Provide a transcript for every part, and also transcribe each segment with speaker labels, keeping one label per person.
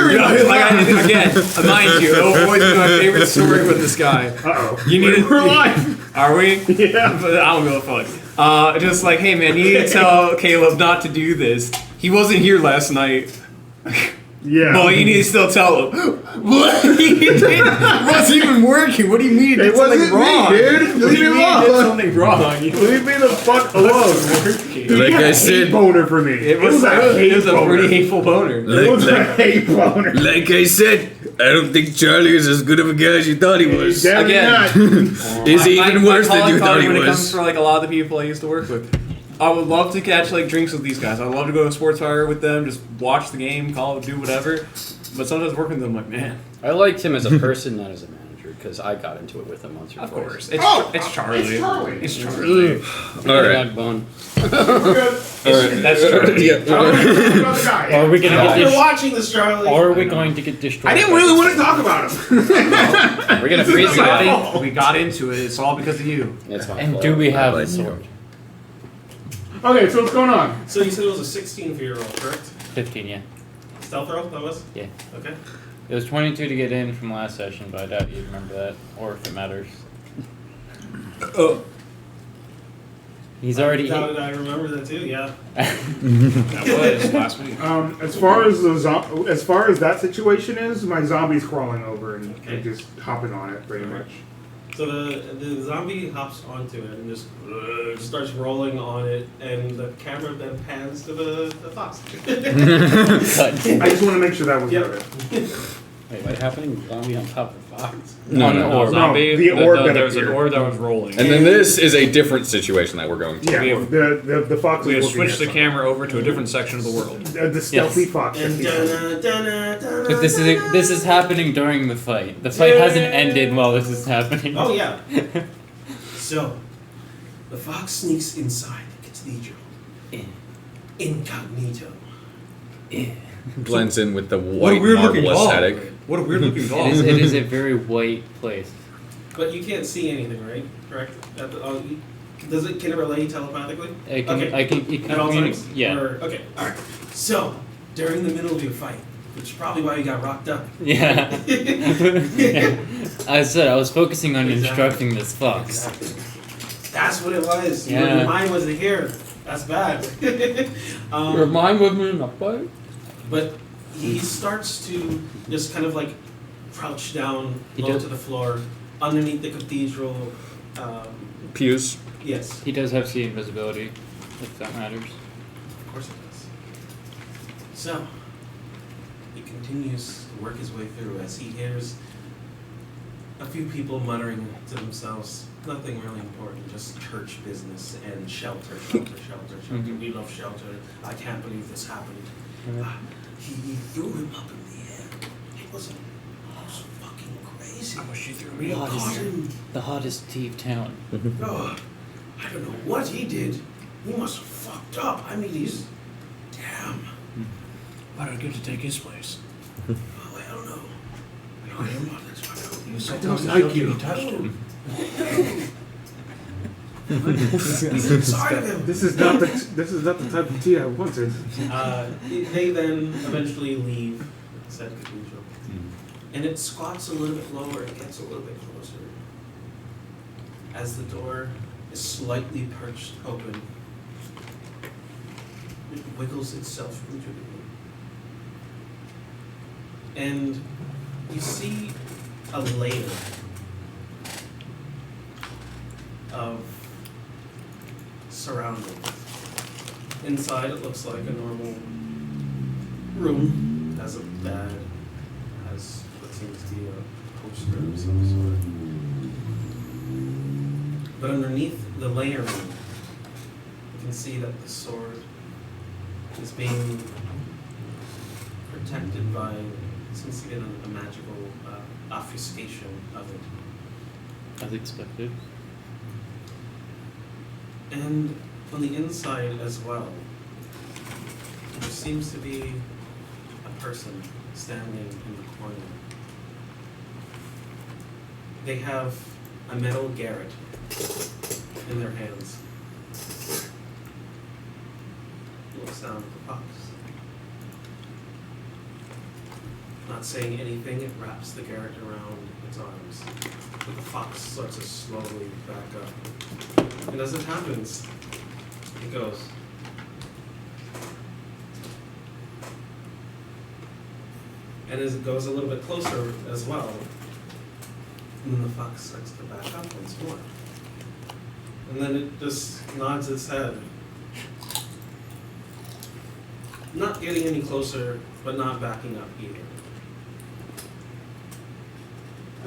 Speaker 1: Again, mind you, it'll always be my favorite story with this guy.
Speaker 2: Uh-oh.
Speaker 1: We're live! Are we?
Speaker 2: Yeah.
Speaker 1: But I don't give a fuck. Just like, hey man, you need to tell Kaleb not to do this. He wasn't here last night.
Speaker 2: Yeah.
Speaker 1: Well, you need to still tell him. What? It wasn't even working. What do you mean?
Speaker 2: It wasn't
Speaker 1: wrong?
Speaker 2: me, dude. Leave me alone.
Speaker 1: Did something wrong.
Speaker 2: Leave me the fuck alone.
Speaker 3: Like I said,
Speaker 2: boner for me.
Speaker 1: It was a pretty hateful boner.
Speaker 2: It was a hate boner.
Speaker 3: Like I said, I don't think Charlie is as good of a guy as you thought he was.
Speaker 2: Again.
Speaker 3: Is he even worse than you thought he
Speaker 1: when it comes
Speaker 3: was?
Speaker 1: for like a lot of the people I used to work with. I would love to catch like drinks with these guys. I'd love to go to a sports bar with them, just watch the game, do whatever. But sometimes working with them, I'm like, man.
Speaker 4: I liked him as a person, not as a manager, because I got into it with him once or twice.
Speaker 1: Of course. It's Charlie.
Speaker 2: It's Charlie.
Speaker 3: All right.
Speaker 4: Backbone.
Speaker 1: That's Charlie.
Speaker 4: Or are we gonna
Speaker 5: If you're watching this, Charlie.
Speaker 4: Or are we going to get destroyed?
Speaker 2: I didn't really want to talk about him.
Speaker 4: We're gonna freeze the body.
Speaker 1: We got into it. It's all because of you.
Speaker 4: It's my
Speaker 6: And
Speaker 4: fault.
Speaker 6: do we have the sword?
Speaker 2: Okay, so what's going on?
Speaker 5: So you said it was a 16 for your roll, correct?
Speaker 6: 15, yeah.
Speaker 5: Stealth roll, that was?
Speaker 6: Yeah.
Speaker 5: Okay.
Speaker 6: It was 22 to get in from last session, but I doubt you remember that, or if it matters.
Speaker 1: Oh.
Speaker 6: He's already.
Speaker 5: How did I remember that too? Yeah.
Speaker 1: That was last week.
Speaker 2: As far as that situation is, my zombie's crawling over and just hopping on it pretty much.
Speaker 5: So the zombie hops onto it and just starts rolling on it, and the camera then pans to the fox.
Speaker 2: I just want to make sure that was
Speaker 5: Yep.
Speaker 2: noted.
Speaker 4: Wait, what happened? Zombie on top of fox?
Speaker 1: No, zombie.
Speaker 2: the orb that
Speaker 1: there was an
Speaker 2: appeared.
Speaker 1: orb that was rolling.
Speaker 3: And then this is a different situation that we're going to.
Speaker 2: Yeah, the fox
Speaker 1: We
Speaker 2: is
Speaker 1: have
Speaker 2: looking
Speaker 1: switched
Speaker 2: at
Speaker 1: the camera over to a different section of the world.
Speaker 2: the stealthy fox.
Speaker 5: And
Speaker 6: But this is happening during the fight. The fight hasn't ended while this is happening.
Speaker 5: Oh yeah. So the fox sneaks inside the cathedral. Incognito.
Speaker 3: Blends in with the
Speaker 1: What a
Speaker 3: white
Speaker 1: weird
Speaker 3: marble
Speaker 1: looking dog.
Speaker 3: aesthetic.
Speaker 1: What a weird looking dog.
Speaker 6: It is a very white place.
Speaker 5: But you can't see anything, right? Correct? Can it relay telepathically?
Speaker 6: I can,
Speaker 5: Okay.
Speaker 6: I can, you can
Speaker 5: At all
Speaker 6: communicate.
Speaker 5: times?
Speaker 6: Yeah.
Speaker 5: Or, okay, alright. So, during the middle of your fight, which is probably why you got rocked up.
Speaker 6: Yeah. Yeah. I said I was focusing on
Speaker 5: Exactly.
Speaker 6: instructing this fox.
Speaker 5: Exactly. That's what it was.
Speaker 6: Yeah.
Speaker 5: Your mind wasn't here. That's bad.
Speaker 6: Your mind with me in the fight?
Speaker 5: But he starts to just kind of like crouch down
Speaker 6: He
Speaker 5: low
Speaker 6: does-
Speaker 5: to the floor underneath the cathedral.
Speaker 3: Pews.
Speaker 5: Yes,
Speaker 6: He does have sea invisibility, if that matters.
Speaker 5: of course it does. So he continues to work his way through as he hears a few people muttering to themselves. Nothing really important, just church business and shelter.
Speaker 6: Mhm.
Speaker 5: We love shelter. I can't believe this happened. He threw him up in the air. It was fucking crazy.
Speaker 1: How much she threw
Speaker 5: We
Speaker 1: me?
Speaker 5: caught him.
Speaker 6: The hottest thief town.
Speaker 5: Oh, I don't know what he did. He must have fucked up. I mean, he's... Damn.
Speaker 1: Why did I get to take his place?
Speaker 5: Oh, I don't know. I don't know. That's why
Speaker 1: He was so
Speaker 2: don't
Speaker 1: close to
Speaker 2: like
Speaker 1: choking,
Speaker 2: you.
Speaker 1: he touched him.
Speaker 5: He's inside of him.
Speaker 2: This is not the type of tea I wanted.
Speaker 5: They then eventually leave said cathedral. And it squats a little bit lower. It gets a little bit closer. As the door is slightly perched open, it wiggles itself into the room. And you see a layer of surroundings. Inside it looks like a normal room. It has a bed, has what seems to be a poster of some sort. But underneath the layering, you can see that the sword is being protected by, seems to be a magical obfuscation of it.
Speaker 6: As expected.
Speaker 5: And on the inside as well, there seems to be a person standing in the corner. They have a metal garrote in their hands. Looks down at the fox. not saying anything, it wraps the garret around its arms. But the fox starts to slowly back up. And as it happens, it goes. And as it goes a little bit closer as well, and then the fox starts to back up once more. And then it just nods its head. Not getting any closer, but not backing up either.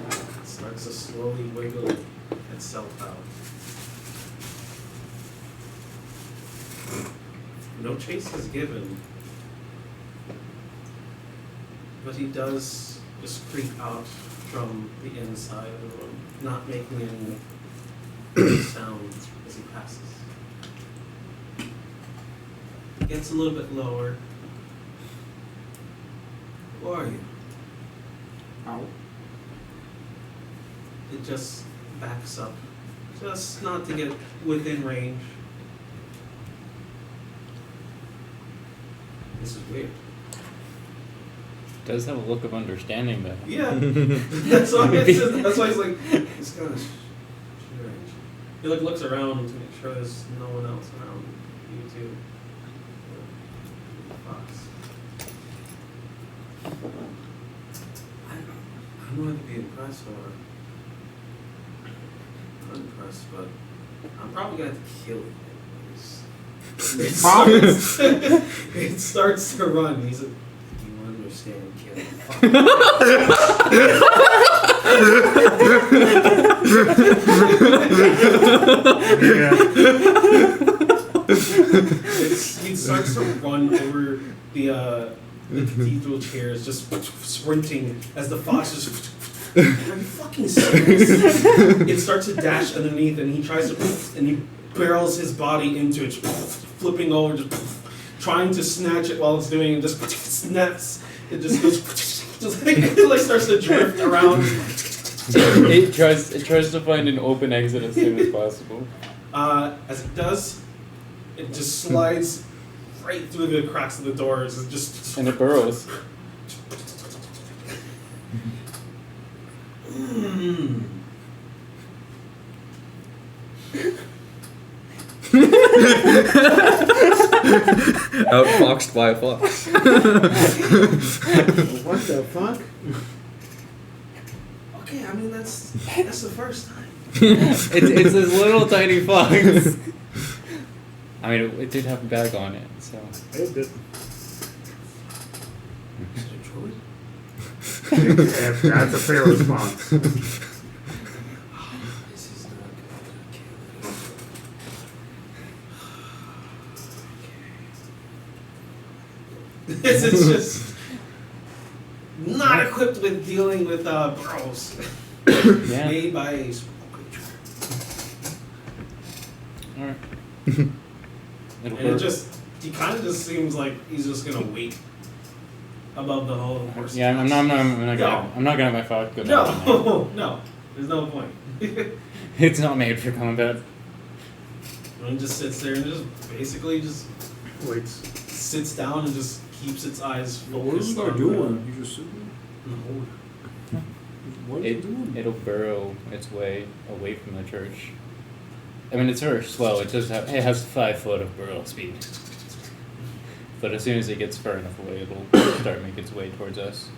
Speaker 5: It starts to slowly wiggle itself out. No chase is given, but he does just creep out from the inside of the room, not making any sound as he passes. Gets a little bit lower. Who are you?
Speaker 1: Ow.
Speaker 5: It just backs up, just not to get within range. This is weird.
Speaker 6: Does have a look of understanding though.
Speaker 5: Yeah, that's why he's like, it's kind of strange. He looks around to make sure there's no one else around you too. Fox. I'm going to be impressed or unimpressed, but I'm probably going to have to kill it. It starts to run. He's like, do you understand killing? He starts to run over the cathedral chairs, just sprinting as the fox just. Are you fucking serious? It starts to dash underneath, and he tries to, and he barrels his body into it, flipping over, just trying to snatch it while it's doing it, just snaps. It just goes, just like starts to drift around.
Speaker 6: It tries to find an open exit as soon as possible.
Speaker 5: As it does, it just slides right through the cracks of the doors. It just
Speaker 6: And it burrows.
Speaker 3: Outfoxed by a fox.
Speaker 2: What the fuck?
Speaker 5: Okay, I mean that's the first time.
Speaker 6: it's this little tiny fox. I mean, it did have a bag on it, so.
Speaker 2: It did.
Speaker 5: Is it a droid?
Speaker 2: That's a fair response.
Speaker 5: This is not good. This is just not equipped with dealing with burrows
Speaker 6: Yeah.
Speaker 5: made by a small creature.
Speaker 6: Alright. It'll
Speaker 5: And it
Speaker 6: burrow.
Speaker 5: he kind of just seems like he's just gonna wait above the whole horse.
Speaker 6: Yeah, I'm not gonna have my fox go down.
Speaker 5: No, there's no point.
Speaker 6: It's not made for combat.
Speaker 5: And it just sits there and just basically just
Speaker 2: Wait.
Speaker 5: sits down and just keeps its eyes
Speaker 1: What is
Speaker 5: focused
Speaker 1: the guy
Speaker 5: on
Speaker 1: doing? You just sitting
Speaker 5: No.
Speaker 1: there? What is he doing?
Speaker 6: It'll burrow its way away from the church. I mean, it's very slow. It has 5 foot of burrow speed. But as soon as it gets far enough away, it'll start making its way towards us.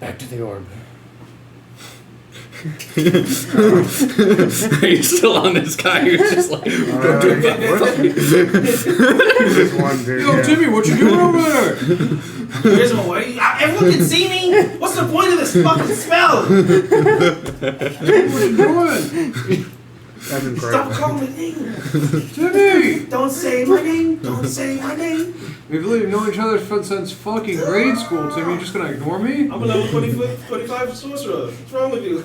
Speaker 6: Back to the orb.
Speaker 3: Are you still on this guy who's just like,
Speaker 2: This one dude.
Speaker 1: Yo,
Speaker 2: yeah.
Speaker 1: Timmy, what you doing over there?
Speaker 5: Here's my way. Everyone can see me. What's the point of this fucking spell?
Speaker 1: What you doing?
Speaker 2: That's
Speaker 5: Stop
Speaker 2: incredible.
Speaker 5: calling my name.
Speaker 1: Timmy!
Speaker 5: Don't say my name. Don't say my name.
Speaker 1: We've literally known each other since fucking grade school, Timmy. You're just gonna ignore me?
Speaker 5: I'm a level 25 sorcerer. What's wrong with you?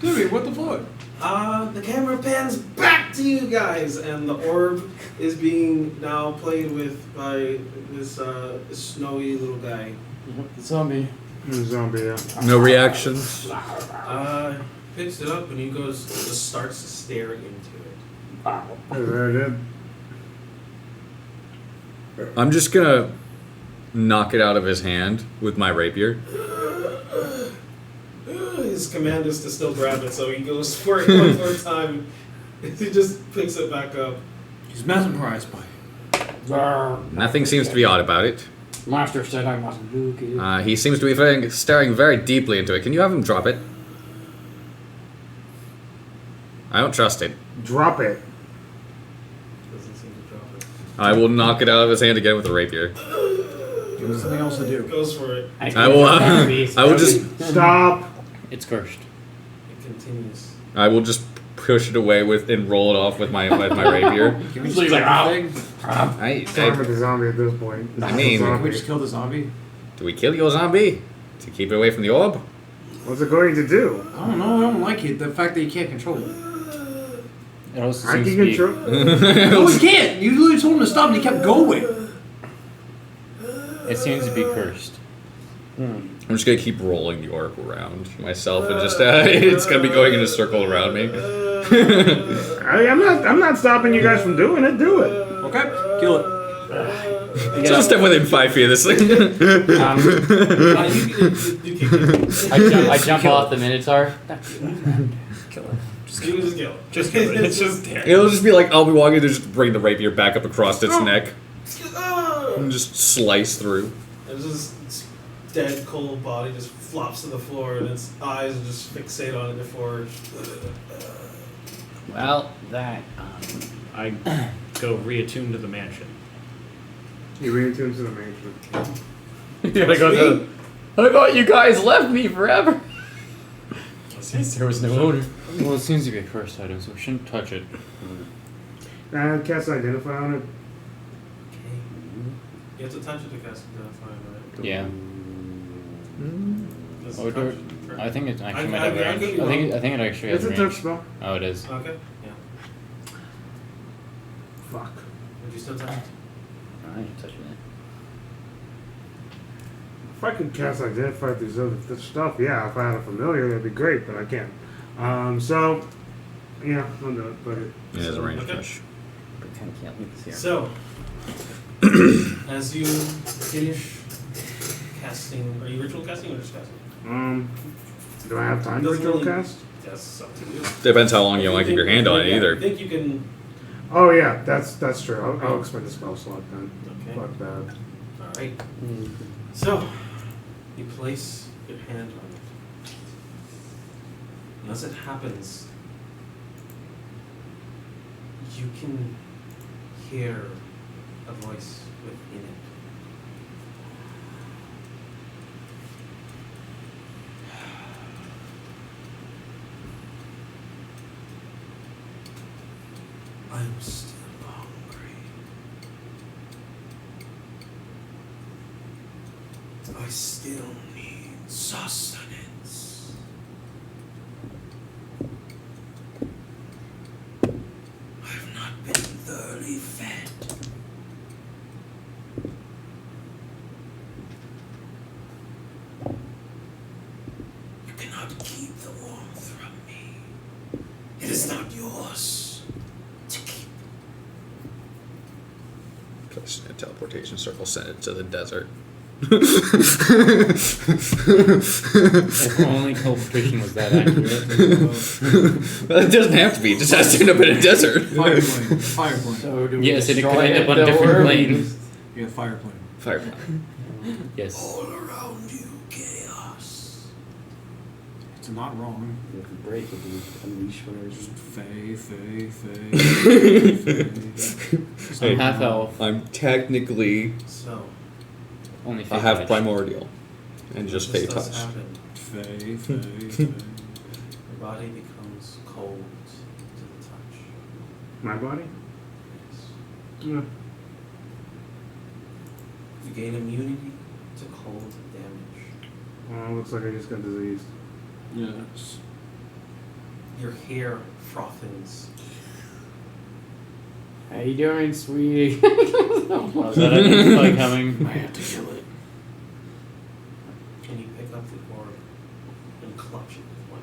Speaker 1: Timmy, what the fuck?
Speaker 5: The camera pans back to you guys, and the orb is being now played with by this snowy little guy.
Speaker 6: The zombie.
Speaker 2: Zombie, yeah.
Speaker 3: no reactions?
Speaker 5: picks it up and he just starts to stare into it.
Speaker 2: Very good.
Speaker 3: I'm just gonna knock it out of his hand with my rapier.
Speaker 5: His command is to still grab it, so he goes for it one more time. He just picks it back up.
Speaker 1: He's mesmerized by it.
Speaker 3: Nothing seems to be odd about it.
Speaker 4: Master said I must look it.
Speaker 3: He seems to be staring very deeply into it. Can you have him drop it? I don't trust it.
Speaker 2: Drop it.
Speaker 5: Doesn't seem to drop it.
Speaker 3: I will knock it out of his hand again with a rapier.
Speaker 1: Give him something else to do.
Speaker 5: Goes for it.
Speaker 3: I will just
Speaker 2: Stop.
Speaker 6: It's cursed.
Speaker 5: It continues.
Speaker 3: I will just push it away and roll it off with my rapier.
Speaker 1: Can we just like,
Speaker 2: Time with the zombie at this point.
Speaker 3: I mean-
Speaker 1: Can we just kill the zombie?
Speaker 3: Do we kill your zombie to keep it away from the orb?
Speaker 2: What's it going to do?
Speaker 1: I don't know. I don't like it. The fact that you can't control it.
Speaker 6: It also
Speaker 2: I
Speaker 6: seems
Speaker 2: can
Speaker 6: to be.
Speaker 2: control.
Speaker 1: No, he can't. You literally told him to stop, and he kept going.
Speaker 6: It seems to be cursed.
Speaker 3: I'm just gonna keep rolling the orb around myself and just it's gonna be going in a circle around me.
Speaker 2: I'm not stopping you guys from doing it. Do it.
Speaker 1: Okay, kill it.
Speaker 3: Just step within 5 feet of this thing.
Speaker 5: You can
Speaker 6: I jump off the Minotaur.
Speaker 1: Kill it.
Speaker 5: just kill it.
Speaker 1: Just kill it. It's just there.
Speaker 3: It'll just be like I'll be walking to just bring the rapier back up across its neck and just slice through.
Speaker 5: And just its dead, cold body just flops to the floor, and its eyes just fixate on it before.
Speaker 4: Well, that.
Speaker 7: I go reattune to the mansion.
Speaker 2: You reattune to the mansion.
Speaker 4: I thought you guys left me forever. Since there was no owner.
Speaker 6: Well, it seems to be a cursed item, so we shouldn't touch it.
Speaker 2: Cast identify on it.
Speaker 5: Okay. You have to touch it to cast Identify, right?
Speaker 6: Yeah.
Speaker 5: Does
Speaker 6: Oh,
Speaker 5: it
Speaker 6: do
Speaker 5: touch?
Speaker 6: it. I think it actually might
Speaker 5: I
Speaker 6: have range.
Speaker 5: could be
Speaker 6: I think it actually has
Speaker 2: It's a
Speaker 6: range.
Speaker 2: touch spell.
Speaker 6: Oh, it is.
Speaker 5: Okay, yeah.
Speaker 2: Fuck.
Speaker 5: Would you still touch it?
Speaker 4: I ain't touching it.
Speaker 2: If I could cast identify through this stuff, yeah. If I had a familiar, that'd be great, but I can't. So, yeah, I'll do it. But
Speaker 3: It has a range
Speaker 5: Okay.
Speaker 3: push.
Speaker 4: I kind of can't leave this here.
Speaker 5: So, as you finish casting, are you ritual casting or just casting?
Speaker 2: do I have time to
Speaker 5: Doesn't
Speaker 2: ritual
Speaker 5: really-
Speaker 2: cast?
Speaker 5: That's up to you.
Speaker 3: Depends how long you want to keep your hand on it
Speaker 5: I
Speaker 3: either.
Speaker 5: think you can.
Speaker 2: Oh yeah, that's true. I'll expend the spell slot then.
Speaker 5: Okay.
Speaker 2: Fuck that.
Speaker 5: Alright. So, you place your hand on it. And as it happens, you can hear a voice within it. I'm still hungry. I still need sustenance. I've not been thoroughly fed. You cannot keep the warmth from me. It is not yours to keep.
Speaker 3: Place in a teleportation circle, send it to the desert.
Speaker 6: If only teleportation was that accurate.
Speaker 3: Well, it doesn't have to be. It just has to end up in a desert.
Speaker 1: Fire plane. Fire plane.
Speaker 4: So do we
Speaker 6: Yes, and it
Speaker 4: destroy
Speaker 6: could end up on a
Speaker 4: the
Speaker 6: different
Speaker 4: orb?
Speaker 6: plane.
Speaker 1: Yeah, fire plane.
Speaker 3: Fire plane.
Speaker 6: Yes.
Speaker 5: All around you, chaos.
Speaker 1: It's not wrong.
Speaker 4: If we break, if we unleash whatever.
Speaker 1: Just
Speaker 6: I'm half elf.
Speaker 3: I'm technically.
Speaker 5: So,
Speaker 6: Only
Speaker 3: I
Speaker 6: fey
Speaker 3: have
Speaker 6: touch.
Speaker 3: primordial. And just
Speaker 5: this
Speaker 3: fey
Speaker 5: does
Speaker 3: touch.
Speaker 5: happen. Your body becomes cold to the touch.
Speaker 2: My body?
Speaker 5: Yes.
Speaker 2: Yeah.
Speaker 5: You gain immunity to cold damage.
Speaker 2: Well, looks like I just got diseased.
Speaker 1: Yes.
Speaker 5: Your hair frothens.
Speaker 4: How you doing, sweetie?
Speaker 6: Was that identify coming?
Speaker 1: I have to kill it.
Speaker 5: And you pick up the orb and clutch it with one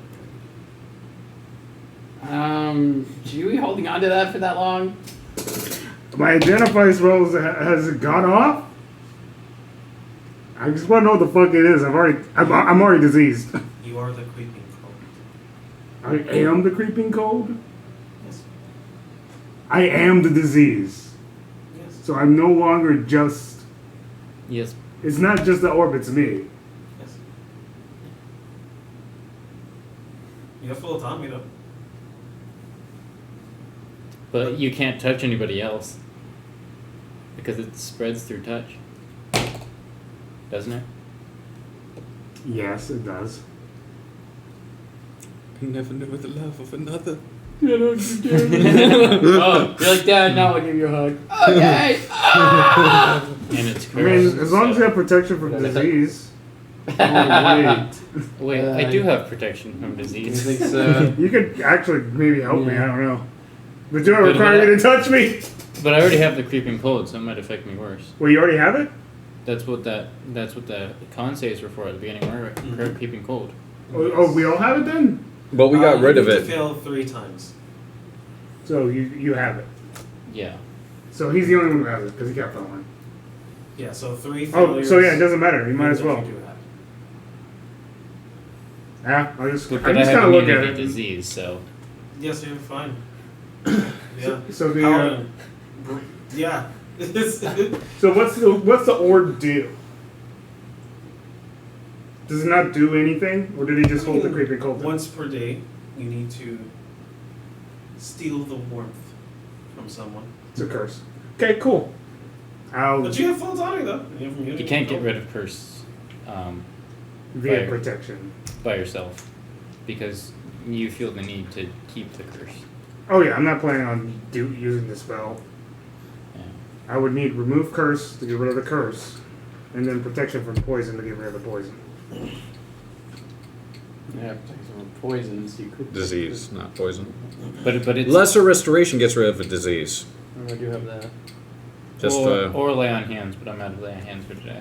Speaker 4: Should you be holding on to that for that long?
Speaker 2: My identify spell has it gone off? I just want to know what the fuck it is. I'm already diseased.
Speaker 5: You are the creeping cold.
Speaker 2: I am the creeping cold.
Speaker 5: Yes.
Speaker 2: I am the disease.
Speaker 5: Yes.
Speaker 2: So I'm no longer just.
Speaker 6: Yes.
Speaker 2: It's not just the orb. It's me.
Speaker 5: Yes. You have full autonomy though.
Speaker 6: But you can't touch anybody else. Because it spreads through touch. Doesn't it?
Speaker 2: Yes, it does.
Speaker 3: I never know the love of another.
Speaker 4: Oh, you're like, Dad, now I'll give you a hug. Okay.
Speaker 6: And it's
Speaker 2: I mean, as long as you have protection from disease. Oh,
Speaker 6: Wait, I do have protection from disease.
Speaker 4: You think so?
Speaker 2: you could actually maybe help me. I don't know. But do it
Speaker 6: But
Speaker 2: require me to touch me?
Speaker 6: But I already have the creeping cold, so it might affect me worse.
Speaker 2: Well, you already have it?
Speaker 6: That's what the con saves were for at the beginning. We're keeping cold.
Speaker 2: Oh, we all have it then?
Speaker 3: But we got rid
Speaker 5: you
Speaker 3: of
Speaker 5: need
Speaker 3: it.
Speaker 5: to fail 3 times.
Speaker 2: So you have it.
Speaker 6: Yeah.
Speaker 2: So he's the only one who has it because he kept on.
Speaker 5: Yeah, so 3
Speaker 2: Oh,
Speaker 5: failures.
Speaker 2: so yeah, it doesn't matter. You might as
Speaker 5: if
Speaker 2: well.
Speaker 5: you do have it.
Speaker 2: Yeah, I just
Speaker 6: But
Speaker 2: kind
Speaker 6: I
Speaker 2: of
Speaker 6: have
Speaker 2: look at
Speaker 6: immunity
Speaker 2: it.
Speaker 6: disease, so
Speaker 5: Yes, you're fine. Yeah.
Speaker 2: So the
Speaker 5: Paladin. Yeah.
Speaker 2: so what's the orb do? Does it not do anything, or did he just hold the creeping cold?
Speaker 5: Once per day, you need to steal the warmth from someone.
Speaker 2: It's a curse. Okay, cool.
Speaker 5: But you have full autonomy though.
Speaker 6: you can't get rid of curse
Speaker 2: via
Speaker 6: fire.
Speaker 2: protection.
Speaker 6: by yourself because you feel the need to keep the curse.
Speaker 2: Oh yeah, I'm not planning on using the spell.
Speaker 6: Yeah.
Speaker 2: I would need remove curse to get rid of the curse, and then protection from poison to get rid of the poison.
Speaker 4: Yeah, protection from poisons. You could.
Speaker 3: Disease, not poison.
Speaker 6: But it's
Speaker 3: Lesser restoration gets rid of a disease.
Speaker 4: I do have that.
Speaker 3: Just
Speaker 6: or lay on hands, but I'm out of lay on hands for today.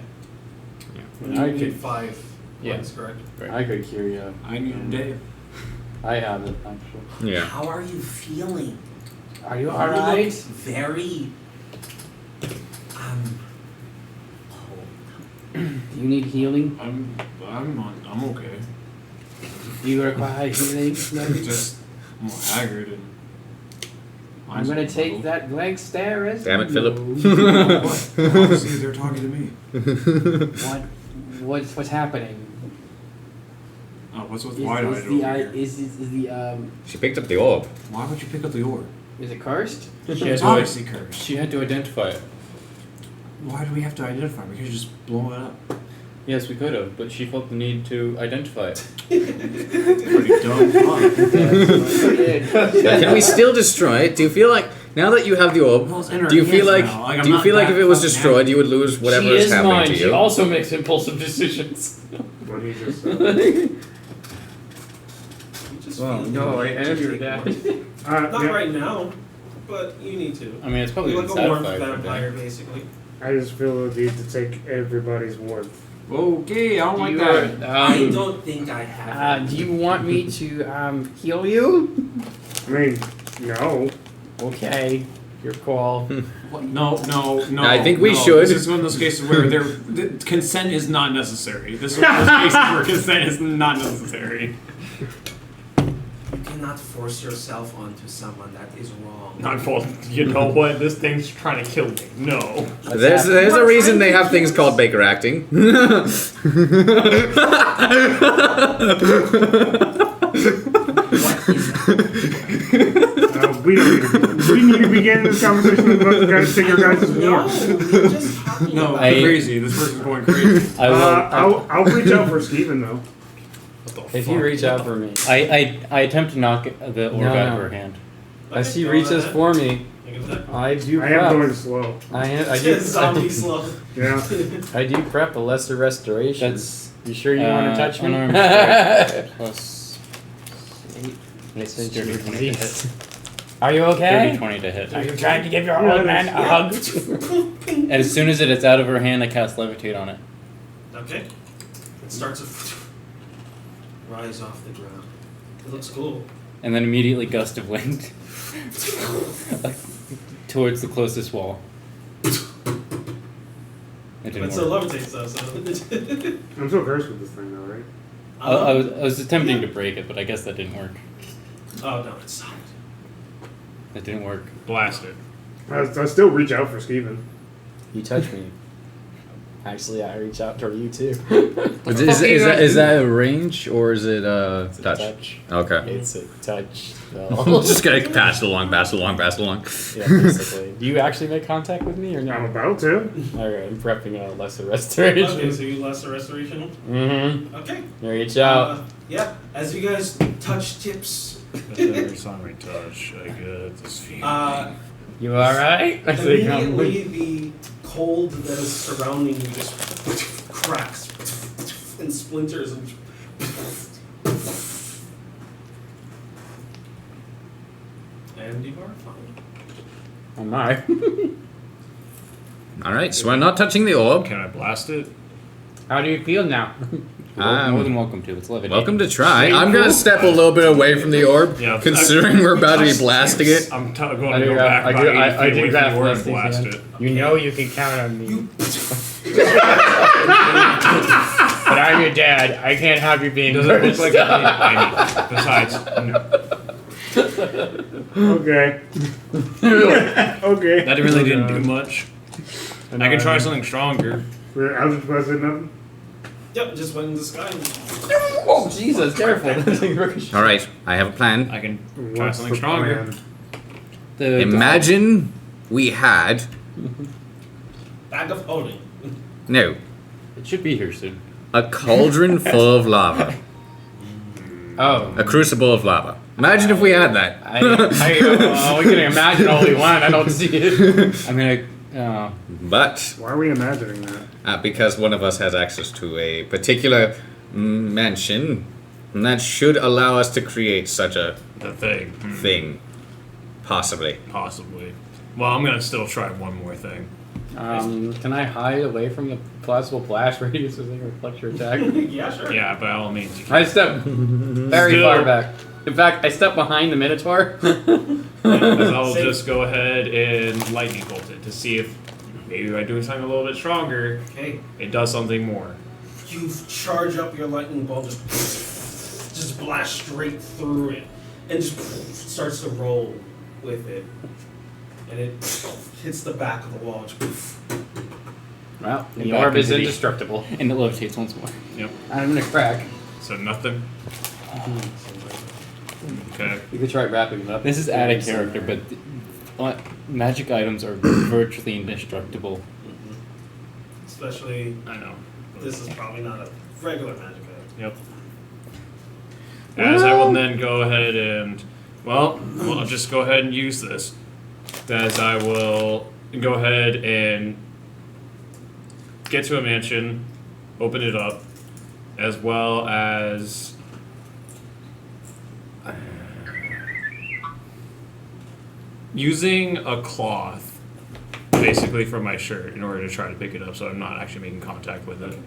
Speaker 5: You
Speaker 4: I
Speaker 5: need
Speaker 4: could.
Speaker 5: 5
Speaker 6: Yeah.
Speaker 5: points, correct?
Speaker 4: I could cure you.
Speaker 7: I need Dave.
Speaker 4: I have it actually.
Speaker 3: yeah.
Speaker 5: How are you feeling?
Speaker 4: Are you
Speaker 5: You
Speaker 4: alright?
Speaker 5: look very cold.
Speaker 4: Do you need healing?
Speaker 7: I'm okay.
Speaker 4: Do you require healing?
Speaker 7: Just I'm haggard and.
Speaker 4: I'm gonna take that blank stare as
Speaker 3: Damn it, Philip.
Speaker 7: Obviously, they're talking to me.
Speaker 4: What's happening?
Speaker 7: Oh, what's with
Speaker 4: Is
Speaker 7: wide-eyed over here?
Speaker 3: She picked up the orb.
Speaker 7: Why would you pick up the orb?
Speaker 4: Is it cursed?
Speaker 7: It's obviously cursed.
Speaker 6: She had to identify it.
Speaker 7: Why do we have to identify? We could just blow it up.
Speaker 6: Yes, we could have, but she felt the need to identify it.
Speaker 7: Pretty dumb fun.
Speaker 3: Can we still destroy it? Do you feel like now that you have the orb?
Speaker 7: Well, it's in her
Speaker 3: Do you feel
Speaker 7: hands
Speaker 3: like?
Speaker 7: now. Like, I'm
Speaker 3: Do you
Speaker 7: not
Speaker 3: feel like
Speaker 7: that
Speaker 3: if it was
Speaker 7: fucking
Speaker 3: destroyed, you would lose whatever
Speaker 4: she
Speaker 3: is
Speaker 4: is
Speaker 3: happening
Speaker 4: mine.
Speaker 3: to
Speaker 4: She
Speaker 3: you?
Speaker 4: also makes impulsive decisions.
Speaker 2: What he just
Speaker 5: You just
Speaker 4: Well,
Speaker 5: feel
Speaker 4: no, I
Speaker 5: the need
Speaker 4: am
Speaker 5: to
Speaker 4: your
Speaker 5: take
Speaker 4: dad.
Speaker 5: more. Not
Speaker 2: yeah,
Speaker 5: right now, but you need to.
Speaker 6: I mean, it's probably
Speaker 5: You're
Speaker 6: been
Speaker 5: like a warmth
Speaker 6: satisfied for
Speaker 5: vampire,
Speaker 6: them.
Speaker 5: basically.
Speaker 2: I just feel the need to take everybody's warmth.
Speaker 7: Okay, I don't like
Speaker 4: You
Speaker 7: that.
Speaker 5: I don't think I have.
Speaker 4: Do you want me to heal you?
Speaker 2: I mean, no.
Speaker 4: Okay, your call.
Speaker 7: No.
Speaker 3: I think we
Speaker 7: no.
Speaker 3: should.
Speaker 7: This is one of those cases where the consent is not necessary. This is one of those cases where consent is not necessary.
Speaker 5: You cannot force yourself onto someone. That is wrong.
Speaker 7: Not fault. You know what? This thing's trying to kill me. No.
Speaker 3: There's a reason they have things called Baker acting.
Speaker 2: We need to begin this conversation about the guys take your guys'
Speaker 5: No,
Speaker 2: warmth.
Speaker 5: you're just talking
Speaker 7: No,
Speaker 5: about
Speaker 7: you're crazy. This person's going crazy.
Speaker 6: I will.
Speaker 2: I'll reach out for Skeven though.
Speaker 7: What the
Speaker 4: If
Speaker 7: fuck?
Speaker 4: you reach out for me,
Speaker 6: I attempt to knock the orb out of
Speaker 4: No.
Speaker 6: her hand.
Speaker 4: as she reaches for me, I do
Speaker 2: I
Speaker 4: prep.
Speaker 2: am going slow.
Speaker 4: I do.
Speaker 5: Zombie slow.
Speaker 2: Yeah.
Speaker 4: I do prep a lesser restoration.
Speaker 6: That's
Speaker 4: You sure you want to touch me?
Speaker 6: unarmed strike plus 8.
Speaker 4: It's
Speaker 6: It's dirty 20 to hit.
Speaker 4: Are you
Speaker 6: Dirty
Speaker 4: okay?
Speaker 6: 20 to hit.
Speaker 4: Are you trying to give your
Speaker 2: Yeah,
Speaker 4: old man a hug?
Speaker 6: And as soon as it's out of her hand, I cast Levitate on it.
Speaker 5: Okay. It starts to rise off the ground. It looks cool.
Speaker 6: and then immediately gust of wind towards the closest wall. It didn't
Speaker 5: But still
Speaker 6: work.
Speaker 5: levitates though, so.
Speaker 2: I'm so cursed with this thing though, right?
Speaker 6: I was attempting to break it, but I guess that didn't work.
Speaker 5: Oh no, it's solid.
Speaker 6: That didn't work.
Speaker 7: Blast it.
Speaker 2: I still reach out for Skeven.
Speaker 4: You touch me. Actually, I reach out toward you too.
Speaker 3: Is that a range or is it
Speaker 4: It's a
Speaker 3: touch?
Speaker 4: touch.
Speaker 3: Okay.
Speaker 4: It's a touch.
Speaker 3: Just gonna pass it along.
Speaker 4: Yeah, basically. Do you actually make contact with me or
Speaker 2: I'm
Speaker 4: no?
Speaker 2: about to.
Speaker 4: Alright, I'm prepping a lesser restoration.
Speaker 5: Okay, so you lesser restoration.
Speaker 4: Mm-hmm.
Speaker 5: Okay.
Speaker 4: Reach out.
Speaker 5: Yeah, as you guys touch tips,
Speaker 7: Every time we touch, I get this feeling.
Speaker 4: You alright? I say
Speaker 5: immediately the cold that is surrounding you just cracks and splinters and. And you are fine.
Speaker 4: Oh my.
Speaker 3: All right, so we're not touching the orb.
Speaker 7: Can I blast it?
Speaker 4: How do you feel now?
Speaker 6: More than welcome to. It's levitate.
Speaker 3: Welcome to try. I'm gonna step a little bit away from the orb,
Speaker 7: Yeah,
Speaker 3: considering we're about to be blasting it.
Speaker 7: I'm going
Speaker 4: I
Speaker 7: to
Speaker 4: do
Speaker 7: go
Speaker 4: graph-
Speaker 7: back
Speaker 4: I
Speaker 7: about
Speaker 4: do-
Speaker 7: 80
Speaker 4: I
Speaker 7: feet
Speaker 4: do
Speaker 7: away
Speaker 4: graph
Speaker 7: from the orb and
Speaker 4: Leslie's
Speaker 7: blast
Speaker 4: hand.
Speaker 7: it.
Speaker 4: You know you can count on me. But I'm your dad. I can't have you being
Speaker 7: Does it look
Speaker 4: cursed.
Speaker 7: like I need, besides, no,
Speaker 2: Okay. Okay.
Speaker 7: that really didn't do much. I can try something stronger.
Speaker 2: I was supposed to say nothing.
Speaker 5: Yep, just went in the sky.
Speaker 4: Oh, Jesus, careful.
Speaker 3: All right, I have a plan.
Speaker 7: I can try
Speaker 2: What's
Speaker 7: something
Speaker 2: the
Speaker 7: stronger.
Speaker 2: plan?
Speaker 3: Imagine we had
Speaker 5: Bag of holding.
Speaker 3: no
Speaker 6: It should be here soon.
Speaker 3: a cauldron full of lava,
Speaker 4: Oh.
Speaker 3: a crucible of lava. Imagine if we had that.
Speaker 4: We can imagine all we want. I don't see it.
Speaker 6: I mean,
Speaker 3: But
Speaker 2: Why are we imagining that?
Speaker 3: because one of us has access to a particular mansion, that should allow us to create such a
Speaker 7: The thing.
Speaker 3: thing, possibly.
Speaker 7: Possibly. Well, I'm gonna still try one more thing.
Speaker 4: Can I hide away from the possible blast radius so they can reflect your attack?
Speaker 5: Yeah, sure.
Speaker 7: Yeah, by all means. You can.
Speaker 4: I step very
Speaker 7: Still.
Speaker 4: far back. In fact, I step behind the Minotaur.
Speaker 7: Because I'll
Speaker 5: Same.
Speaker 7: just go ahead and lightning bolt it to see if maybe by doing something a little bit stronger,
Speaker 5: Okay,
Speaker 7: it does something more.
Speaker 5: you charge up your lightning bolt, just blast straight through it, and just starts to roll with it, and it hits the back of the wall. Just,
Speaker 4: Well, the
Speaker 6: Back
Speaker 4: orb is
Speaker 6: into the-
Speaker 4: indestructible.
Speaker 6: and it levitates once more.
Speaker 7: Yep.
Speaker 4: I'm gonna crack.
Speaker 7: So nothing. Okay.
Speaker 4: You could try wrapping it up.
Speaker 6: This is out of character, but magic items are virtually indestructible.
Speaker 5: especially,
Speaker 7: I know.
Speaker 5: this is probably not a regular magic item.
Speaker 7: Yep. As I will then go ahead and, well, I'll just go ahead and use this. As I will go ahead and get to a mansion, open it up, as well as using a cloth basically from my shirt in order to try to pick it up so I'm not actually making contact with it.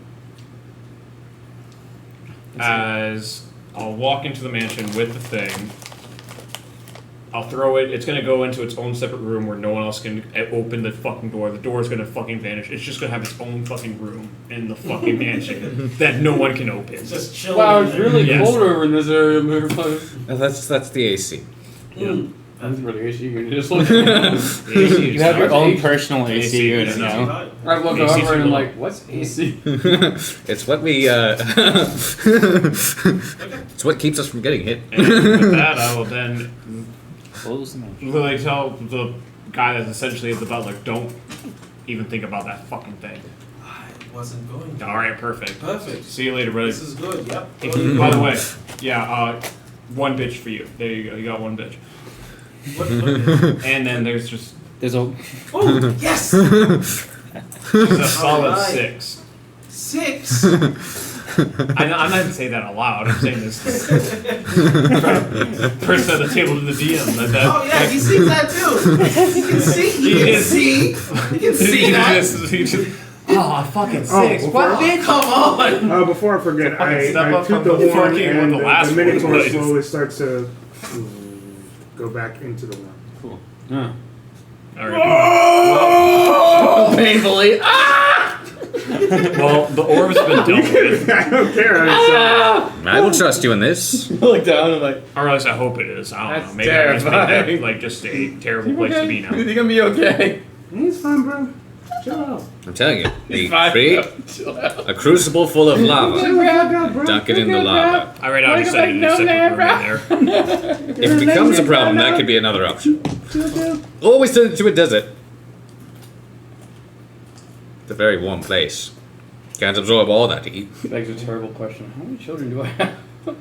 Speaker 7: As I'll walk into the mansion with the thing, I'll throw it, it's gonna go into its own separate room where no one else can open the fucking door. The door's gonna fucking vanish. It's just gonna have its own fucking room in the fucking mansion that no one can open.
Speaker 5: It's just chilling.
Speaker 4: Wow,
Speaker 5: in
Speaker 4: it's
Speaker 5: there.
Speaker 4: really
Speaker 7: Yes.
Speaker 4: cold over in this area, motherfucker.
Speaker 3: That's the AC.
Speaker 4: That's really issue. You just look.
Speaker 6: You have your own personal
Speaker 7: AC
Speaker 6: AC unit
Speaker 5: It's
Speaker 6: now.
Speaker 5: not
Speaker 4: I look
Speaker 7: AC
Speaker 4: over and I'm
Speaker 7: too
Speaker 4: like, what's AC?
Speaker 3: It's what we it's what keeps us from getting hit.
Speaker 7: And with that, I will then
Speaker 6: Close the mansion.
Speaker 7: literally tell the guy that's essentially the butler, don't even think about that fucking thing.
Speaker 5: I wasn't going to.
Speaker 7: Alright, perfect.
Speaker 5: Perfect.
Speaker 7: See you later, brother.
Speaker 5: This is good, yep.
Speaker 7: By the way, yeah, one bitch for you. There you go, you got one bitch.
Speaker 5: What,
Speaker 7: And then there's just
Speaker 6: There's a
Speaker 5: oh, yes!
Speaker 7: a solid
Speaker 5: Alright.
Speaker 7: 6.
Speaker 5: 6!
Speaker 7: I'm not even saying that out loud. I'm saying this from person at the table to the DM.
Speaker 5: Oh yeah, he sees that too. He can see. He can see that.
Speaker 7: He just, oh, fucking 6.
Speaker 2: Oh,
Speaker 7: What, bitch?
Speaker 5: Come on.
Speaker 2: Before I forget,
Speaker 7: Fucking
Speaker 2: I
Speaker 7: step up
Speaker 2: toot
Speaker 7: from
Speaker 2: the
Speaker 7: the
Speaker 2: horn
Speaker 7: fucking
Speaker 2: and
Speaker 7: one, the last
Speaker 2: the Minotaur
Speaker 7: one, please.
Speaker 2: slowly starts to to go back into the worm.
Speaker 6: Cool. Huh.
Speaker 7: All right.
Speaker 4: Painfully.
Speaker 7: Well, the orb's been dealt with.
Speaker 2: I don't care.
Speaker 3: I will trust you in this.
Speaker 4: Look down and like,
Speaker 7: Or at least I hope it is. I don't
Speaker 4: That's
Speaker 7: know. Maybe I just made that
Speaker 4: terrifying.
Speaker 7: like just a terrible
Speaker 4: you
Speaker 7: place
Speaker 4: okay?
Speaker 7: to be now.
Speaker 4: You think I'm be okay?
Speaker 2: He's fine, bro. Chill out.
Speaker 3: I'm telling you,
Speaker 4: He's
Speaker 3: the
Speaker 4: fine.
Speaker 3: crate,
Speaker 4: Chill out.
Speaker 3: a crucible full of lava.
Speaker 2: Chill the fuck out, bro.
Speaker 3: Dunk it in the lava.
Speaker 7: I right now just said it in a separate room in there.
Speaker 3: If it becomes a problem, that could be another option. Always turn it to a desert. It's a very warm place. Can't absorb all that heat.
Speaker 4: Begs a terrible question. How many children do I have?
Speaker 2: Yeah,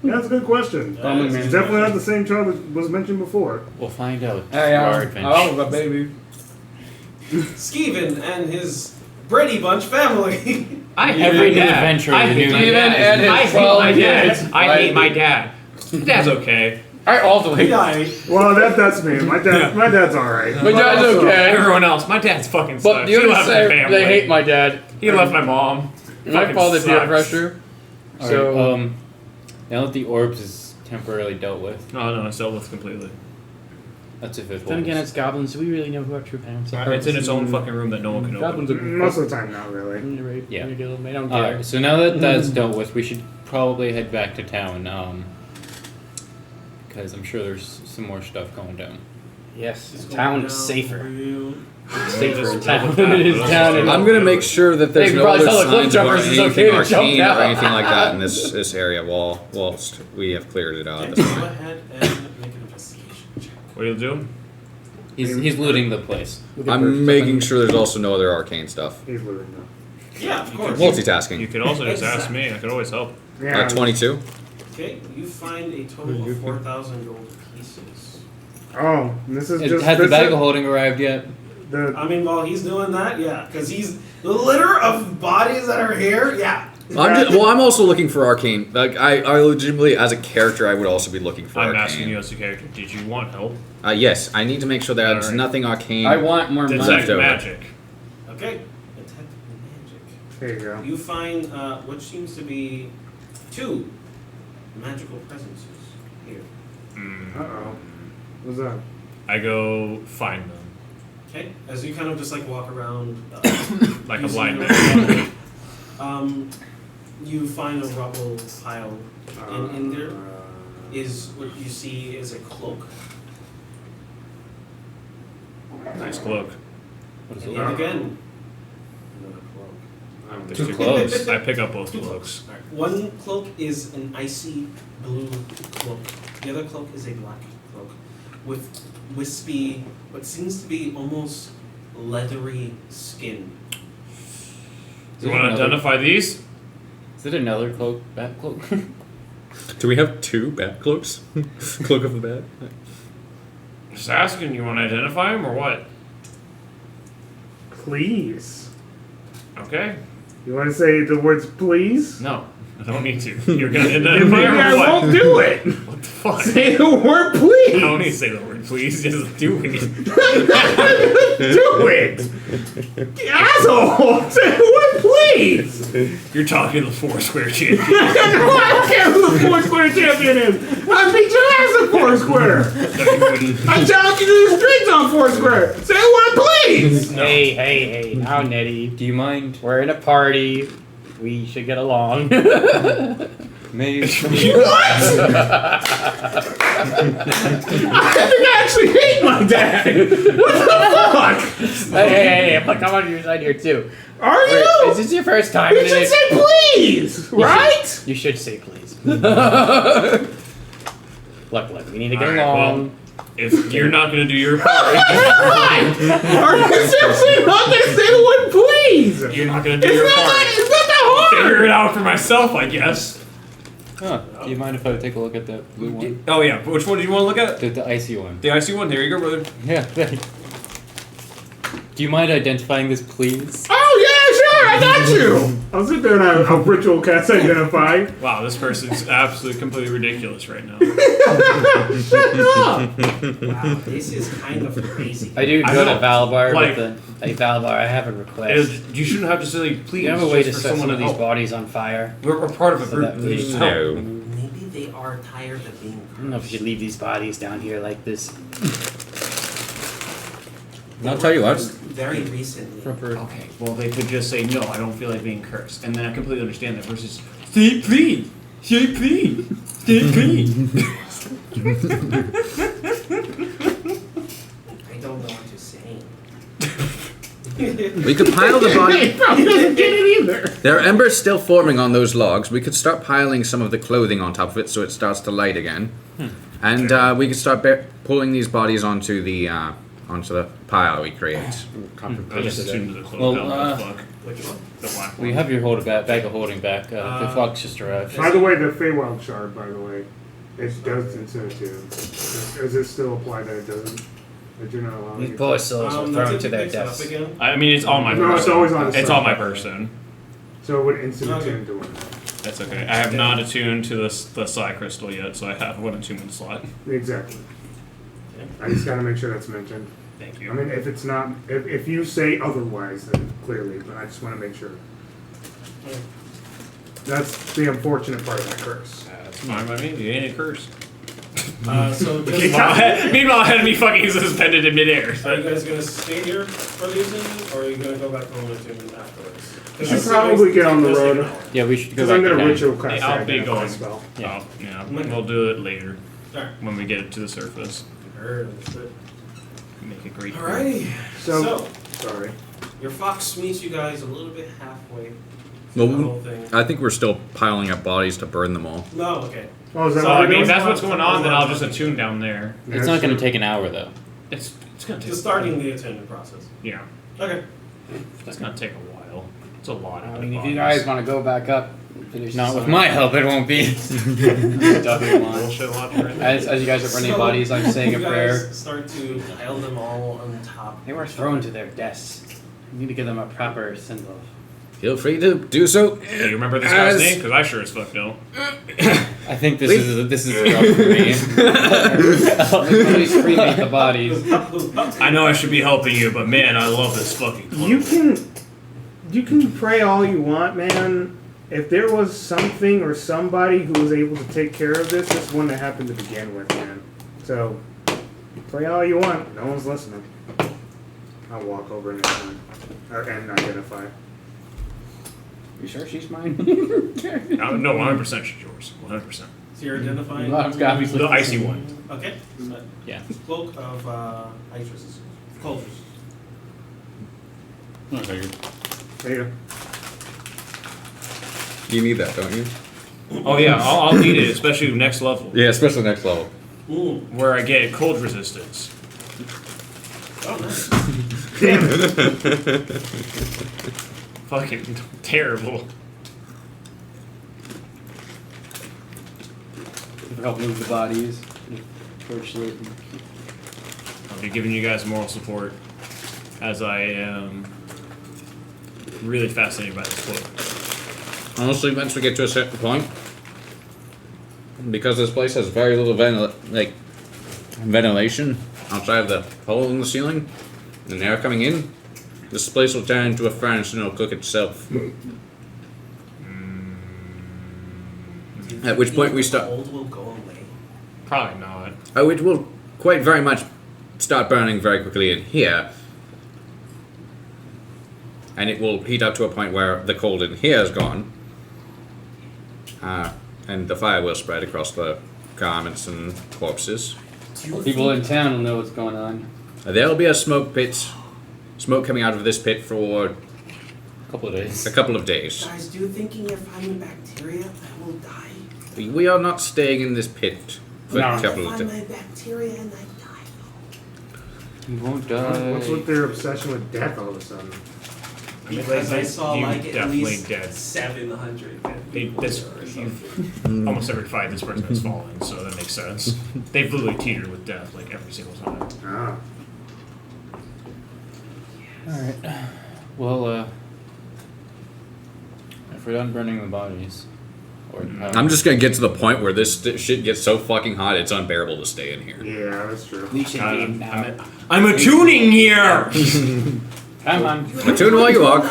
Speaker 2: that's a good question.
Speaker 4: Common
Speaker 2: It's
Speaker 4: man.
Speaker 2: definitely not the same child that was mentioned before.
Speaker 6: We'll find out.
Speaker 4: Hey,
Speaker 6: through our adventure.
Speaker 4: oh, my baby.
Speaker 5: Skeven and his Brady Bunch family.
Speaker 7: I hate
Speaker 6: Every
Speaker 7: my
Speaker 6: new
Speaker 7: dad.
Speaker 6: adventure
Speaker 7: I
Speaker 6: with a
Speaker 7: hate
Speaker 6: new
Speaker 7: my
Speaker 6: man.
Speaker 7: dad.
Speaker 4: and his
Speaker 7: I hate
Speaker 4: 12
Speaker 7: my dad.
Speaker 4: kids.
Speaker 7: I hate my dad. My dad's okay.
Speaker 4: I also hate
Speaker 5: Yeah,
Speaker 2: Well, that's me. My dad's alright.
Speaker 4: my dad's okay.
Speaker 7: Everyone else, my dad's fucking sucks.
Speaker 4: But you
Speaker 7: He left my
Speaker 4: understand,
Speaker 7: family.
Speaker 4: they hate my dad.
Speaker 7: He left my mom.
Speaker 4: My
Speaker 7: Fucking
Speaker 4: father peer
Speaker 7: sucks.
Speaker 4: pressure.
Speaker 6: Alright,
Speaker 4: So,
Speaker 6: now that the orbs is temporarily dealt with,
Speaker 7: No, it's dealt with completely.
Speaker 6: that's if it
Speaker 4: then again,
Speaker 6: holds.
Speaker 4: it's goblins, so we really know who our true parents are.
Speaker 7: It's in its own fucking room that no one can
Speaker 4: Goblins
Speaker 7: open.
Speaker 4: are
Speaker 2: Most of the time, not really.
Speaker 6: Yeah.
Speaker 4: They don't care.
Speaker 6: Alright, so now that that's dealt with, we should probably head back to town, because I'm sure there's some more stuff going down.
Speaker 4: Yes, the town is safer. It's safer in
Speaker 7: Just
Speaker 4: town
Speaker 7: double
Speaker 4: than it is
Speaker 7: tap.
Speaker 4: down in
Speaker 3: I'm gonna make sure that there's
Speaker 4: Hey,
Speaker 3: no
Speaker 4: probably
Speaker 3: other
Speaker 4: tell the cliff
Speaker 3: signs of
Speaker 4: jumpers it's
Speaker 3: anything
Speaker 4: okay to jump
Speaker 3: arcane
Speaker 4: down.
Speaker 3: or anything like that in this area whilst we have cleared it out at
Speaker 5: Go
Speaker 3: this point.
Speaker 5: ahead and make an investigation check.
Speaker 7: What are you doing?
Speaker 6: He's looting the place.
Speaker 3: I'm making sure there's also no other arcane stuff.
Speaker 2: He's living though.
Speaker 5: Yeah, of course.
Speaker 7: You
Speaker 3: Multitasking.
Speaker 7: could also just ask me. I could always help.
Speaker 2: Yeah.
Speaker 3: 22.
Speaker 5: Okay, you find a total of 4,000 gold pieces.
Speaker 2: Oh, this is
Speaker 6: Has
Speaker 2: just
Speaker 6: the
Speaker 2: this
Speaker 6: bag
Speaker 2: is-
Speaker 6: of holding arrived yet?
Speaker 2: the
Speaker 5: I mean, while he's doing that, yeah, because he's the litter of bodies that are here. Yeah.
Speaker 3: I'm also looking for arcane. Like I legitimately, as a character, I would also be looking for
Speaker 7: I'm
Speaker 3: arcane.
Speaker 7: asking you as a character. Did you want help?
Speaker 3: Yes, I need to make sure that there's
Speaker 7: Alright.
Speaker 3: nothing arcane.
Speaker 4: I want more money.
Speaker 7: Detect
Speaker 3: over.
Speaker 7: magic.
Speaker 5: Okay. Detect magic.
Speaker 2: There you go.
Speaker 5: You find what seems to be 2 magical presences here.
Speaker 2: Uh oh. What's that?
Speaker 7: I go find them.
Speaker 5: Okay, as you kind of just like walk around,
Speaker 7: Like a
Speaker 5: using
Speaker 7: blind
Speaker 5: your
Speaker 7: man.
Speaker 5: rubble, you find a rubble pile, and in there is what you see is a cloak.
Speaker 7: Nice cloak.
Speaker 6: What is
Speaker 5: And
Speaker 6: it?
Speaker 5: yet again, another cloak.
Speaker 7: There's
Speaker 6: Too
Speaker 7: two
Speaker 6: close.
Speaker 7: I pick up both
Speaker 5: Two
Speaker 7: cloaks.
Speaker 5: Alright, one cloak is an icy blue cloak. The other cloak is a black cloak with wispy, what seems to be almost leathery skin.
Speaker 7: You want to identify these?
Speaker 6: Is it another cloak? Bat cloak?
Speaker 3: Do we have 2 bat cloaks? Cloak of the bat.
Speaker 7: Just asking. You want to identify them or what?
Speaker 2: Please.
Speaker 7: Okay.
Speaker 2: You want to say the words please?
Speaker 7: No, I don't need to. You're gonna
Speaker 2: Then
Speaker 7: identify
Speaker 2: maybe
Speaker 7: them
Speaker 2: I
Speaker 7: or what?
Speaker 2: won't do it.
Speaker 7: What the fuck?
Speaker 2: Say the word
Speaker 7: I
Speaker 2: please.
Speaker 7: don't need to say the word, please. Just do it.
Speaker 2: Do it. Asshole. Say the word please.
Speaker 7: You're talking to the Foursquare champion.
Speaker 2: I don't care who the Foursquare champion is. I beat your ass at Foursquare.
Speaker 7: No, you wouldn't.
Speaker 2: I challenge you to the streets on Foursquare. Say the word please.
Speaker 4: Hey, now Netty.
Speaker 6: Do you mind?
Speaker 4: We're in a party. We should get along.
Speaker 6: Maybe.
Speaker 2: What? I think I actually hate my dad. What the fuck?
Speaker 4: hey, I'm on your side here too.
Speaker 2: Are
Speaker 4: Wait,
Speaker 2: you?
Speaker 4: is this your first time?
Speaker 2: You
Speaker 4: in
Speaker 2: should
Speaker 4: it?
Speaker 2: say please, right?
Speaker 4: You should say please. Look, we need to get
Speaker 7: Alright,
Speaker 4: along.
Speaker 7: If you're not gonna do your part,
Speaker 2: Are you seriously not gonna say the word please?
Speaker 7: you're not gonna do
Speaker 2: It's
Speaker 7: your
Speaker 2: not
Speaker 7: part.
Speaker 2: that. It's not that hard.
Speaker 7: Figure it out for myself, I guess.
Speaker 6: Huh. Do you mind if I take a look at that blue one?
Speaker 7: Oh yeah, which one do you want to look at?
Speaker 6: The icy one.
Speaker 7: The icy one. There you go, brother.
Speaker 6: Yeah, thanks. Do you mind identifying this, please?
Speaker 2: Oh yeah, sure, I got you. I'll sit there and I'll ritual cast identify.
Speaker 7: Wow, this person's absolutely completely ridiculous right now.
Speaker 2: Shut up.
Speaker 5: Wow, this is kind of crazy.
Speaker 4: I do
Speaker 7: I
Speaker 4: go
Speaker 7: know,
Speaker 4: to Valbar
Speaker 7: like-
Speaker 4: with the. Hey Valbar, I have a request.
Speaker 7: You shouldn't have to say
Speaker 4: Do
Speaker 7: please.
Speaker 4: you have a way to
Speaker 7: just for
Speaker 4: set
Speaker 7: someone
Speaker 4: some of
Speaker 7: to
Speaker 4: these
Speaker 7: help.
Speaker 4: bodies on fire?
Speaker 7: We're part of a
Speaker 4: So
Speaker 7: group.
Speaker 4: that
Speaker 7: We
Speaker 4: we-
Speaker 7: need help.
Speaker 3: No.
Speaker 5: Maybe they are tired of being
Speaker 6: I don't know if we should leave these bodies down here like this.
Speaker 3: I'll tell you what.
Speaker 5: Very recently.
Speaker 1: Okay, well they could just say no, I don't feel like being cursed, and then I completely understand that. Versus stay clean, stay clean, stay clean.
Speaker 5: I don't know what you're saying.
Speaker 3: We could pile the body.
Speaker 2: Probably doesn't get it either.
Speaker 3: There are embers still forming on those logs. We could start piling some of the clothing on top of it so it starts to light again. And we could start pulling these bodies onto the pile we create.
Speaker 7: I just assumed the clone
Speaker 6: Well,
Speaker 7: what the fuck?
Speaker 5: Which one?
Speaker 7: The black
Speaker 6: We
Speaker 7: one.
Speaker 6: have your bag of holding back. The fox just arrived.
Speaker 2: By the way, the Feywild shard, by the way, it does incentive. Does it still apply that it doesn't? That you're not allowing
Speaker 4: These
Speaker 2: it?
Speaker 4: poor souls were thrown to their
Speaker 5: picks it up
Speaker 4: deaths.
Speaker 5: again.
Speaker 7: I mean, it's on my person.
Speaker 2: No, it's always on the
Speaker 7: It's
Speaker 2: side.
Speaker 7: on my person.
Speaker 2: So it would instant
Speaker 5: Okay.
Speaker 2: attune to it.
Speaker 7: That's okay. I have not attuned to the Psi Crystal yet, so I have one attunement slot.
Speaker 2: Exactly.
Speaker 5: Okay.
Speaker 2: I just gotta make sure that's mentioned.
Speaker 7: Thank
Speaker 2: I
Speaker 7: you.
Speaker 2: mean, if it's not, if you say otherwise, then clearly, but I just want to make sure. That's the unfortunate part of that curse.
Speaker 7: That's fine by me. It ain't a curse.
Speaker 5: So just,
Speaker 7: Meanwhile, I had me fucking suspended in midair.
Speaker 5: are you guys gonna stay here for the attunement, or are you gonna go back home and attunement afterwards?
Speaker 2: We should probably get on the road.
Speaker 6: Yeah, we should go
Speaker 2: Because
Speaker 6: back
Speaker 2: I'm
Speaker 6: to
Speaker 2: gonna
Speaker 6: town.
Speaker 2: ritual cast
Speaker 7: I'll
Speaker 2: that
Speaker 7: be
Speaker 2: identify
Speaker 7: going.
Speaker 2: spell.
Speaker 6: Yeah.
Speaker 7: Oh, yeah. We'll do it later
Speaker 5: Alright.
Speaker 7: when we get it to the surface.
Speaker 5: Heard, understood.
Speaker 7: Make it great.
Speaker 5: Alrighty.
Speaker 2: So, sorry.
Speaker 5: Your fox meets you guys a little bit halfway
Speaker 3: Well,
Speaker 5: through the whole thing.
Speaker 3: I think we're still piling up bodies to burn them all.
Speaker 5: No, okay.
Speaker 2: Oh, is that
Speaker 7: So
Speaker 2: what
Speaker 7: I
Speaker 2: we're
Speaker 7: mean, if
Speaker 2: doing?
Speaker 7: that's what's going on, then I'll just attune down there.
Speaker 2: Yeah,
Speaker 6: It's not going
Speaker 2: sure.
Speaker 6: to take an hour though.
Speaker 7: It's gonna take.
Speaker 5: Just starting the attunement process.
Speaker 7: Yeah,
Speaker 5: Okay.
Speaker 7: it's gonna take a while. It's a lot of.
Speaker 4: I mean, if
Speaker 7: bodies.
Speaker 4: you guys want to go back up and finish
Speaker 6: Not
Speaker 4: this
Speaker 6: with
Speaker 4: off.
Speaker 6: my help, it won't be. Definitely won't.
Speaker 7: bullshit logic right now.
Speaker 4: As you guys are burning bodies, I'm saying a
Speaker 5: you
Speaker 4: prayer.
Speaker 5: guys start to pile them all on top.
Speaker 4: They were thrown to their deaths. You need to give them a proper send off.
Speaker 3: Feel free to do so.
Speaker 7: Do you remember this guy's
Speaker 3: As-
Speaker 7: name? Because I sure as fuck don't.
Speaker 6: I think this is a drug for me.
Speaker 4: Please cremate the bodies.
Speaker 7: I know I should be helping you, but man, I love this fucking.
Speaker 2: You can pray all you want, man. If there was something or somebody who was able to take care of this, this wouldn't have happened to begin with, man. So, pray all you want. No one's listening. I'll walk over and identify.
Speaker 4: You sure she's mine?
Speaker 7: No, 100% she's yours. 100%.
Speaker 5: So you're identifying
Speaker 4: It's gotta be
Speaker 7: The icy one.
Speaker 5: Okay. So
Speaker 6: Yeah.
Speaker 5: cloak of ice resistance. Cold resistance.
Speaker 2: There you go.
Speaker 3: You need that, don't you?
Speaker 7: Oh yeah, I'll need it, especially next level,
Speaker 3: Yeah, especially next level.
Speaker 7: where I get cold resistance.
Speaker 5: Oh, nice.
Speaker 7: Fucking terrible.
Speaker 4: Help move the bodies. Torchlight.
Speaker 7: I'll be giving you guys moral support, as I am really fascinated by this book.
Speaker 3: Honestly, once we get to a certain point, because this place has very little ventilation outside of the hole in the ceiling, and air coming in, this place will turn into a furnace and it'll cook itself. At which point we start.
Speaker 5: Cold will go away.
Speaker 7: Probably not.
Speaker 3: Oh, it will quite very much start burning very quickly in here. And it will heat up to a point where the cold in here is gone. And the fire will spread across the garments and corpses.
Speaker 4: People in town will know what's going on.
Speaker 3: There will be a smoke coming out of this pit for
Speaker 6: A couple of days.
Speaker 3: a couple of days.
Speaker 5: Guys, do you think you're finding bacteria that will die?
Speaker 3: We are not staying in this pit for
Speaker 4: No.
Speaker 3: a couple of
Speaker 5: I find
Speaker 3: days.
Speaker 5: my bacteria and I die.
Speaker 6: You won't die.
Speaker 2: What's with their obsession with death all of a sudden?
Speaker 5: Because I saw
Speaker 7: You
Speaker 5: like at
Speaker 7: definitely
Speaker 5: least
Speaker 7: dead.
Speaker 5: 700
Speaker 7: Almost every fight this person has fallen, so that makes sense. They've literally teetered with death like every single time.
Speaker 2: Ah.
Speaker 6: Alright. Well, if we're done burning the bodies, or
Speaker 3: I'm just gonna get to the point where this shit gets so fucking hot it's unbearable to stay in here.
Speaker 2: Yeah, that's true.
Speaker 4: We should be now.
Speaker 7: I'm attuning here!
Speaker 6: Come on.
Speaker 3: Attune while you walk.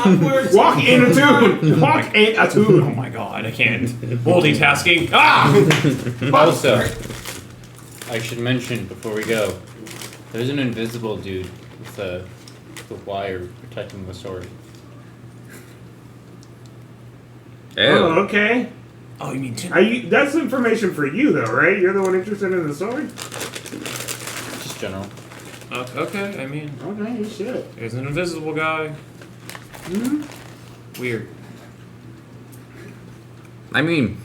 Speaker 2: Walk in a tune! Walk in a
Speaker 7: Oh
Speaker 2: tune!
Speaker 7: my god, I can't. Multitasking. Ah!
Speaker 6: Also, I should mention before we go, there's an invisible dude with the wire protecting the sword.
Speaker 3: Ew.
Speaker 2: Oh, okay.
Speaker 7: Oh, you mean
Speaker 2: That's information for you, though, right? You're the one interested in the sword?
Speaker 6: Just general.
Speaker 7: Okay, I mean,
Speaker 2: Okay, shit.
Speaker 7: there's an invisible guy. Weird.
Speaker 3: I mean,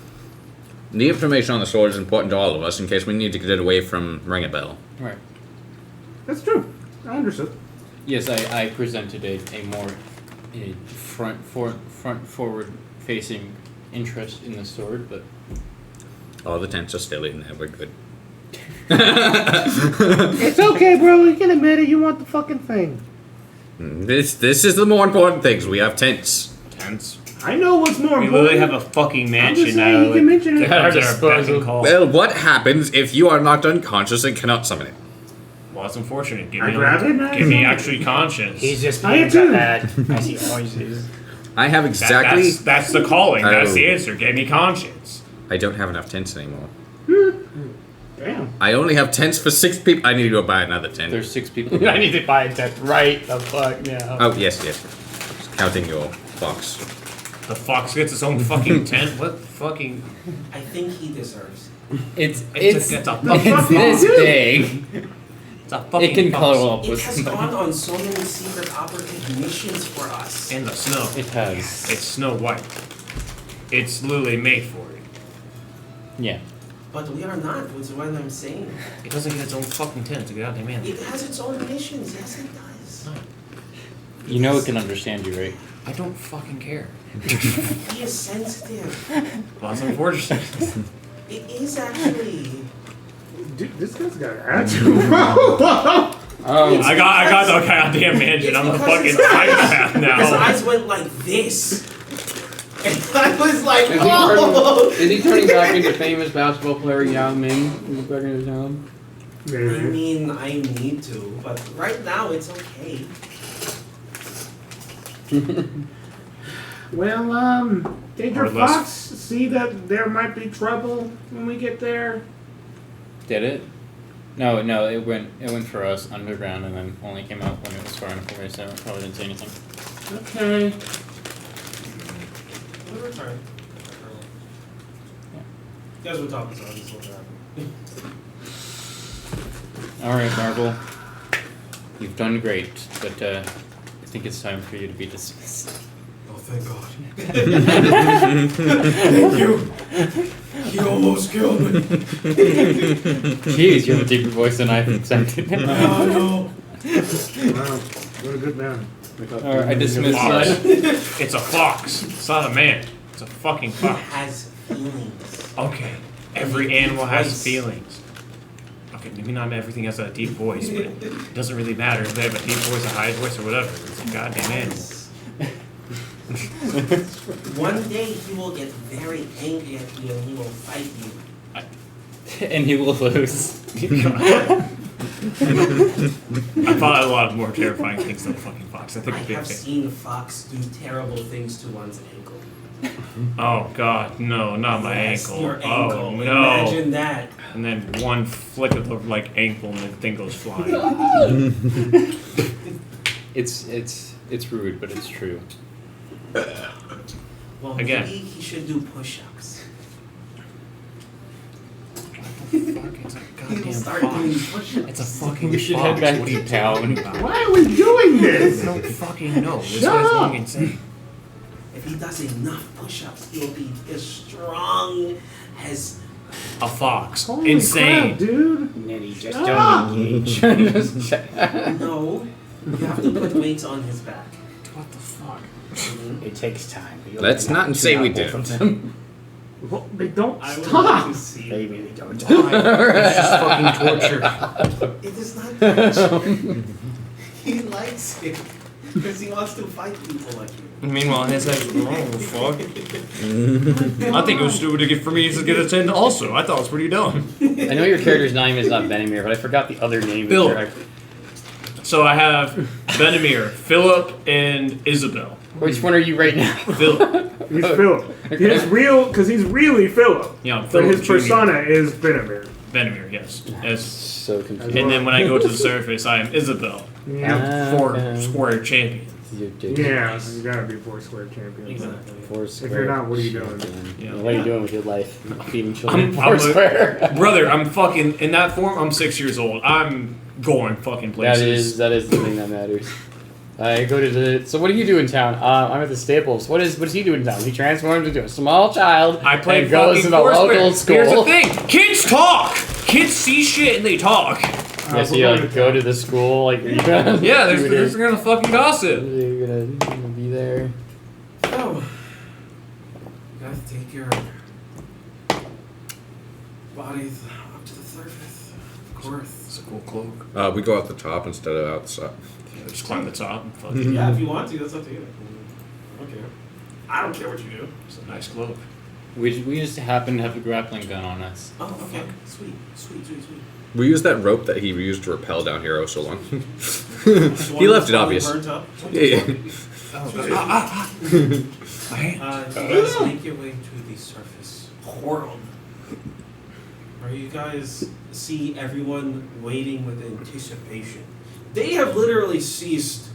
Speaker 3: the information on the sword is important to all of us in case we need to get it away from Ring a Bell.
Speaker 6: Right.
Speaker 2: That's true. I understood.
Speaker 6: Yes, I presented a more front forward facing interest in the sword, but
Speaker 3: All the tents are still in there. We're good.
Speaker 2: It's okay, bro. You can admit it. You want the fucking thing.
Speaker 3: This is the more important things. We have tents.
Speaker 7: Tense.
Speaker 2: I know what's more
Speaker 7: We
Speaker 2: important.
Speaker 7: literally have a fucking
Speaker 2: I'm
Speaker 7: mansion
Speaker 2: just
Speaker 7: now.
Speaker 2: saying you can mention it.
Speaker 7: that comes at our beck and
Speaker 6: Disposal.
Speaker 7: call.
Speaker 3: Well, what happens if you are knocked unconscious and cannot summon it?
Speaker 7: Well, that's unfortunate. Give
Speaker 2: I
Speaker 7: me,
Speaker 2: grab it and I
Speaker 7: give me
Speaker 2: summon it.
Speaker 7: actually conscience.
Speaker 4: He's just
Speaker 2: I
Speaker 4: being
Speaker 2: am too.
Speaker 4: bad as he always is.
Speaker 3: I have exactly.
Speaker 7: That's the calling. That's
Speaker 3: Oh.
Speaker 7: the answer. Give me conscience.
Speaker 3: I don't have enough tents anymore.
Speaker 2: Damn.
Speaker 3: I only have tents for 6 people. I need to go buy another tent.
Speaker 6: there's 6 people.
Speaker 4: I need to buy a tent right the fuck now.
Speaker 3: Oh, yes. Just counting your fox.
Speaker 7: The fox gets its own fucking tent. What fucking?
Speaker 5: I think he deserves
Speaker 6: It's
Speaker 7: It's a
Speaker 6: it's
Speaker 7: fucking
Speaker 6: this big.
Speaker 7: It's a fucking
Speaker 6: It can
Speaker 7: fox.
Speaker 6: color up
Speaker 5: it. It
Speaker 6: with
Speaker 5: has gone on so many secret operative missions for us.
Speaker 7: In the snow.
Speaker 6: It has.
Speaker 7: It's Snow White. It's literally made for it.
Speaker 6: Yeah.
Speaker 5: But we are not, which is what I'm saying.
Speaker 7: It doesn't get its own fucking tent to get out there, man.
Speaker 5: It has its own missions, yes it does.
Speaker 6: You know it can understand you, right?
Speaker 7: I don't fucking care.
Speaker 5: He is sensitive.
Speaker 7: Well, that's unfortunate.
Speaker 5: It is actually.
Speaker 2: Dude, this guy's got an attitude, bro.
Speaker 7: I got the goddamn mansion.
Speaker 5: It's
Speaker 7: I'm a
Speaker 5: because
Speaker 7: fucking
Speaker 5: his
Speaker 7: psychopath
Speaker 5: His
Speaker 7: now.
Speaker 5: eyes went like this. And I was like,
Speaker 8: Is
Speaker 5: whoa!
Speaker 8: he turning back into famous basketball player Yao Ming? Back in his home?
Speaker 5: I mean, I need to, but right now it's okay.
Speaker 2: Well, did your
Speaker 7: Or less.
Speaker 2: fox see that there might be trouble when we get there?
Speaker 6: Did it? No, it went for us underground and then only came out when it was far enough away, so it probably didn't say anything.
Speaker 2: Okay.
Speaker 5: We'll return.
Speaker 6: Yeah.
Speaker 5: You guys were talking, so I'll just look it up.
Speaker 6: Alright, Marvel. You've done great, but I think it's time for you to be dismissed.
Speaker 5: Oh, thank God. You almost killed me.
Speaker 6: Jeez, you have a deeper voice than I've accepted.
Speaker 5: Oh, no.
Speaker 2: Wow, what a good man.
Speaker 6: Alright, I dismiss
Speaker 7: Fox.
Speaker 6: that.
Speaker 7: It's a fox. It's not a man. It's a fucking
Speaker 5: He
Speaker 7: fox.
Speaker 5: has feelings.
Speaker 7: Okay. Every animal has
Speaker 5: Voice.
Speaker 7: feelings. Okay, maybe not everything has a deep voice, but it doesn't really matter if they have a deep voice, a high voice, or whatever. It's a goddamn animal.
Speaker 5: One day he will get very angry at you and he will fight you.
Speaker 6: And he will lose.
Speaker 7: I thought a lot of more terrifying things than a fucking fox. I think
Speaker 5: I
Speaker 7: it'd be
Speaker 5: have
Speaker 7: okay.
Speaker 5: seen a fox do terrible things to one's ankle.
Speaker 7: Oh god, no, not my
Speaker 5: Yes,
Speaker 7: ankle.
Speaker 5: Your
Speaker 7: Oh
Speaker 5: ankle.
Speaker 7: no.
Speaker 5: Imagine that.
Speaker 7: And then one flick of the ankle and the thing goes flying.
Speaker 6: It's rude, but it's true.
Speaker 5: Well,
Speaker 7: Again.
Speaker 5: maybe he should do push-ups.
Speaker 7: Fuck, it's a
Speaker 5: He will
Speaker 7: goddamn
Speaker 5: start
Speaker 7: fox.
Speaker 5: doing push-ups.
Speaker 7: It's a fucking
Speaker 6: We should
Speaker 7: fox.
Speaker 6: head back
Speaker 7: What are you
Speaker 6: to town.
Speaker 7: talking about?
Speaker 2: Why are we doing
Speaker 7: I
Speaker 2: this?
Speaker 7: don't fucking know. This
Speaker 2: Shut
Speaker 7: guy's
Speaker 2: up.
Speaker 7: going insane.
Speaker 5: If he does enough push-ups, he'll be as strong as
Speaker 7: A fox.
Speaker 2: Holy
Speaker 7: Insane.
Speaker 2: crap, dude.
Speaker 4: Netty, just
Speaker 2: Shut
Speaker 4: don't
Speaker 2: up.
Speaker 4: engage.
Speaker 5: no. You have to put weights on his back.
Speaker 7: What the fuck?
Speaker 4: It takes time. You'll
Speaker 3: Let's
Speaker 4: knock
Speaker 3: not say
Speaker 4: out
Speaker 3: we
Speaker 4: both
Speaker 3: did.
Speaker 4: of them.
Speaker 2: Well, they don't
Speaker 5: I would
Speaker 2: stop.
Speaker 5: like to see it.
Speaker 4: Maybe they don't.
Speaker 7: It's just fucking torture.
Speaker 5: It is not torture. He likes it. Because he wants to fight people like you.
Speaker 7: Meanwhile, his head, oh fuck. I think it was stupid for me to get a 10 also. I thought it was pretty dumb.
Speaker 4: I know your character's name is not Benimir, but I forgot the other name.
Speaker 7: Bill.
Speaker 4: Of your-
Speaker 7: So I have Benamir, Philip, and Isabel.
Speaker 4: Which one are you right now?
Speaker 7: Philip.
Speaker 2: He's Philip. He's real, because he's really Philip.
Speaker 7: Yeah, I'm
Speaker 2: But
Speaker 7: Philip
Speaker 2: his
Speaker 7: Jr.
Speaker 2: persona is Benamir.
Speaker 7: Benamir, yes. As,
Speaker 4: So confused.
Speaker 7: and then when I go to the surface, I am Isabel.
Speaker 2: Yeah.
Speaker 7: Four square champion.
Speaker 2: Yeah, you gotta be 4 square champion.
Speaker 5: Exactly.
Speaker 2: If you're not, what are you doing?
Speaker 7: Yeah.
Speaker 4: What are you doing with your life? Feeding children.
Speaker 7: I'm
Speaker 4: Foursquare.
Speaker 7: Brother, I'm fucking in that form. I'm 6 years old. I'm going fucking places.
Speaker 4: That is the thing that matters. I go to the. So what do you do in town? I'm at the Staples. What does he do in town? He transforms into a small child.
Speaker 7: I play
Speaker 4: and goes to
Speaker 7: fucking
Speaker 4: the
Speaker 7: Foursquare.
Speaker 4: local school.
Speaker 7: Here's the thing: kids talk. Kids see shit and they talk.
Speaker 4: Yes, you like go to the school. Like you're gonna,
Speaker 7: Yeah, they're gonna fucking gossip.
Speaker 4: You're gonna be there.
Speaker 5: Oh. You guys take your bodies up to the surface. Of course.
Speaker 7: It's a cool cloak.
Speaker 3: We go out the top instead of outside.
Speaker 7: Yeah, just climb the top and fucking.
Speaker 5: Yeah, if you want to, that's up to you. I don't care. I don't care what you do.
Speaker 7: It's a nice cloak.
Speaker 6: We just happen to have a grappling gun on us.
Speaker 5: Oh, okay. Sweet.
Speaker 3: We used that rope that he used to rappel down here oh so long. He left it obvious.
Speaker 5: Burnt up.
Speaker 3: Yeah.
Speaker 5: You guys make your way to the surface portal, where you guys see everyone waiting with anticipation. They have literally ceased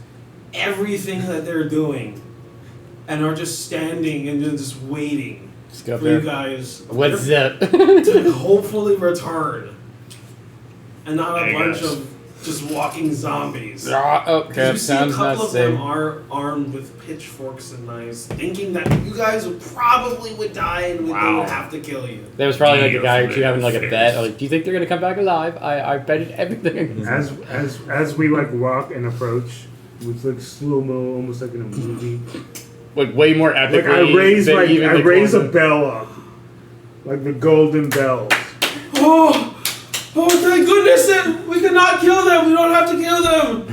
Speaker 5: everything that they're doing and are just standing and just waiting
Speaker 4: Let's go up
Speaker 5: for you
Speaker 4: there.
Speaker 5: guys
Speaker 4: What's up?
Speaker 5: to hopefully return. And not a
Speaker 7: Hey,
Speaker 5: bunch
Speaker 7: guys.
Speaker 5: of just walking zombies.
Speaker 4: Okay,
Speaker 5: You see a
Speaker 4: sounds
Speaker 5: couple
Speaker 4: not
Speaker 5: of them
Speaker 4: safe.
Speaker 5: are armed with pitchforks and knives, thinking that you guys would die and they
Speaker 7: Wow.
Speaker 5: would have to kill you.
Speaker 4: There was probably like a guy or two
Speaker 7: Beautiful
Speaker 4: having like a
Speaker 7: face.
Speaker 4: bet. Like, do you think they're gonna come back alive? I betted everything.
Speaker 2: As we like walk and approach, with like slow mo, almost like in a movie.
Speaker 4: Like way more epically.
Speaker 2: Like I raise
Speaker 4: than even the
Speaker 2: a
Speaker 4: Gordon.
Speaker 2: bell up, like the golden bells.
Speaker 5: Oh, thank goodness that we cannot kill them. We don't have to kill them.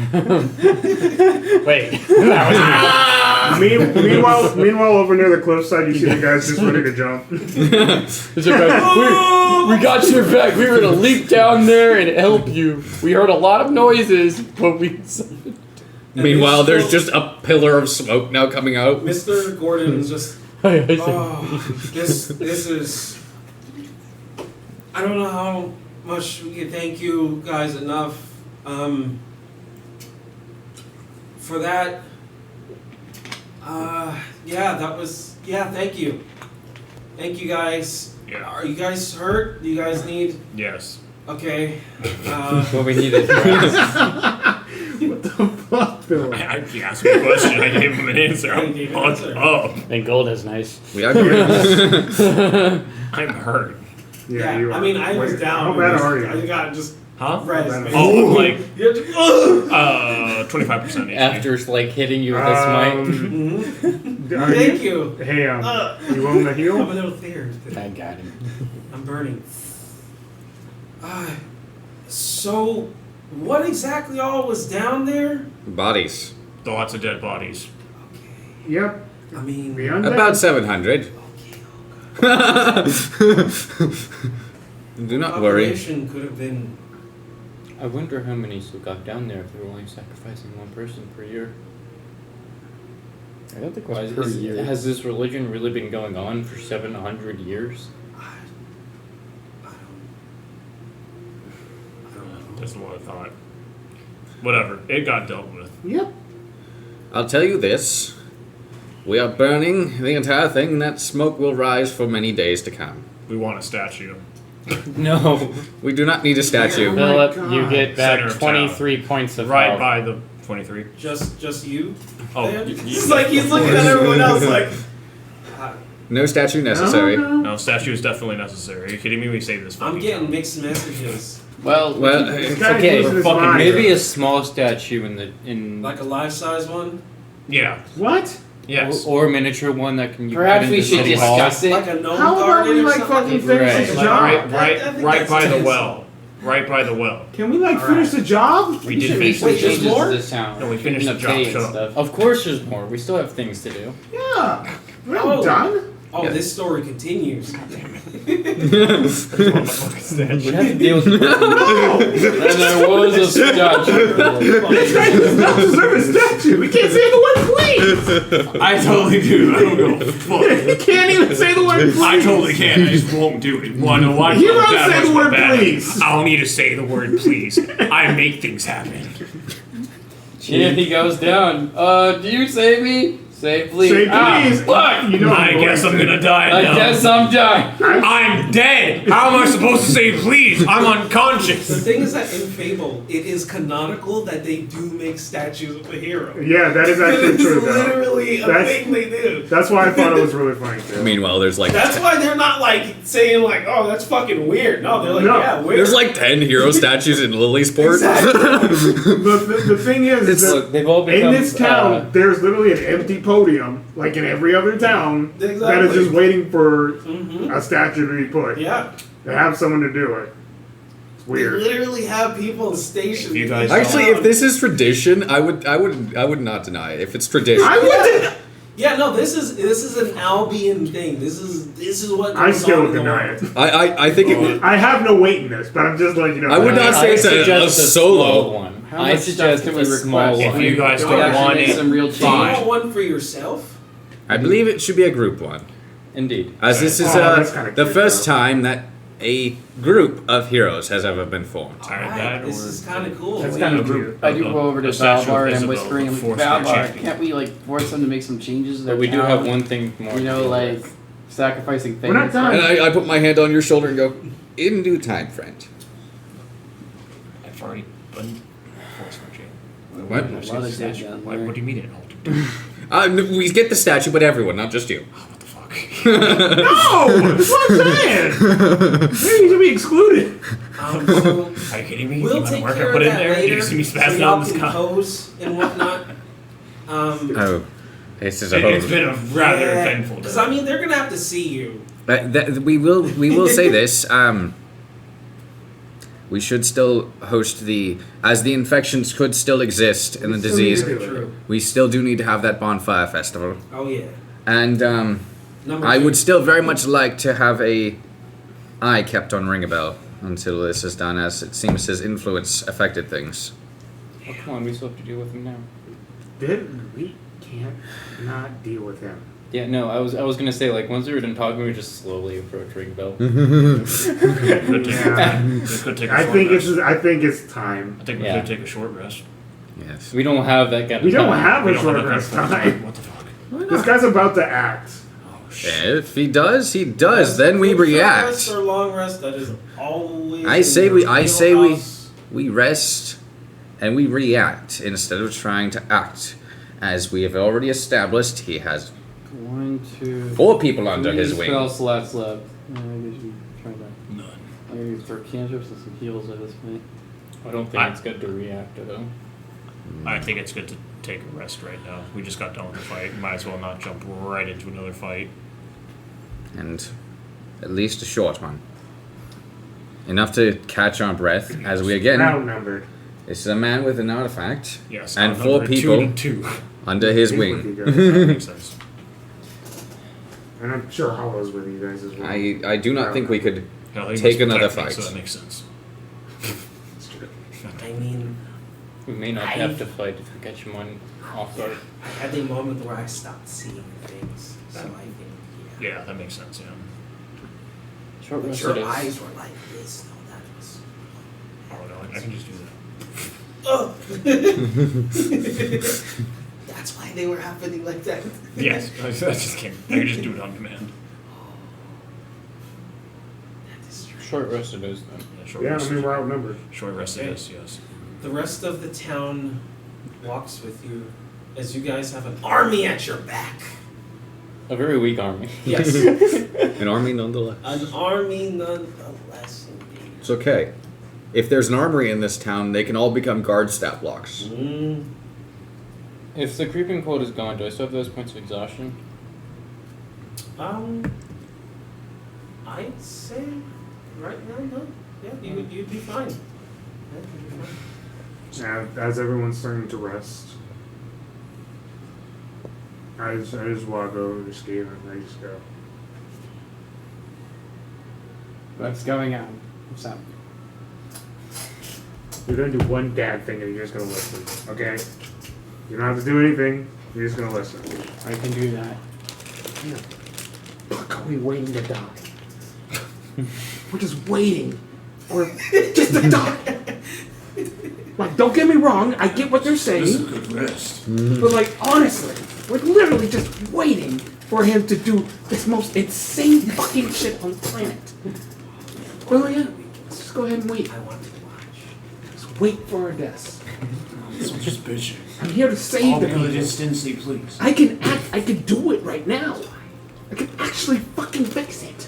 Speaker 4: Wait, that
Speaker 2: Meanwhile, over near the cliffside, you see the guys just ready to jump.
Speaker 4: was we got your back. We were gonna leap down there and help you. We heard a lot of noises, but we.
Speaker 3: Meanwhile, there's just a pillar of smoke now coming out.
Speaker 5: Mr. Gordon is just. This is. I don't know how much we can thank you guys enough for that. Thank you. Thank you guys.
Speaker 7: Yeah.
Speaker 5: Are you guys hurt? Do you guys need?
Speaker 7: Yes.
Speaker 5: Okay.
Speaker 6: What we need is rest.
Speaker 2: What the fuck, Bill?
Speaker 7: He asked me a question. I gave him an answer. I'm
Speaker 5: You gave an
Speaker 7: fucked
Speaker 5: answer.
Speaker 7: up.
Speaker 4: And gold is nice.
Speaker 3: We are going.
Speaker 7: I'm hurt.
Speaker 2: Yeah, you are.
Speaker 5: I mean, I was
Speaker 2: Wait,
Speaker 5: down.
Speaker 2: How bad are
Speaker 5: I
Speaker 2: you?
Speaker 5: got just
Speaker 7: Huh?
Speaker 5: res.
Speaker 2: bad
Speaker 5: man.
Speaker 7: Oh, I'm like
Speaker 5: You have to-
Speaker 7: 25%.
Speaker 6: After like hitting you with a smite.
Speaker 5: Thank you.
Speaker 2: Hey, you want the
Speaker 5: I'm
Speaker 2: heal?
Speaker 5: a little thin.
Speaker 4: I got him.
Speaker 5: I'm burning. So, what exactly all was down there?
Speaker 3: Bodies.
Speaker 7: Lots of dead bodies.
Speaker 2: Yep.
Speaker 5: I mean,
Speaker 2: Beyond that?
Speaker 3: About 700. Do not worry.
Speaker 5: population could have been.
Speaker 6: I wonder how many still got down there if they were only sacrificing one person per year.
Speaker 4: I don't think it
Speaker 6: Why
Speaker 4: was per
Speaker 6: is-
Speaker 4: year.
Speaker 6: Has this religion really been going on for 700 years?
Speaker 5: I don't know.
Speaker 7: That's what I thought. Whatever. It got dealt with.
Speaker 2: Yep.
Speaker 3: I'll tell you this. We are burning the entire thing, and that smoke will rise for many days to come.
Speaker 7: We want a statue.
Speaker 6: No.
Speaker 3: We do not need a statue.
Speaker 2: my
Speaker 4: Philip,
Speaker 2: God.
Speaker 4: you get
Speaker 7: Center
Speaker 4: back
Speaker 7: of
Speaker 4: 23 points of
Speaker 7: Right
Speaker 4: health.
Speaker 7: by the 23.
Speaker 5: Just you?
Speaker 7: Oh,
Speaker 5: Man?
Speaker 7: you-
Speaker 5: It's like he's looking at everyone else like.
Speaker 3: No statue necessary.
Speaker 7: No, statue is definitely necessary. Are you kidding me? We say this.
Speaker 5: I'm
Speaker 7: fucking
Speaker 5: getting
Speaker 7: time.
Speaker 5: mixed messages.
Speaker 6: Well,
Speaker 3: Well,
Speaker 2: This guy's
Speaker 6: okay,
Speaker 2: losing his
Speaker 7: fucking
Speaker 2: mind.
Speaker 6: maybe a small statue in
Speaker 5: Like a life-size one?
Speaker 7: Yeah.
Speaker 2: What?
Speaker 7: Yes.
Speaker 6: or a miniature one that can you
Speaker 8: Perhaps
Speaker 6: put
Speaker 8: we
Speaker 6: into
Speaker 8: should
Speaker 6: City Hall.
Speaker 8: discuss it.
Speaker 5: Like a gnome
Speaker 2: How about
Speaker 5: garden
Speaker 2: we
Speaker 5: or
Speaker 2: like
Speaker 5: something?
Speaker 2: fucking finish
Speaker 6: Right.
Speaker 2: this
Speaker 7: Like,
Speaker 2: job?
Speaker 7: right
Speaker 5: I think
Speaker 7: by
Speaker 5: that's
Speaker 7: the
Speaker 5: it.
Speaker 7: well. Right by the well.
Speaker 2: Can we like
Speaker 5: All
Speaker 2: finish
Speaker 5: right.
Speaker 2: the job?
Speaker 7: We
Speaker 6: You
Speaker 7: did
Speaker 6: should
Speaker 7: finish
Speaker 6: make
Speaker 7: the
Speaker 6: some changes
Speaker 5: more?
Speaker 6: to this town.
Speaker 7: No, we finished
Speaker 6: Even
Speaker 7: the job,
Speaker 6: pay and
Speaker 7: shut up.
Speaker 6: stuff. Of course there's more. We still have things to do.
Speaker 2: Yeah. We're
Speaker 5: Oh.
Speaker 2: not done.
Speaker 5: Oh, this story continues.
Speaker 6: We'd have to deal with And there was a statue.
Speaker 2: This guy does not deserve a statue. We can't say the word please.
Speaker 7: I totally do. I don't go fuck.
Speaker 2: He can't even say the word please.
Speaker 7: I totally can. I just won't do it. Wanna know why?
Speaker 2: He won't
Speaker 7: That
Speaker 2: say
Speaker 7: much
Speaker 2: the
Speaker 7: more
Speaker 2: word
Speaker 7: bad.
Speaker 2: please.
Speaker 7: I don't need to say the word please. I make things happen.
Speaker 6: If he goes down, do you save me? Say please.
Speaker 2: Say please.
Speaker 6: Fuck!
Speaker 2: You know
Speaker 7: I
Speaker 2: I'm
Speaker 7: guess I'm
Speaker 2: going
Speaker 7: gonna die
Speaker 6: I
Speaker 7: now.
Speaker 6: guess I'm dying.
Speaker 7: I'm dead. How am I supposed to say please? I'm
Speaker 5: The
Speaker 7: unconscious.
Speaker 5: thing is that in Fable, it is canonical that they do make statues of the hero.
Speaker 2: Yeah, that is actually
Speaker 5: It's
Speaker 2: true. Though.
Speaker 5: literally a
Speaker 2: That's-
Speaker 5: thing they do.
Speaker 2: That's why I thought it was really funny too.
Speaker 3: Meanwhile, there's like
Speaker 5: That's why they're not like saying like, "Oh, that's fucking weird." No, they're like,
Speaker 2: No.
Speaker 5: "Yeah, weird."
Speaker 3: there's like 10 hero statues in Lilysport.
Speaker 2: The thing is that
Speaker 6: Look, they've all
Speaker 2: in
Speaker 6: become.
Speaker 2: this town, there's literally an empty podium, like in every other town, that
Speaker 5: Exactly.
Speaker 2: is just waiting for
Speaker 5: Mhm.
Speaker 2: a statue to be put.
Speaker 5: Yeah,
Speaker 2: To have someone to do it. It's
Speaker 5: they
Speaker 2: weird.
Speaker 5: literally have people stationed.
Speaker 7: You guys
Speaker 3: Actually, if this is tradition, I would not deny it. If it's tradition,
Speaker 2: I wouldn't.
Speaker 5: Yeah, no, this is an Albion thing. This is what
Speaker 2: I
Speaker 5: goes
Speaker 2: still
Speaker 5: on
Speaker 2: would
Speaker 5: in the
Speaker 2: deny
Speaker 5: world.
Speaker 2: it.
Speaker 3: I think it would.
Speaker 2: I have no weight in this, but I'm just like, you know.
Speaker 3: I would not say it's a
Speaker 6: suggest
Speaker 3: solo.
Speaker 6: one.
Speaker 8: How
Speaker 6: I
Speaker 8: much
Speaker 6: suggest
Speaker 8: stuff
Speaker 6: it's
Speaker 8: can we
Speaker 6: a small
Speaker 8: request?
Speaker 7: If
Speaker 6: one.
Speaker 7: you guys
Speaker 8: Do we
Speaker 7: don't
Speaker 8: actually
Speaker 7: want
Speaker 8: make
Speaker 7: it,
Speaker 8: some real
Speaker 5: Do you
Speaker 8: change?
Speaker 5: want one for yourself?
Speaker 3: I believe it should be a group one,
Speaker 6: Indeed.
Speaker 3: as this is
Speaker 2: that's kinda
Speaker 3: the
Speaker 2: cute,
Speaker 3: first
Speaker 2: though.
Speaker 3: time that a group of heroes has ever been formed.
Speaker 7: Tired of
Speaker 5: Alright,
Speaker 7: that,
Speaker 5: this
Speaker 7: or
Speaker 5: is kind of cool.
Speaker 2: That's
Speaker 8: I
Speaker 2: kind of
Speaker 8: do-
Speaker 2: cute.
Speaker 8: I do go over to
Speaker 7: A statue of
Speaker 8: Valbar and I'm
Speaker 7: Isabel,
Speaker 8: whispering,
Speaker 7: the
Speaker 8: I'm
Speaker 7: fourth
Speaker 8: like,
Speaker 7: star
Speaker 8: Valbar,
Speaker 7: champion.
Speaker 8: can't we like force them to make some changes to their
Speaker 6: But we do
Speaker 8: town?
Speaker 6: have one thing more.
Speaker 8: You know,
Speaker 6: to do
Speaker 8: like
Speaker 6: with.
Speaker 8: sacrificing
Speaker 2: We're not
Speaker 8: things.
Speaker 2: done.
Speaker 3: And I put my hand on your shoulder and go, in due time, friend.
Speaker 7: I've already been forced for jail.
Speaker 3: What?
Speaker 8: A lot of dead down
Speaker 7: What
Speaker 8: there.
Speaker 7: do you mean it altered?
Speaker 3: We get the statue, but everyone, not just you.
Speaker 7: What the fuck?
Speaker 2: No! That's what I'm saying! Maybe you should be excluded.
Speaker 5: So
Speaker 7: Are you kidding me?
Speaker 5: we'll
Speaker 7: The amount
Speaker 5: take
Speaker 7: of work
Speaker 5: care
Speaker 7: I
Speaker 5: of
Speaker 7: put in
Speaker 5: that
Speaker 7: there.
Speaker 5: later.
Speaker 7: You see me
Speaker 5: So
Speaker 7: spazzing
Speaker 5: y'all
Speaker 7: on this
Speaker 5: can
Speaker 7: con.
Speaker 5: pose and whatnot.
Speaker 3: Oh, this is a
Speaker 7: It's been a rather eventful
Speaker 5: Because
Speaker 7: day.
Speaker 5: I mean, they're gonna have to see you.
Speaker 3: we will say this. We should still host as the infections could still exist and the
Speaker 2: We still need
Speaker 3: disease.
Speaker 2: to do it.
Speaker 5: True.
Speaker 3: We still do need to have that bonfire festival,
Speaker 5: Oh yeah.
Speaker 3: and
Speaker 5: Number
Speaker 3: I
Speaker 5: two.
Speaker 3: would still very much like to have a eye kept on Ringabel until this is done, as it seems his influence affected things.
Speaker 6: Oh, come on, we still have to deal with him now.
Speaker 2: We can't not deal with him.
Speaker 6: Yeah, no, I was gonna say like once we were done talking, we would just slowly approach Ringbell.
Speaker 7: Could take,
Speaker 2: Yeah.
Speaker 7: could take a
Speaker 2: I
Speaker 7: short
Speaker 2: think
Speaker 7: rest.
Speaker 2: I think it's time.
Speaker 7: I think we
Speaker 6: Yeah.
Speaker 7: could take a short rest.
Speaker 3: Yes.
Speaker 6: We don't have that kind of
Speaker 2: We don't
Speaker 6: time.
Speaker 2: have
Speaker 7: We
Speaker 2: a
Speaker 7: don't
Speaker 2: short
Speaker 7: have
Speaker 2: rest
Speaker 7: that
Speaker 2: time.
Speaker 7: What the fuck?
Speaker 2: This guy's about to act.
Speaker 7: Oh shit.
Speaker 3: If he does, he does. Then we
Speaker 5: Short
Speaker 3: react.
Speaker 5: Rest or long rest, that is always.
Speaker 3: I
Speaker 5: in
Speaker 3: say
Speaker 5: your
Speaker 3: we- I say we-
Speaker 5: wheelhouse.
Speaker 3: We rest and we react instead of trying to act. As we have already established, he has
Speaker 8: 1, 2,
Speaker 3: 4 people under
Speaker 8: 3
Speaker 3: his
Speaker 8: spell
Speaker 3: wing.
Speaker 8: slots left. I guess we try to.
Speaker 7: None.
Speaker 8: I'm gonna throw cantrips and some heals at this point.
Speaker 6: I don't think it's good to react though.
Speaker 7: I think it's good to take a rest right now. We just got done with the fight. Might as well not jump right into another fight.
Speaker 3: And at least a short one. Enough to catch our breath as we again.
Speaker 2: Outnumbered.
Speaker 3: This is a man with an artifact
Speaker 7: Yes.
Speaker 3: and
Speaker 7: outnumbered
Speaker 3: 4 people
Speaker 7: 2 to 2.
Speaker 3: under his
Speaker 2: He's with
Speaker 3: wing.
Speaker 2: you guys.
Speaker 7: That makes sense.
Speaker 2: And I'm sure Hollow's with you guys as well.
Speaker 3: I do not think we could.
Speaker 7: Hell, he
Speaker 3: Take
Speaker 7: must
Speaker 3: another
Speaker 7: protect me,
Speaker 3: fight.
Speaker 7: So that makes sense.
Speaker 5: I mean,
Speaker 6: We may not have to fight if we catch him on off guard.
Speaker 5: I had a moment where I stopped seeing things, so I think
Speaker 7: Yeah, that makes sense. Yeah.
Speaker 6: Short
Speaker 5: But
Speaker 6: rest
Speaker 5: your
Speaker 6: it is.
Speaker 5: eyes were like this. No, that was.
Speaker 7: Oh no, I can just do that.
Speaker 5: Oh. That's why they were happening like that.
Speaker 7: Yes, I just can't. I can just do it on command.
Speaker 5: That is true.
Speaker 6: Short rest it is then.
Speaker 7: Yeah, short
Speaker 2: Yeah,
Speaker 7: rest.
Speaker 2: I mean, we're outnumbered.
Speaker 7: Short rest it is. Yes.
Speaker 5: The rest of the town walks with you as you guys have an army at your back.
Speaker 6: A very weak army.
Speaker 5: Yes,
Speaker 3: An army nonetheless.
Speaker 5: an army nonetheless. Indeed.
Speaker 3: It's okay. If there's an armory in this town, they can all become guard stat blocks.
Speaker 5: Mm.
Speaker 6: If the creeping quote is gone, do I still have those points of exhaustion?
Speaker 5: I'd say right now, no. Yeah, you'd be fine. Yeah, you'd be fine.
Speaker 2: Now, as everyone's starting to rest, I just walk over to Skeven and I just go,
Speaker 8: What's going on? What's up?
Speaker 2: You're gonna do one dad thing and you're just gonna listen, okay? You don't have to do anything. You're just gonna listen.
Speaker 8: I can do that.
Speaker 2: Yeah. Fuck, are we waiting to die? We're just waiting for just to die. Like, don't get me wrong. I get what they're saying.
Speaker 7: This is a good rest.
Speaker 2: But like, honestly, we're literally just waiting for him to do this most insane fucking shit on the planet. Well, yeah, let's just go ahead and wait.
Speaker 5: I want to watch.
Speaker 2: Just wait for our deaths.
Speaker 7: This one's just bitching.
Speaker 2: I'm here to save the people.
Speaker 7: Instantly, please.
Speaker 2: I can do it right now. I can actually fucking fix it.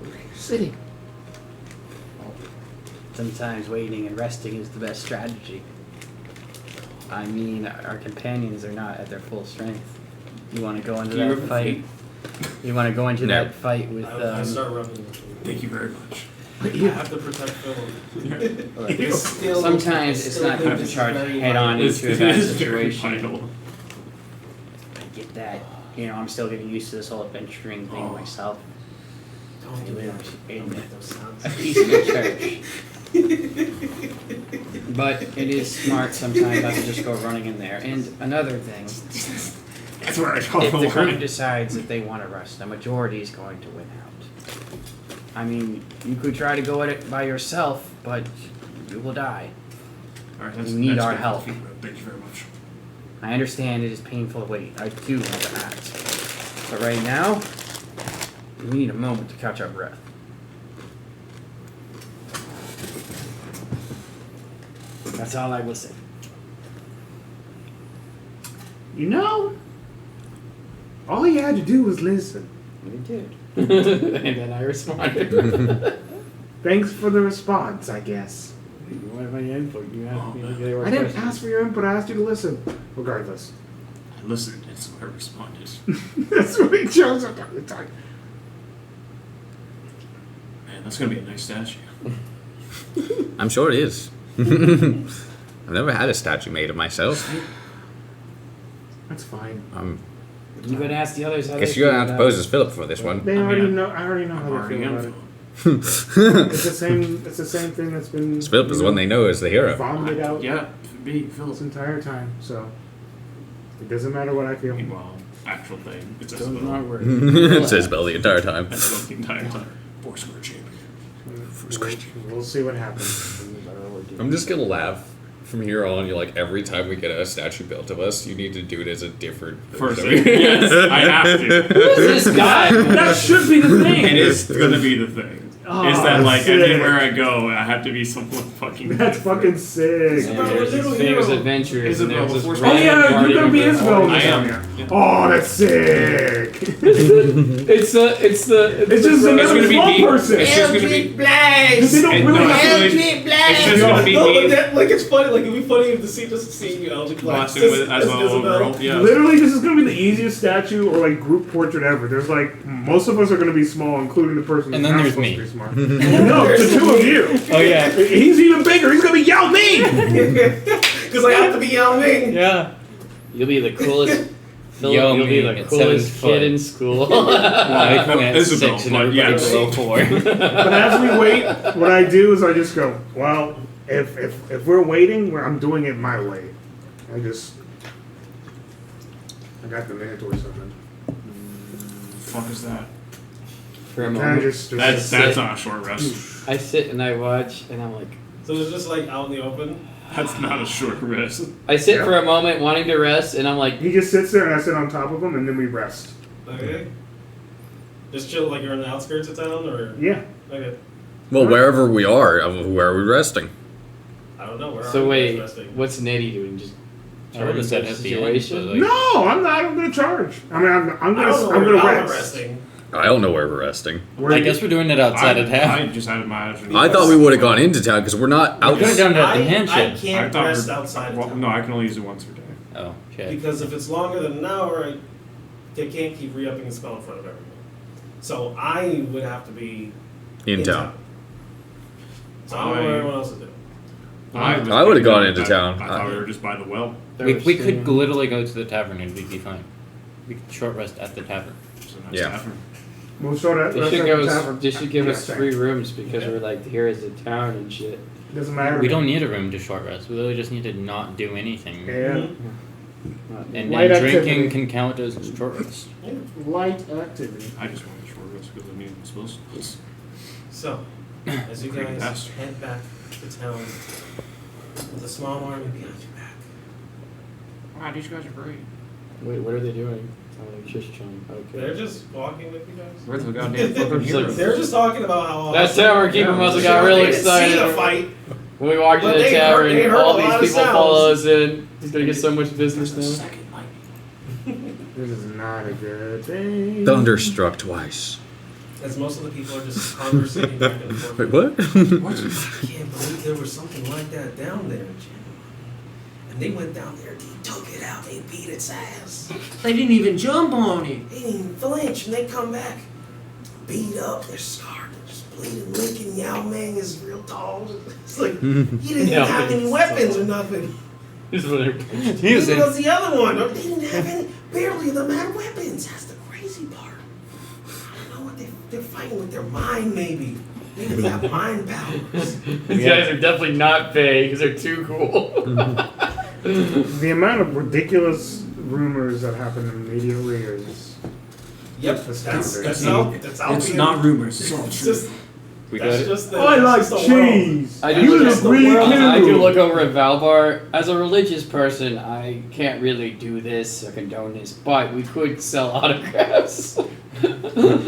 Speaker 2: Where are you sitting?
Speaker 8: Sometimes waiting and resting is the best strategy. I mean, our companions are not at their full strength. You want to go into that fight? You want to go into that fight with
Speaker 5: I start rubbing.
Speaker 7: Thank you very much.
Speaker 5: I have to protect Phil.
Speaker 8: Sometimes it's not good to charge head on into a bad situation. I get that. You know, I'm still getting used to this whole adventuring thing myself.
Speaker 5: Don't
Speaker 8: I
Speaker 5: do that.
Speaker 8: live in
Speaker 5: Don't make those sounds.
Speaker 8: a peaceful church. But it is smart sometimes not to just go running in there. And another thing,
Speaker 7: That's where I call
Speaker 8: if the
Speaker 7: it.
Speaker 8: group decides that they want to rest, the majority is going to win out. I mean, you could try to go at it by yourself, but you will die.
Speaker 7: All right,
Speaker 8: You need our
Speaker 7: good.
Speaker 8: help.
Speaker 7: Thank you very much.
Speaker 8: I understand it is painful to wait. I do want to act. But right now, we need a moment to catch our breath. That's all I will say.
Speaker 2: You know, all you had to do was listen.
Speaker 8: You did. And then I responded.
Speaker 2: Thanks for the response, I guess.
Speaker 8: You wanted my input. You asked me to get
Speaker 2: I didn't ask for your input, I asked you to listen. Regardless.
Speaker 7: I listened, and so I responded.
Speaker 2: That's what he chose up every time.
Speaker 7: Man, that's gonna be a nice statue.
Speaker 3: I'm sure it is. I've never had a statue made of myself.
Speaker 2: That's fine.
Speaker 8: You gotta ask the others how
Speaker 3: Guess
Speaker 8: they
Speaker 3: you're gonna
Speaker 8: feel
Speaker 3: have to
Speaker 8: about
Speaker 3: pose as Philip for this one.
Speaker 2: They
Speaker 7: I
Speaker 2: already
Speaker 7: mean,
Speaker 2: know. I already know
Speaker 7: I'm
Speaker 2: how they
Speaker 7: already
Speaker 2: feel
Speaker 7: in
Speaker 2: about it.
Speaker 7: for
Speaker 2: It's the same. It's the same thing that's been.
Speaker 3: Philip is the one they know as the hero.
Speaker 2: vomited out
Speaker 7: Yeah, be
Speaker 2: this
Speaker 7: Philip.
Speaker 2: entire time. So it doesn't matter what I feel.
Speaker 7: Meanwhile, actual thing. It's a
Speaker 8: So
Speaker 7: spell.
Speaker 8: not worry.
Speaker 3: It says Bell the entire time.
Speaker 7: I spelled the entire time. Foursquare champion.
Speaker 2: We'll see what happens.
Speaker 3: I'm just gonna laugh from here on. You're like, every time we get a statue built of us, you need to do it as a different
Speaker 7: First
Speaker 3: version.
Speaker 7: thing. Yes, I have to.
Speaker 8: Who's this guy?
Speaker 2: That should be the thing.
Speaker 7: It is gonna be the thing.
Speaker 2: Oh,
Speaker 7: is that like
Speaker 2: sick.
Speaker 7: anywhere I go, I have to be someone fucking.
Speaker 2: That's fucking sick.
Speaker 8: Yeah, there's these famous adventures, and
Speaker 7: Isabel,
Speaker 8: there's this
Speaker 7: before-
Speaker 2: Oh
Speaker 8: random
Speaker 2: yeah,
Speaker 8: party
Speaker 2: you're gonna be
Speaker 8: member.
Speaker 2: Isabel in
Speaker 7: I
Speaker 2: this
Speaker 7: am.
Speaker 2: one, yeah. Oh, that's sick.
Speaker 8: It's
Speaker 2: It's just
Speaker 7: It's
Speaker 2: another
Speaker 7: gonna be
Speaker 2: small
Speaker 7: me.
Speaker 2: person.
Speaker 7: It's just gonna be.
Speaker 2: Because they don't
Speaker 7: And
Speaker 2: really
Speaker 7: no,
Speaker 2: have
Speaker 7: it's just gonna be
Speaker 5: No, but
Speaker 7: me.
Speaker 5: that, like, it's funny. Like, it'd be funny if the scene just seeing you, Albian
Speaker 7: Blasted with as a little girl. Yeah.
Speaker 2: Literally, this is gonna be the easiest statue or like group portrait ever. There's like most of us are gonna be small, including the person
Speaker 6: And
Speaker 2: who's
Speaker 6: then
Speaker 2: not
Speaker 6: there's
Speaker 2: supposed
Speaker 6: me.
Speaker 2: to be smart. No, the two of you.
Speaker 6: Oh yeah.
Speaker 2: He's even bigger. He's gonna be Yao Ming.
Speaker 5: Because I have to be Yao Ming.
Speaker 6: Yeah.
Speaker 8: You'll be the coolest. Philip,
Speaker 6: Yo,
Speaker 8: you'll be
Speaker 6: man,
Speaker 8: the
Speaker 6: at
Speaker 8: coolest
Speaker 6: 7 foot.
Speaker 8: kid in school.
Speaker 6: Nycowin at
Speaker 7: Isabel,
Speaker 6: 6 and
Speaker 7: but
Speaker 6: everybody
Speaker 7: yes.
Speaker 6: below 4.
Speaker 2: But as we wait, what I do is I just go, well, if we're waiting, I'm doing it my way. I got the Minotaur something.
Speaker 7: Fuck is that?
Speaker 8: For a
Speaker 2: Kind of
Speaker 8: moment,
Speaker 2: just
Speaker 7: That's not a short rest.
Speaker 8: I sit and I watch, and I'm like,
Speaker 5: So it's just like out in the open.
Speaker 7: That's not a short rest.
Speaker 8: I sit
Speaker 2: Yeah.
Speaker 8: for a moment wanting to rest, and I'm like,
Speaker 2: he just sits there and I sit on top of him and then we rest.
Speaker 5: Okay. Just chill like you're on the outskirts of town, or
Speaker 2: Yeah.
Speaker 5: okay.
Speaker 3: Well, wherever we are, where are we resting?
Speaker 5: I don't know. Where
Speaker 8: so
Speaker 5: are
Speaker 8: wait,
Speaker 5: you guys resting?
Speaker 8: what's Netty doing? Just
Speaker 6: I would have said at the end,
Speaker 8: situation?
Speaker 6: but like,
Speaker 2: No, I'm not. I'm gonna charge. I mean, I'm
Speaker 5: I don't know
Speaker 2: gonna
Speaker 5: where I'm
Speaker 2: rest.
Speaker 5: resting.
Speaker 3: I don't know where we're resting.
Speaker 6: I guess we're doing it outside of
Speaker 7: I
Speaker 6: town.
Speaker 7: just had my imagination.
Speaker 3: I thought we would have gone into town because we're not out.
Speaker 6: We could have done that
Speaker 5: I
Speaker 6: in handshake.
Speaker 5: can't rest outside of town.
Speaker 7: No, I can only use it once per day.
Speaker 6: Oh, okay.
Speaker 5: Because if it's longer than an hour, they can't keep re-upping the spell in front of everyone. So I would have to be
Speaker 3: in town.
Speaker 5: So I don't know what everyone else is doing.
Speaker 3: I would've gone into town.
Speaker 7: I thought we were just by the well.
Speaker 6: We could literally go to the tavern and we'd be fine. We could short rest at the tavern.
Speaker 7: It's a nice
Speaker 3: Yeah.
Speaker 7: tavern.
Speaker 2: We'll sort out.
Speaker 4: They should give us 3 rooms because we're like here is the town and shit.
Speaker 2: Doesn't matter.
Speaker 6: We don't need a room to short rest. We literally just need to not do anything.
Speaker 2: Yeah.
Speaker 6: And
Speaker 2: Light
Speaker 6: then drinking
Speaker 2: activity.
Speaker 6: can count as short rest.
Speaker 2: Light activity.
Speaker 7: I just want to short rest because I mean, I'm supposed to.
Speaker 5: So, as you
Speaker 7: Pretty
Speaker 5: guys
Speaker 7: fast.
Speaker 5: head back to town with a small army behind your back.
Speaker 7: Wow, these guys are great.
Speaker 4: Wait, what are they doing? Oh, they're just chilling.
Speaker 5: They're
Speaker 4: Okay.
Speaker 5: just walking with you guys.
Speaker 7: Where's the goddamn fucking heroes?
Speaker 5: They're just talking about how
Speaker 4: That tavern keeper must have got really
Speaker 5: They didn't
Speaker 4: excited.
Speaker 5: see the fight.
Speaker 4: When we walked
Speaker 5: But
Speaker 4: into the
Speaker 5: they
Speaker 4: tavern,
Speaker 5: heard a
Speaker 4: all
Speaker 5: lot
Speaker 4: these
Speaker 5: of
Speaker 4: people
Speaker 5: sounds.
Speaker 4: follow us in. He's gonna get so much business now.
Speaker 7: Second light.
Speaker 2: This is not a good day.
Speaker 3: Thunderstruck twice.
Speaker 5: As most of the people are just conversating back and forth.
Speaker 3: Wait, what?
Speaker 5: I can't believe there was something like that down there, Jim. And they went down there, they took it out, they beat its ass.
Speaker 1: They didn't even jump on it.
Speaker 5: They didn't even flinch, and they come back beat up, they're scarred, they're just bleeding, licking. Yao Ming is real tall. It's like, he didn't even
Speaker 6: Yao
Speaker 5: have any
Speaker 6: Ming's
Speaker 5: weapons or nothing.
Speaker 6: He was
Speaker 5: Neither does the other one. They didn't have any, barely of them had weapons. That's the crazy part. I don't know what they're fighting with their mind, maybe. Maybe they have mind powers.
Speaker 4: These guys are definitely not Fae because they're too cool.
Speaker 2: The amount of ridiculous rumors that happen immediately is
Speaker 5: Yep,
Speaker 2: astounding.
Speaker 5: that's Albian.
Speaker 1: It's not rumors. It's all
Speaker 5: It's
Speaker 1: true.
Speaker 5: just,
Speaker 6: We
Speaker 5: that's
Speaker 6: got it.
Speaker 5: just the,
Speaker 2: I like
Speaker 5: that's just the world.
Speaker 2: cheese.
Speaker 4: I do
Speaker 2: You
Speaker 4: look
Speaker 2: look
Speaker 4: at
Speaker 2: really
Speaker 5: world.
Speaker 2: cute.
Speaker 4: I do look over at Valbar. As a religious person, I can't really do this or condone this, but we could sell autographs.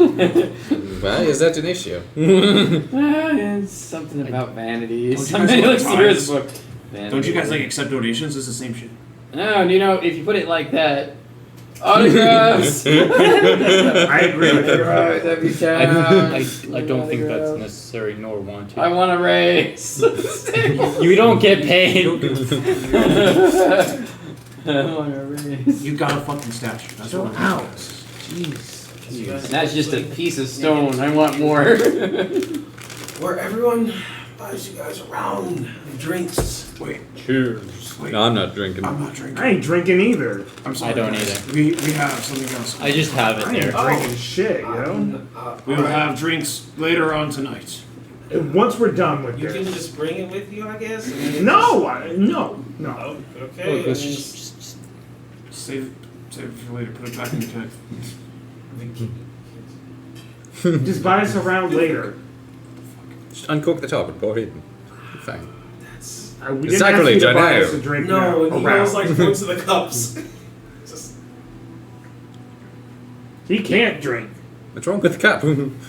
Speaker 3: Well, is that an issue?
Speaker 4: It's something about vanity.
Speaker 1: Don't you
Speaker 4: Something
Speaker 1: guys
Speaker 4: like
Speaker 1: like
Speaker 4: serious
Speaker 1: ties?
Speaker 4: book.
Speaker 1: Don't you guys like accept donations? It's the same shit.
Speaker 4: No, you know, if you put it like that, autographs.
Speaker 2: I agree with you.
Speaker 4: Autographs every
Speaker 6: I
Speaker 4: time.
Speaker 6: don't think that's necessary, nor want to.
Speaker 4: I want to raise.
Speaker 6: You don't get paid.
Speaker 4: I want to raise.
Speaker 1: You got a fucking statue. That's
Speaker 2: So
Speaker 1: what it
Speaker 2: out.
Speaker 1: is.
Speaker 2: Jeez.
Speaker 5: You guys
Speaker 4: And that's just a
Speaker 5: like,
Speaker 4: piece of stone. I want more.
Speaker 5: where everyone buys you guys a round of drinks.
Speaker 1: Wait,
Speaker 6: Cheers.
Speaker 1: wait.
Speaker 3: No, I'm not drinking.
Speaker 1: I'm not drinking.
Speaker 2: I ain't drinking either.
Speaker 1: I'm sorry.
Speaker 6: I don't
Speaker 1: guys.
Speaker 6: either.
Speaker 1: We have something else.
Speaker 6: I just have it
Speaker 2: I ain't
Speaker 6: there.
Speaker 2: drinking shit, yo.
Speaker 1: We will have drinks later on tonight.
Speaker 2: Once we're done with
Speaker 5: You can
Speaker 2: this.
Speaker 5: just bring it with you, I guess. and then
Speaker 2: No, no.
Speaker 5: Oh, okay.
Speaker 6: Look, let's
Speaker 5: and
Speaker 6: just
Speaker 1: Save it for later. Put it back in the tank.
Speaker 2: Just buy us around later.
Speaker 3: Just uncork the top and pour it in. Fine.
Speaker 5: That's
Speaker 2: We
Speaker 3: It's
Speaker 2: didn't ask you
Speaker 3: sacrilege,
Speaker 2: to
Speaker 3: I
Speaker 2: buy
Speaker 3: know.
Speaker 2: us a drink
Speaker 5: no,
Speaker 2: now.
Speaker 5: and he
Speaker 2: Around.
Speaker 5: knows like points of the cups. Just
Speaker 2: He can't drink.
Speaker 3: What's wrong with the cup?
Speaker 5: nothing.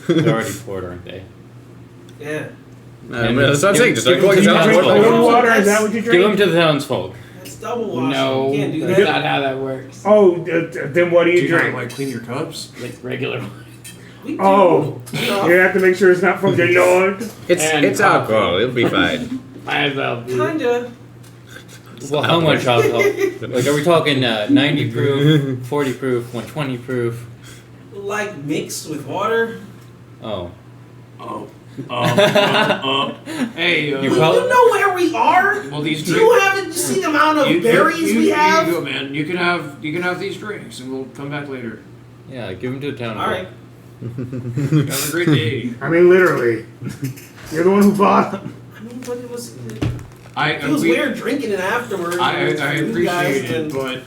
Speaker 6: they're already poured, aren't they?
Speaker 5: Yeah,
Speaker 3: That's what I'm saying. Just
Speaker 6: Give
Speaker 3: uncork the
Speaker 6: them
Speaker 2: You
Speaker 3: top.
Speaker 2: drink
Speaker 6: Well,
Speaker 2: the
Speaker 3: and pour it in.
Speaker 2: water? Is that what you
Speaker 6: Give them
Speaker 2: drink?
Speaker 6: to the townsfolk.
Speaker 5: that's double washing.
Speaker 4: No,
Speaker 5: You can't do
Speaker 4: that's
Speaker 5: that.
Speaker 4: not how that works.
Speaker 2: Oh, then what do
Speaker 1: Do
Speaker 2: you
Speaker 1: you gotta,
Speaker 2: drink?
Speaker 1: like clean your cups?
Speaker 4: Like regular.
Speaker 5: We do.
Speaker 2: Oh,
Speaker 5: No,
Speaker 2: you have to make sure it's not from the Lord.
Speaker 4: And
Speaker 3: It's alcohol. It'll be fine.
Speaker 4: Might as well be.
Speaker 5: kinda.
Speaker 6: Well, how much alcohol? Like, are we talking 90 proof, 40 proof, 120 proof?
Speaker 5: Like mixed with water.
Speaker 6: Oh.
Speaker 1: Oh. Hey,
Speaker 6: You
Speaker 5: You
Speaker 6: probably-
Speaker 5: know where we are.
Speaker 1: well, these
Speaker 5: Do
Speaker 1: drinks.
Speaker 5: you haven't seen the amount of berries we
Speaker 1: You
Speaker 5: have?
Speaker 1: go, man. You can have these drinks, and we'll come back later.
Speaker 6: Yeah, give them to the town.
Speaker 5: All right.
Speaker 1: Have a great day.
Speaker 2: I mean, literally. You're the one who bought them.
Speaker 5: I mean, but it was
Speaker 1: It
Speaker 5: was weird drinking it afterwards.
Speaker 1: I
Speaker 5: with you guys
Speaker 1: appreciate it,
Speaker 5: and
Speaker 1: but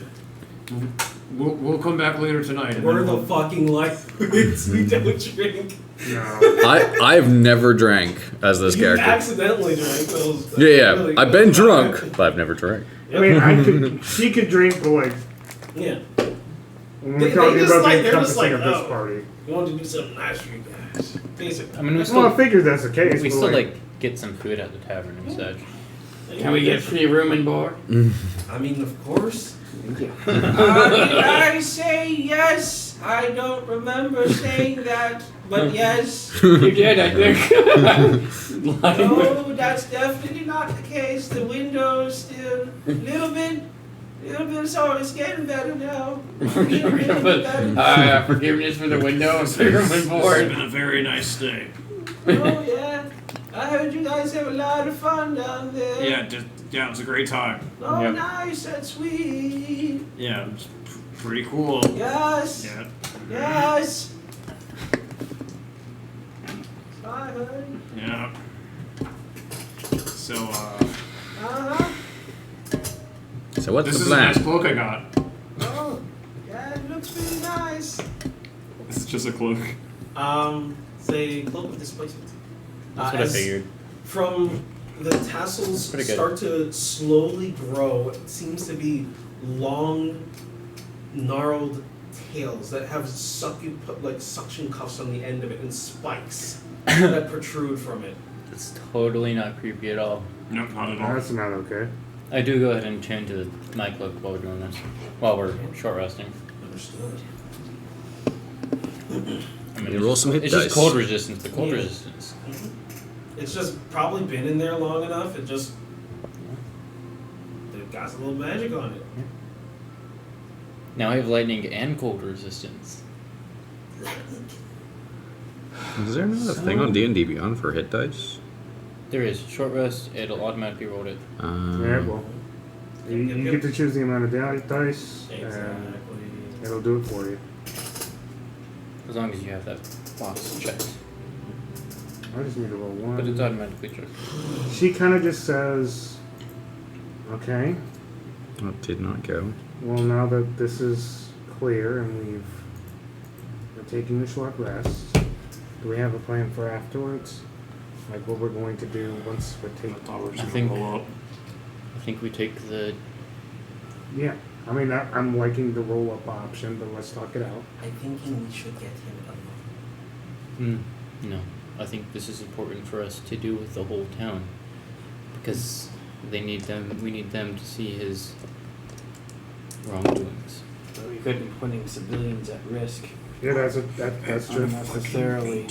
Speaker 1: we'll come back later tonight. And
Speaker 5: we're
Speaker 1: then
Speaker 5: the
Speaker 1: we'll,
Speaker 5: fucking lightweights. We don't drink.
Speaker 2: No.
Speaker 3: I've never drank as this
Speaker 5: You
Speaker 3: character.
Speaker 5: accidentally drank those.
Speaker 3: Yeah.
Speaker 5: Really
Speaker 3: I've
Speaker 5: good.
Speaker 3: been drunk, but I've never drank.
Speaker 2: I mean, she could drink, but like,
Speaker 5: Yeah.
Speaker 2: when
Speaker 5: They
Speaker 2: we're talking
Speaker 5: just
Speaker 2: about
Speaker 5: like-
Speaker 2: the
Speaker 5: they're just
Speaker 2: encompassing
Speaker 5: like,
Speaker 2: of this
Speaker 5: oh.
Speaker 2: party.
Speaker 5: We want to do something nice for you guys. Basically.
Speaker 6: I mean, we
Speaker 2: Well, I
Speaker 6: still,
Speaker 2: figured that's the case.
Speaker 6: we
Speaker 2: but
Speaker 6: still like get some food at the tavern and such.
Speaker 4: Can we get free room and board?
Speaker 5: I mean, of course.
Speaker 4: Thank you.
Speaker 5: Did I say yes? I don't remember saying that, but yes.
Speaker 4: You did, I think.
Speaker 5: No, that's definitely not the case. The window is still a little bit, so it's getting better now.
Speaker 4: Forgiveness for the window and free room and
Speaker 1: It's
Speaker 4: board.
Speaker 1: been a very nice day.
Speaker 5: Oh yeah, I heard you guys have a lot of fun down there.
Speaker 1: Yeah, it was a great time.
Speaker 5: Oh,
Speaker 6: Yep.
Speaker 5: nice and sweet.
Speaker 1: Yeah, it was
Speaker 7: Pretty cool.
Speaker 5: Yes!
Speaker 7: Yeah.
Speaker 5: Yes! Bye, honey.
Speaker 7: Yeah. So,
Speaker 5: Uh-huh.
Speaker 3: So what's
Speaker 7: this
Speaker 3: the
Speaker 7: is a
Speaker 3: plan?
Speaker 7: nice cloak I got.
Speaker 5: Oh, yeah, it looks really nice.
Speaker 7: This is just a cloak.
Speaker 5: Say cloak of displacement.
Speaker 6: That's what I
Speaker 5: as
Speaker 6: figured.
Speaker 5: From the tassels
Speaker 6: Pretty good.
Speaker 5: start to slowly grow, it seems to be long, gnarled tails that have suction cuffs on the end of it and spikes that protrude from it.
Speaker 6: It's totally not creepy at all.
Speaker 7: Nope, not at all.
Speaker 2: That's not okay.
Speaker 6: I do go ahead and change to my cloak while we're doing this. While we're short resting.
Speaker 5: Understood.
Speaker 6: I mean,
Speaker 3: You
Speaker 6: it's
Speaker 3: roll
Speaker 6: just-
Speaker 3: some hit
Speaker 6: it's
Speaker 3: dice.
Speaker 6: just cold resistance, but cold
Speaker 5: Yeah.
Speaker 6: resistance.
Speaker 5: It's just probably been in there long enough, it just... It got a little magic on it.
Speaker 6: Now I have lightning and cold resistance.
Speaker 3: Is there not a thing on D&D Beyond for hit dice?
Speaker 6: There is. Short rest, it'll automatically roll it.
Speaker 2: Yeah, well, you get to choose the amount of dice, and
Speaker 5: Exactly.
Speaker 2: it'll do it for you.
Speaker 6: As long as you have that box checked.
Speaker 2: I just need to roll one.
Speaker 6: But it's automatically checked.
Speaker 2: She kind of just says, okay,
Speaker 3: That did not go.
Speaker 2: well, now that this is clear and we're taking a short rest, do we have a plan for afterwards? Like what we're going to do once we're
Speaker 7: I
Speaker 2: taking...
Speaker 7: thought we were just
Speaker 6: I
Speaker 7: gonna
Speaker 6: think-
Speaker 7: roll up.
Speaker 6: I think we take the...
Speaker 2: Yeah, I mean, I'm liking the roll-up option, but let's talk it out.
Speaker 5: I'm thinking we should get him alone.
Speaker 6: No. I think this is important for us to do with the whole town. Because we need them to see his wrongdoings.
Speaker 8: But we couldn't be putting civilians at risk
Speaker 2: Yeah, that's true.
Speaker 8: unnecessarily.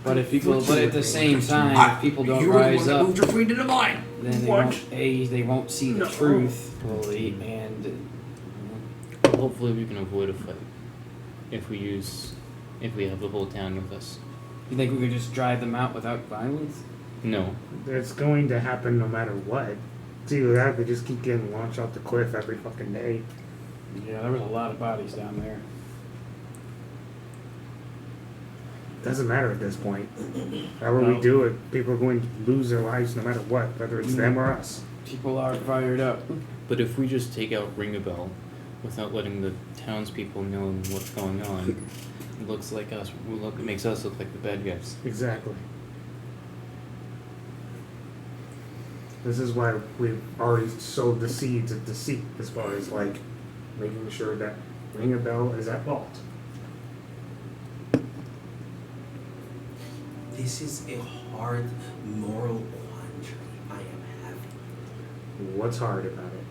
Speaker 8: But if people, but at the same time, if people don't rise up,
Speaker 7: your queen to the vine.
Speaker 8: then they won't see the truth fully, and
Speaker 6: Hopefully we can avoid a fight. If we have the whole town with us.
Speaker 8: you think we could just drive them out without violence?
Speaker 6: No.
Speaker 2: It's going to happen no matter what. It's either that or they just keep getting launched off the cliff every fucking day.
Speaker 8: Yeah, there was a lot of bodies down there.
Speaker 2: Doesn't matter at this point. However we do it, people are going to lose their lives no matter what, whether it's them or us.
Speaker 8: People are fired up.
Speaker 6: But if we just take out Ring a Bell without letting the townspeople know what's going on, it looks like us. It makes us look like the bad guys.
Speaker 2: Exactly. This is why we've already sowed the seeds of deceit as far as like making sure that Ring a Bell is at fault.
Speaker 5: This is a hard moral quandary I am having.
Speaker 2: What's hard about it?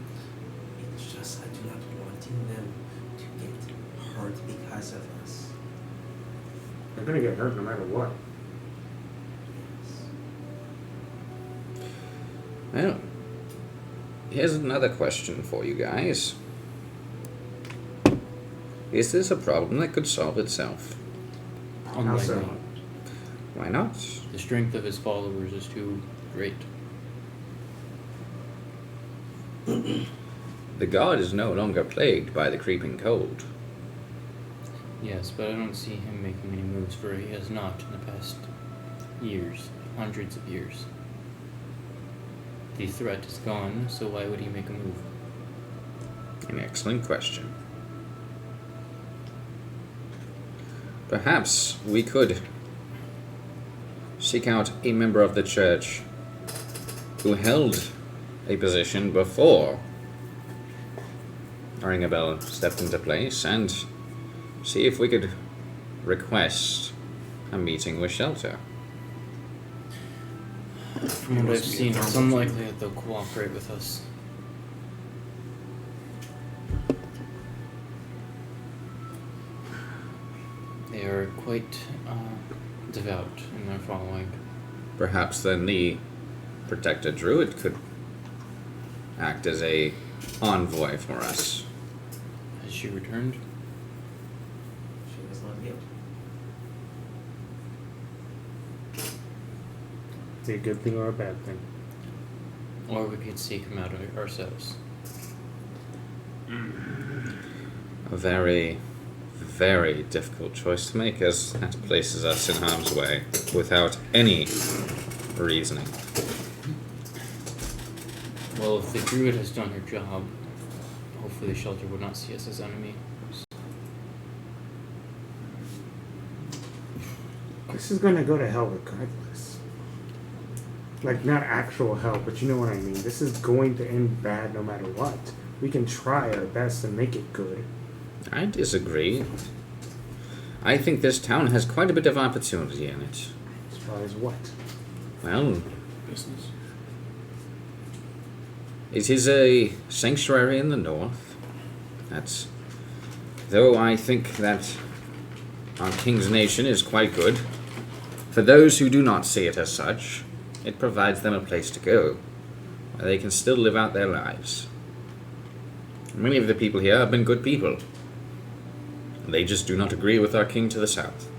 Speaker 5: It's just I do not wanting them to get hurt because of us.
Speaker 2: They're gonna get hurt no matter what.
Speaker 5: Yes.
Speaker 3: Well, here's another question for you guys. Is this a problem that could solve itself?
Speaker 2: How so?
Speaker 6: Unlikely.
Speaker 3: Why not?
Speaker 6: The strength of his followers is too great.
Speaker 3: The god is no longer plagued by the creeping cold.
Speaker 6: Yes, but I don't see him making any moves, for he has not in the past years, hundreds of years. The threat is gone, so why would he make a move?
Speaker 3: An excellent question. Perhaps we could seek out a member of the church who held a position before Ring a Bell stepped into place and see if we could request a meeting with Shelter.
Speaker 6: From what I've seen, it's unlikely that they'll cooperate with us. They are quite devout in their following.
Speaker 3: Perhaps then the protected druid could act as a envoy for us.
Speaker 6: Has she returned?
Speaker 5: She was not yet.
Speaker 2: Is it a good thing or a bad thing?
Speaker 6: Or we could seek him out ourselves.
Speaker 3: A very, very difficult choice to make, as that places us in harm's way without any reasoning.
Speaker 6: Well, if the druid has done her job, hopefully the shelter would not see us as enemy.
Speaker 2: This is gonna go to hell regardless. Like, not actual hell, but you know what I mean. This is going to end bad no matter what. We can try our best to make it good.
Speaker 3: I disagree. I think this town has quite a bit of opportunity in it.
Speaker 2: As far as what?
Speaker 3: Well,
Speaker 1: Business.
Speaker 3: it is a sanctuary in the north. Though I think that our king's nation is quite good, for those who do not see it as such, it provides them a place to go, where they can still live out their lives. Many of the people here have been good people. They just do not agree with our king to the south.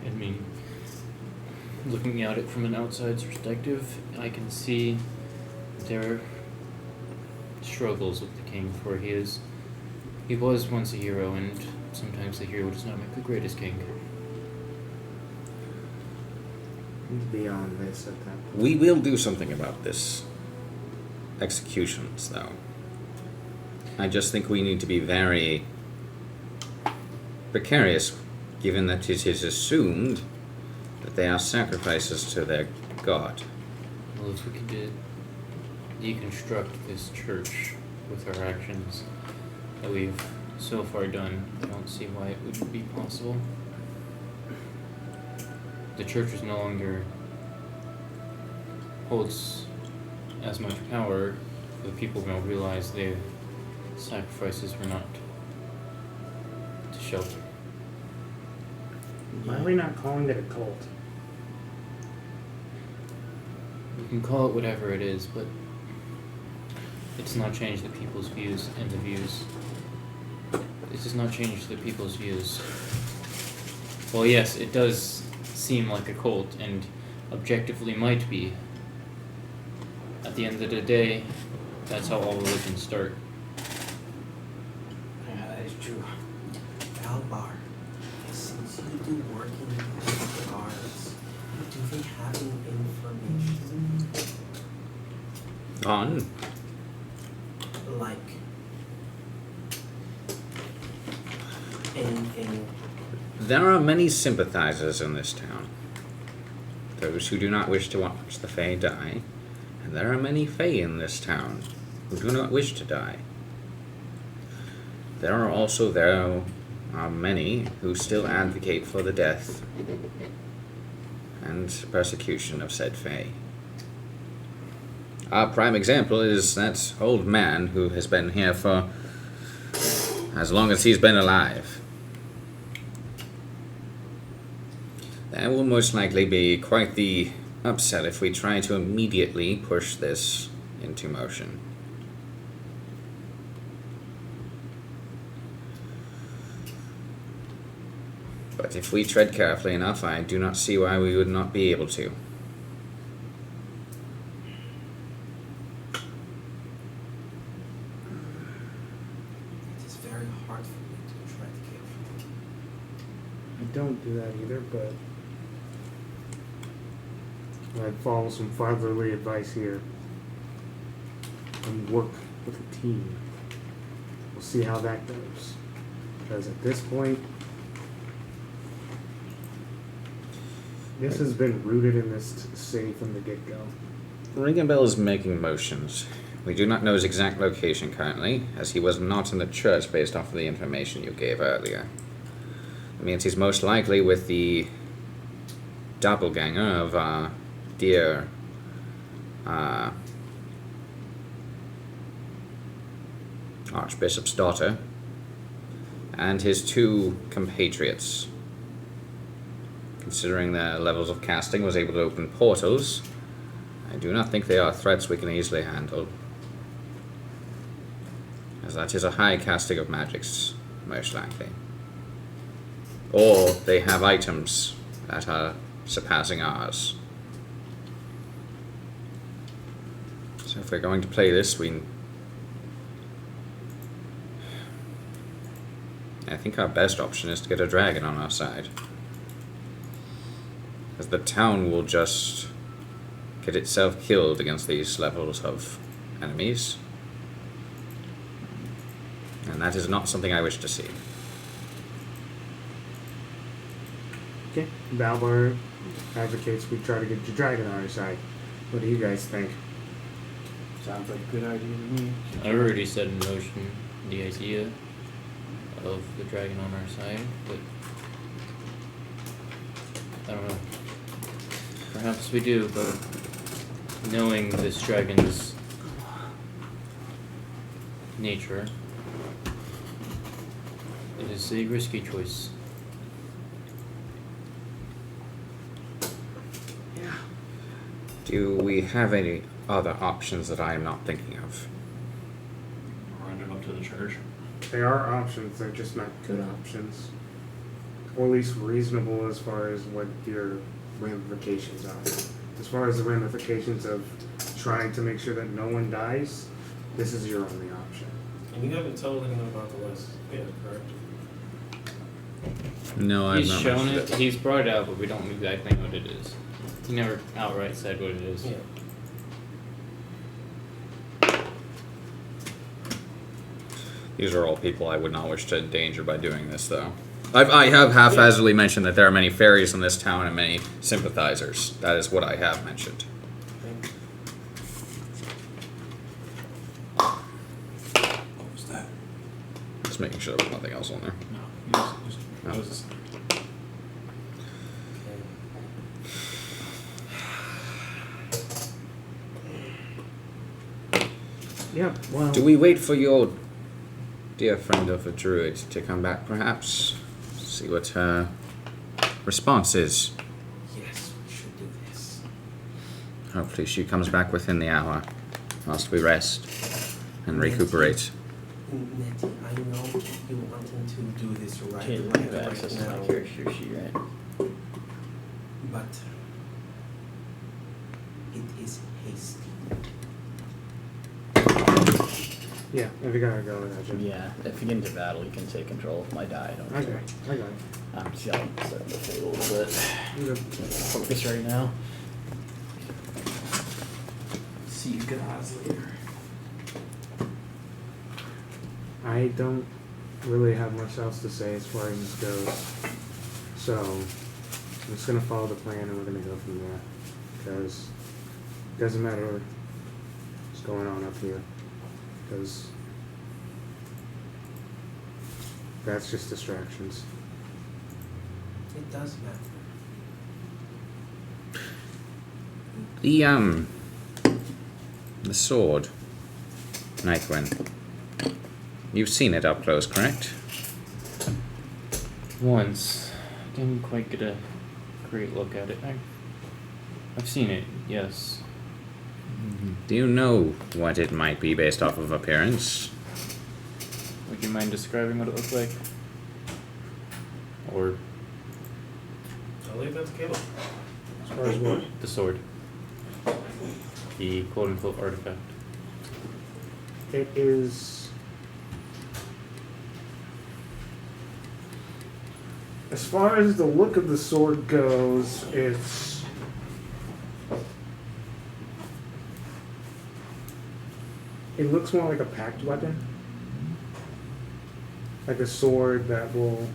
Speaker 6: I mean, looking at it from an outside's perspective, I can see their struggles with the king, for he was once a hero, and sometimes the hero does not make the greatest king.
Speaker 2: Beyond this at that point.
Speaker 3: We will do something about this. Executions, though. I just think we need to be very precarious, given that it is assumed that they are sacrifices to their god.
Speaker 6: Well, if we could deconstruct this church with our actions that we've so far done, I don't see why it wouldn't be possible. The church is no longer holds as much power. The people now realize their sacrifices were not to shelter.
Speaker 2: Why are we not calling it a cult?
Speaker 6: You can call it whatever it is, but it's not changed the people's views and the views. It does not change the people's views. Well, yes, it does seem like a cult, and objectively might be. At the end of the day, that's how all religions start.
Speaker 5: Yeah, that is true. Valbar, they seem to be working with the guards. Do they have any information?
Speaker 3: On?
Speaker 5: Like anything?
Speaker 3: There are many sympathizers in this town. Those who do not wish to watch the Fae die, and there are many Fae in this town who do not wish to die. There are many who still advocate for the death and persecution of said Fae. Our prime example is that old man who has been here for as long as he's been alive. There will most likely be quite the upset if we try to immediately push this into motion. But if we tread carefully enough, I do not see why we would not be able to.
Speaker 5: It is very hard for me to tread carefully.
Speaker 2: I don't do that either, but I'd follow some fatherly advice here and work with a team. We'll see how that goes. Because at this point, this has been rooted in this city from the get-go.
Speaker 3: Ringenbell is making motions. We do not know his exact location currently, as he was not in the church based off of the information you gave earlier. It means he's most likely with the doppelganger of dear Archbishop's daughter and his two compatriots. Considering their levels of casting was able to open portals, I do not think they are threats we can easily handle, as that is a high casting of magics, most likely. Or they have items that are surpassing ours. So if we're going to play this, we think our best option is to get a dragon on our side. Because the town will just get itself killed against these levels of enemies. And that is not something I wish to see.
Speaker 2: Okay. Valbar advocates we try to get the dragon on our side. What do you guys think?
Speaker 8: Sounds like a good idea to me.
Speaker 6: I already set in motion the idea of the dragon on our side, but I don't know. Perhaps we do, but knowing this dragon's nature, it is a risky choice.
Speaker 3: Do we have any other options that I am not thinking of?
Speaker 7: Round it up to the church.
Speaker 2: There are options, they're just not good options. Or at least reasonable as far as what your ramifications are. As far as the ramifications of trying to make sure that no one dies, this is your only option.
Speaker 5: And you haven't told anyone about the West. Yeah, correct.
Speaker 3: No, I've
Speaker 6: He's
Speaker 3: not
Speaker 6: shown
Speaker 3: mentioned
Speaker 6: it, he's brought it out, but we don't exactly know what it is. He never outright said what it is.
Speaker 5: Yeah.
Speaker 3: These are all people I would not wish to endanger by doing this, though. I have haphazardly mentioned that there are many fairies in this town and many sympathizers. That is what I have mentioned.
Speaker 7: What was that?
Speaker 3: Just making sure there was nothing else on there.
Speaker 7: No. That was
Speaker 2: Yeah, well...
Speaker 3: Do we wait for your dear friend of a druid to come back, perhaps? See what her response is.
Speaker 5: Yes, we should do this.
Speaker 3: Hopefully she comes back within the hour, whilst we rest and recuperate.
Speaker 5: Netty, I know you wanting to do this
Speaker 8: Can't
Speaker 5: right
Speaker 8: have access to
Speaker 5: now,
Speaker 8: my character sheet, right?
Speaker 5: but it is hasty.
Speaker 2: Yeah, if you're gonna go with that, Jim.
Speaker 8: Yeah, if you get into battle, you can take control of my die. I don't
Speaker 2: Okay,
Speaker 8: care.
Speaker 2: I got it.
Speaker 8: I'm just gonna set the Fable a little bit.
Speaker 2: You're good.
Speaker 8: Focus right now. See you guys later.
Speaker 2: I don't really have much else to say as far as this goes. So, I'm just gonna follow the plan and we're gonna go from there. Because it doesn't matter what's going on up here. Because that's just distractions.
Speaker 5: It does matter.
Speaker 3: The sword, Nycowin. You've seen it up close, correct?
Speaker 6: Once. Didn't quite get a great look at it. I've seen it, yes.
Speaker 3: Do you know what it might be based off of appearance?
Speaker 6: Would you mind describing what it looks like? Or
Speaker 5: I'll leave that to Kaleb.
Speaker 2: As far as what?
Speaker 6: the sword? The quote-unquote artifact.
Speaker 2: It is... As far as the look of the sword goes, it's... It looks more like a packed weapon. Like a sword that will...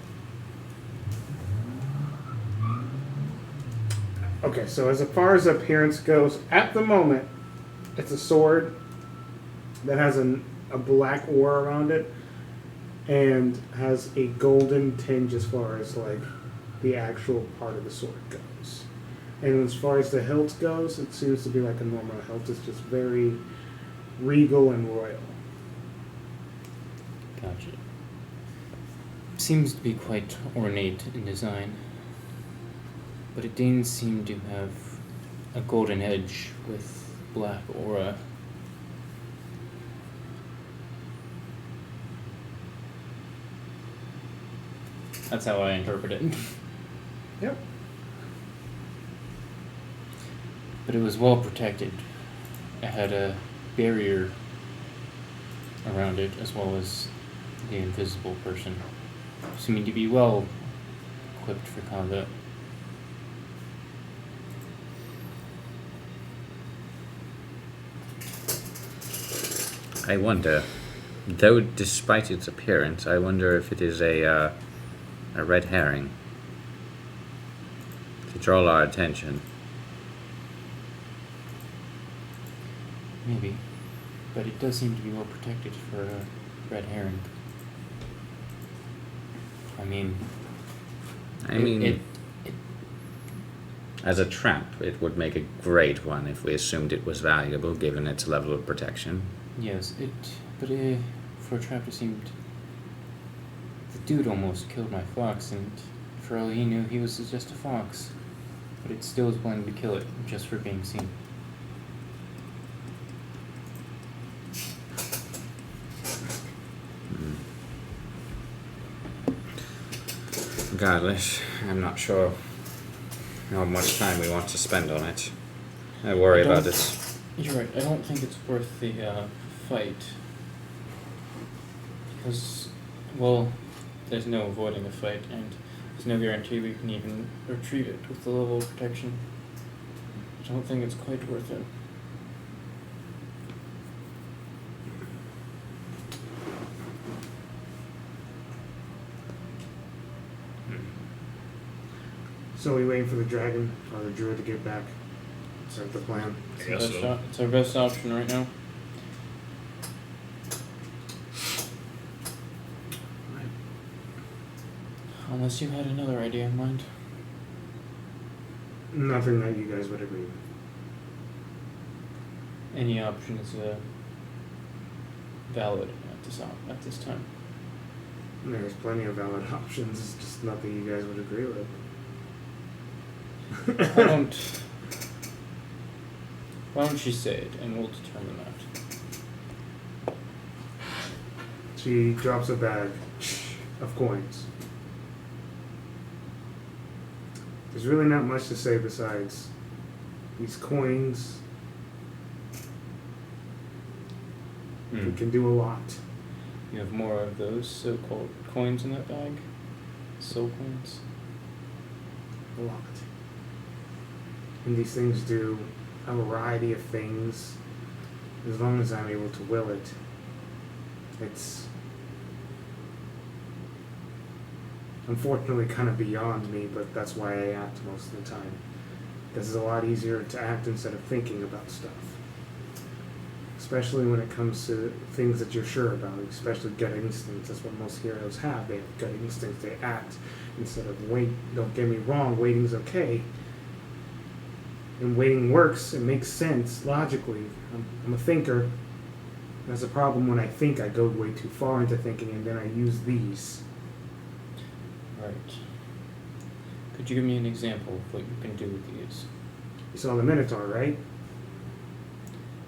Speaker 2: Okay, so as far as appearance goes, at the moment, it's a sword that has a black aura around it and has a golden tinge as far as like the actual part of the sword goes. And as far as the hilt goes, it seems to be like a normal hilt. It's just very regal and royal.
Speaker 6: Gotcha. Seems to be quite ornate in design, but it didn't seem to have a golden edge with black aura. That's how I interpret it.
Speaker 2: Yep.
Speaker 6: But it was well protected. It had a barrier around it as well as the invisible person. seeming to be well equipped for combat.
Speaker 3: I wonder, though despite its appearance, I wonder if it is a red herring to draw our attention.
Speaker 6: Maybe. But it does seem to be well protected for a red herring. I mean, it
Speaker 3: as a trap, it would make a great one if we assumed it was valuable given its level of protection.
Speaker 6: yes, but for a trap it seemed, the dude almost killed my fox, and for all he knew, he was just a fox. But it still was willing to kill it just for being seen.
Speaker 3: Regardless, I'm not sure how much time we want to spend on it. I worry about it.
Speaker 6: You're right. I don't think it's worth the fight. Because, well, there's no avoiding a fight, and there's no guarantee we can even retrieve it with the level of protection. I don't think it's quite worth it.
Speaker 2: So we waiting for the dragon or the druid to get back? Is that the plan?
Speaker 6: It's,
Speaker 7: Guess so.
Speaker 6: it's our best option right now. Unless you had another idea in mind.
Speaker 2: Nothing that you guys would agree with.
Speaker 6: Any option is valid at this time.
Speaker 2: There's plenty of valid options, it's just nothing you guys would agree with.
Speaker 6: Why don't you say it, and we'll determine that.
Speaker 2: She drops a bag of coins. There's really not much to say besides these coins. We can do a lot.
Speaker 6: You have more of those so-called coins in that bag? Soul coins?
Speaker 2: A lot. And these things do a variety of things as long as I'm able to will it. It's unfortunately kind of beyond me, but that's why I act most of the time. Because it's a lot easier to act instead of thinking about stuff. Especially when it comes to things that you're sure about, especially gut instincts. That's what most heroes have. They have gut instincts. They act instead of wait. Don't get me wrong, waiting's okay. And waiting works. It makes sense logically. I'm a thinker. That's a problem when I think I go way too far into thinking and then I use these.
Speaker 6: Right. Could you give me an example of what you can do with these?
Speaker 2: You saw the Minotaur, right?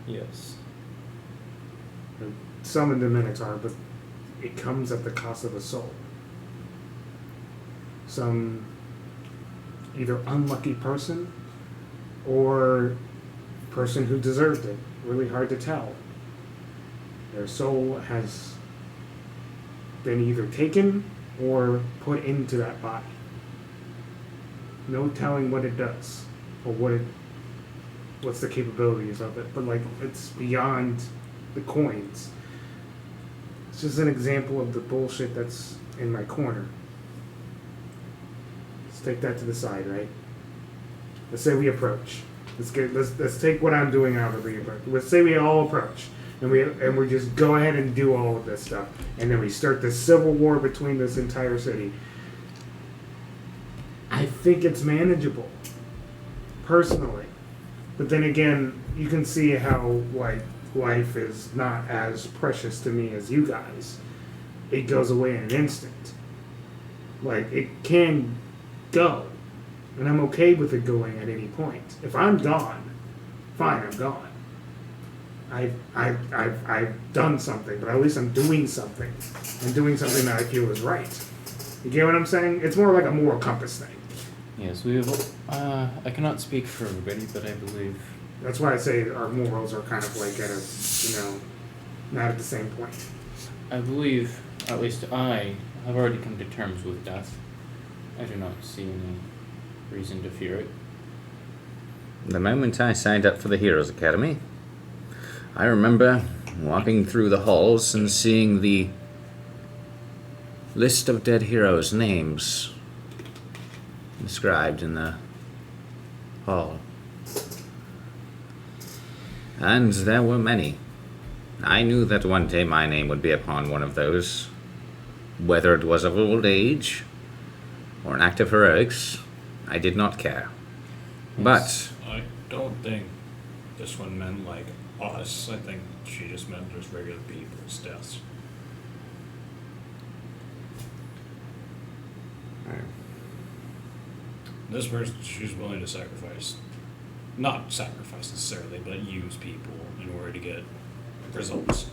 Speaker 6: Yes.
Speaker 2: I summoned the Minotaur, but it comes at the cost of a soul. Some either unlucky person or person who deserved it. Really hard to tell. Their soul has been either taken or put into that body. No telling what it does or what's the capabilities of it, but like it's beyond the coins. It's just an example of the bullshit that's in my corner. Let's take that to the side, right? Let's say we approach. Let's take what I'm doing out of the approach. Let's say we all approach. And we just go ahead and do all of this stuff. And then we start this civil war between this entire city. I think it's manageable. Personally. But then again, you can see how like life is not as precious to me as you guys. It goes away in an instant. Like it can go. And I'm okay with it going at any point. If I'm gone, fine, I'm gone. I've done something, but at least I'm doing something. I'm doing something that I feel is right. You get what I'm saying? It's more like a moral compass thing.
Speaker 6: Yes, we have. I cannot speak for everybody, but I believe.
Speaker 2: That's why I say our morals are kind of like at a, not at the same point.
Speaker 6: I believe, at least I I've already come to terms with death. I do not see any reason to fear it.
Speaker 3: The moment I signed up for the Heroes Academy, I remember walking through the halls and seeing the list of dead heroes' names inscribed in the hall. And there were many. I knew that one day my name would be upon one of those. Whether it was of old age or an act of heroics, I did not care. But
Speaker 7: I don't think this one meant like us. I think she just meant just regular people's deaths. This person, she's willing to sacrifice. Not sacrifice necessarily, but use people in order to get results.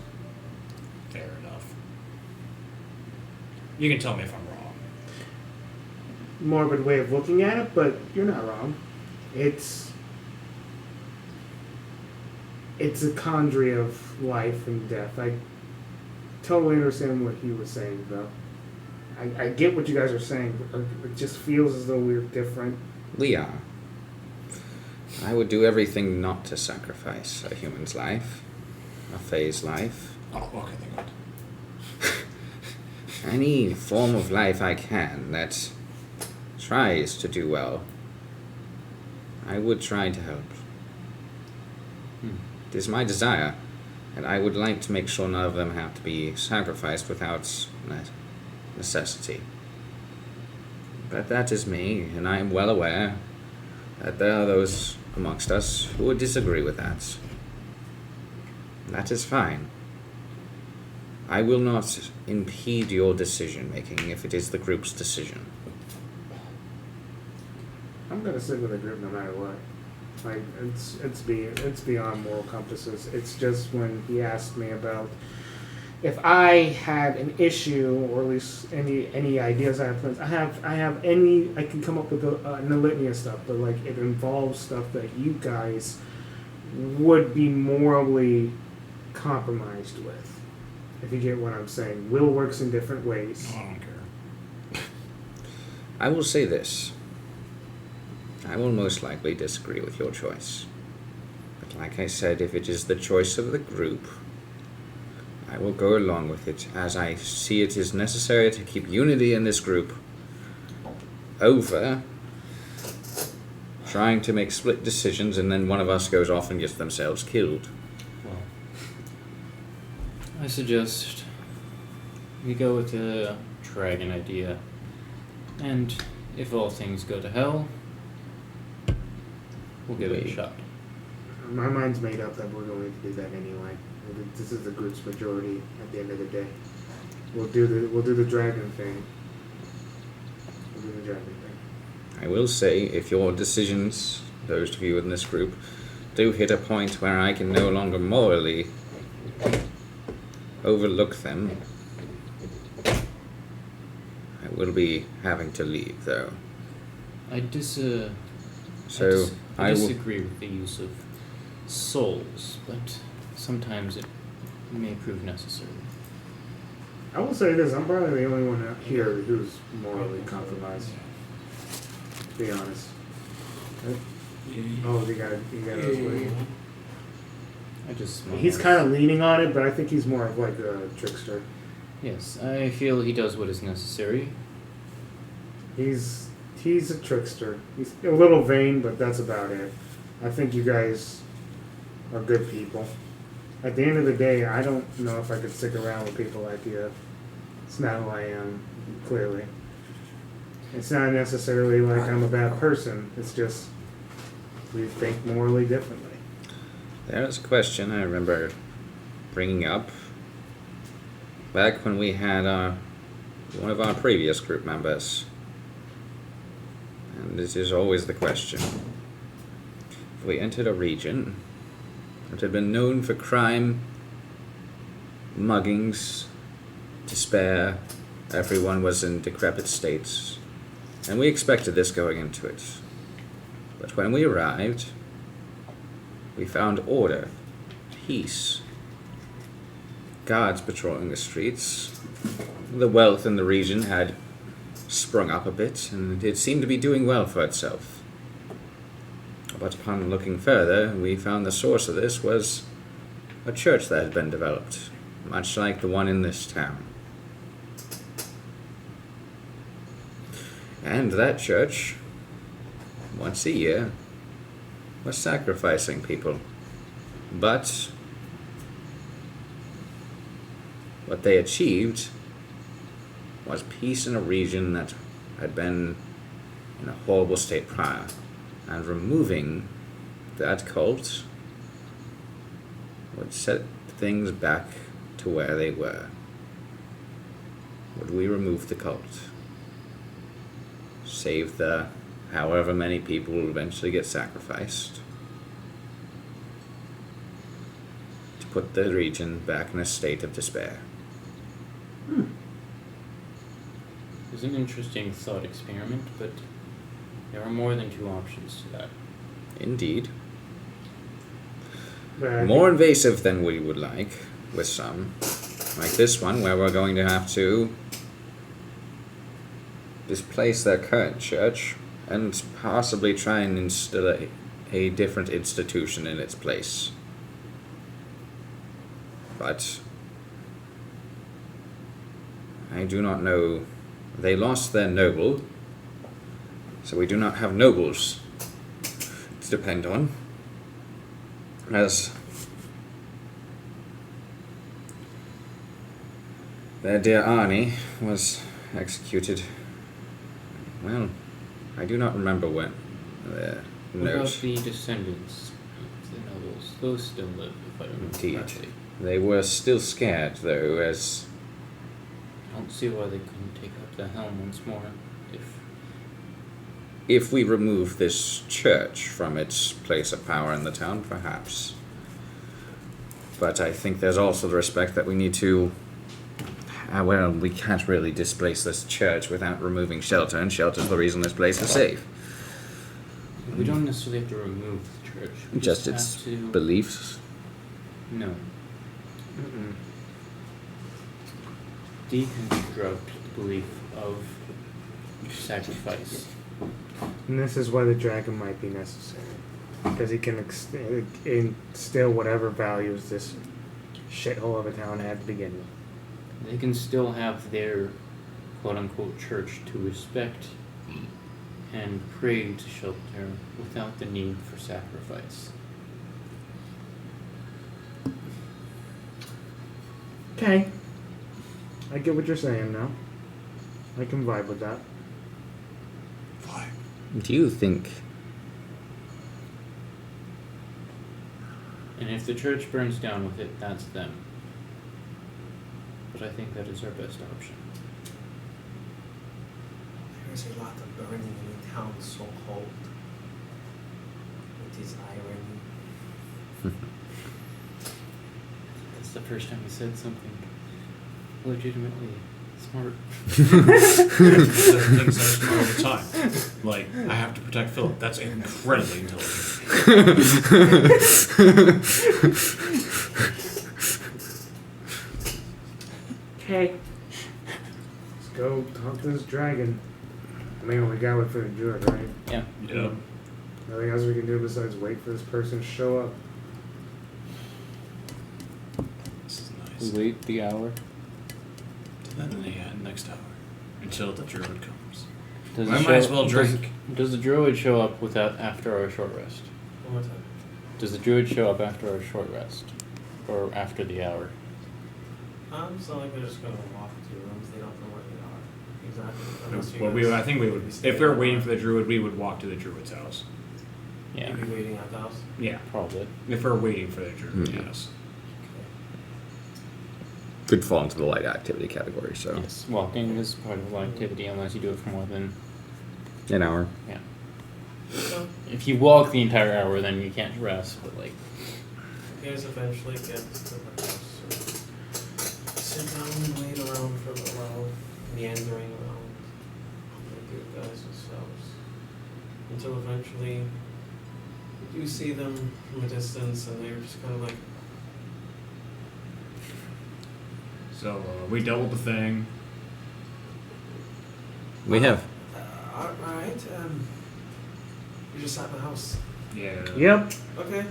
Speaker 7: Fair enough. You can tell me if I'm wrong.
Speaker 2: Morbid way of looking at it, but you're not wrong. It's a quandary of life and death. I totally understand what he was saying, though. I get what you guys are saying, but it just feels as though we're different.
Speaker 3: we are. I would do everything not to sacrifice a human's life, a Fae's life,
Speaker 7: Oh, okay, thank God.
Speaker 3: any form of life I can that tries to do well. I would try to help. It is my desire, and I would like to make sure none of them have to be sacrificed without necessity. But that is me, and I am well aware that there are those amongst us who would disagree with that. That is fine. I will not impede your decision-making if it is the group's decision.
Speaker 2: I'm gonna stick with the group no matter what. Like it's beyond moral compasses. It's just when he asked me about if I had an issue or at least any ideas I have plans. I can come up with a litany of stuff, but like it involves stuff that you guys would be morally compromised with. If you get what I'm saying. Will works in different ways.
Speaker 7: No, I don't care.
Speaker 3: I will say this. I will most likely disagree with your choice. But like I said, if it is the choice of the group, I will go along with it as I see it is necessary to keep unity in this group over trying to make split decisions and then one of us goes off and gets themselves killed.
Speaker 6: Well, I suggest we go with the dragon idea. And if all things go to hell, we'll give it a shot.
Speaker 2: My mind's made up that we're going to do that anyway. This is the group's majority at the end of the day. We'll do the dragon thing. We'll do the dragon thing.
Speaker 3: I will say, if your decisions, those of you in this group, do hit a point where I can no longer morally overlook them, I will be having to leave, though.
Speaker 6: I disagree with the use of souls, but sometimes it may prove necessary.
Speaker 2: I will say this: I'm probably the only one out here who's morally compromised. To be honest. Oh, you got us waiting. He's kind of leaning on it, but I think he's more of like a trickster.
Speaker 6: Yes, I feel he does what is necessary.
Speaker 2: He's a trickster. He's a little vain, but that's about it. I think you guys are good people. At the end of the day, I don't know if I could stick around with people like you. It's not who I am, clearly. It's not necessarily like I'm a bad person. It's just we think morally differently.
Speaker 3: There's a question I remember bringing up back when we had one of our previous group members. And this is always the question. If we entered a region that had been known for crime, muggings, despair, everyone was in decrepit states, and we expected this going into it. But when we arrived, we found order, peace, guards patrolling the streets. The wealth in the region had sprung up a bit, and it seemed to be doing well for itself. But upon looking further, we found the source of this was a church that had been developed, much like the one in this town. And that church, once a year, was sacrificing people. But what they achieved was peace in a region that had been in a horrible state prior, and removing that cult would set things back to where they were. Would we remove the cult? Save the however many people will eventually get sacrificed? To put the region back in a state of despair.
Speaker 6: It's an interesting thought experiment, but there are more than two options to that.
Speaker 3: Indeed.
Speaker 2: But
Speaker 3: More invasive than we would like, with some. Like this one, where we're going to have to displace their current church and possibly try and instill a different institution in its place. But I do not know. They lost their noble, so we do not have nobles to depend on. As their dear Arnie was executed. Well, I do not remember when. The
Speaker 6: What about
Speaker 3: note.
Speaker 6: the descendants of the nobles? Those still live, if I remember
Speaker 3: Indeed.
Speaker 6: correctly.
Speaker 3: They were still scared, though, as
Speaker 6: I don't see why they couldn't take up the helm once more.
Speaker 3: if we remove this church from its place of power in the town, perhaps. But I think there's also the respect that we need to. Well, we can't really displace this church without removing shelter, and shelter's the reason this place is safe.
Speaker 6: We don't necessarily have to remove the church. We
Speaker 3: Just
Speaker 6: have
Speaker 3: its
Speaker 6: to...
Speaker 3: beliefs.
Speaker 6: No. Deconstruct the belief of sacrifice.
Speaker 2: And this is why the dragon might be necessary. Because he can instill whatever values this shithole of a town had to begin with.
Speaker 6: They can still have their quote-unquote church to respect and pray to shelter without the need for sacrifice.
Speaker 2: Okay. I get what you're saying now. I can vibe with that.
Speaker 3: Do you think
Speaker 6: And if the church burns down with it, that's them. But I think that is our best option.
Speaker 5: There's a lot of burning in a town so cold. It is irony.
Speaker 6: That's the first time we said something legitimately smart.
Speaker 7: Things that are smart all the time. Like, I have to protect Philip. That's incredibly intelligent.
Speaker 2: Okay. Let's go talk to this dragon. I mean, we got it for the druid, right?
Speaker 6: Yeah.
Speaker 7: Yeah.
Speaker 2: Nothing else we can do besides wait for this person to show up.
Speaker 7: This is
Speaker 6: We
Speaker 7: nice.
Speaker 6: wait the hour.
Speaker 7: Then the next hour. Until the druid comes.
Speaker 6: Does
Speaker 7: I
Speaker 6: it
Speaker 7: might as
Speaker 6: show-
Speaker 7: well drink.
Speaker 6: Does the druid show up without after our short rest?
Speaker 5: One more time.
Speaker 6: Does the druid show up after our short rest? Or after the hour?
Speaker 5: It's not like they're just gonna walk to rooms, they don't know where they are. Exactly. Unless you
Speaker 7: Well,
Speaker 5: guys
Speaker 7: I think we would. If we were waiting for the druid, we would walk to the druid's house.
Speaker 6: Yeah,
Speaker 5: You'd be waiting at the house.
Speaker 7: Yeah.
Speaker 6: probably.
Speaker 7: If we're waiting for the druid,
Speaker 3: Hmm.
Speaker 7: yes.
Speaker 3: could fall into the light activity category? So
Speaker 6: Yes, walking is part of the activity unless you do it for more than...
Speaker 3: an hour.
Speaker 6: Yeah.
Speaker 5: So,
Speaker 6: If you walk the entire hour, then you can't rest, but like...
Speaker 5: you guys eventually get to the house. Sit down and wait around for a little while, meandering around with you guys yourselves. Until eventually you see them from a distance and they're just kind of like
Speaker 7: So we dealt with the thing.
Speaker 3: We have.
Speaker 5: Alright, you're just at my house.
Speaker 7: Yeah.
Speaker 2: Yep.
Speaker 5: Okay.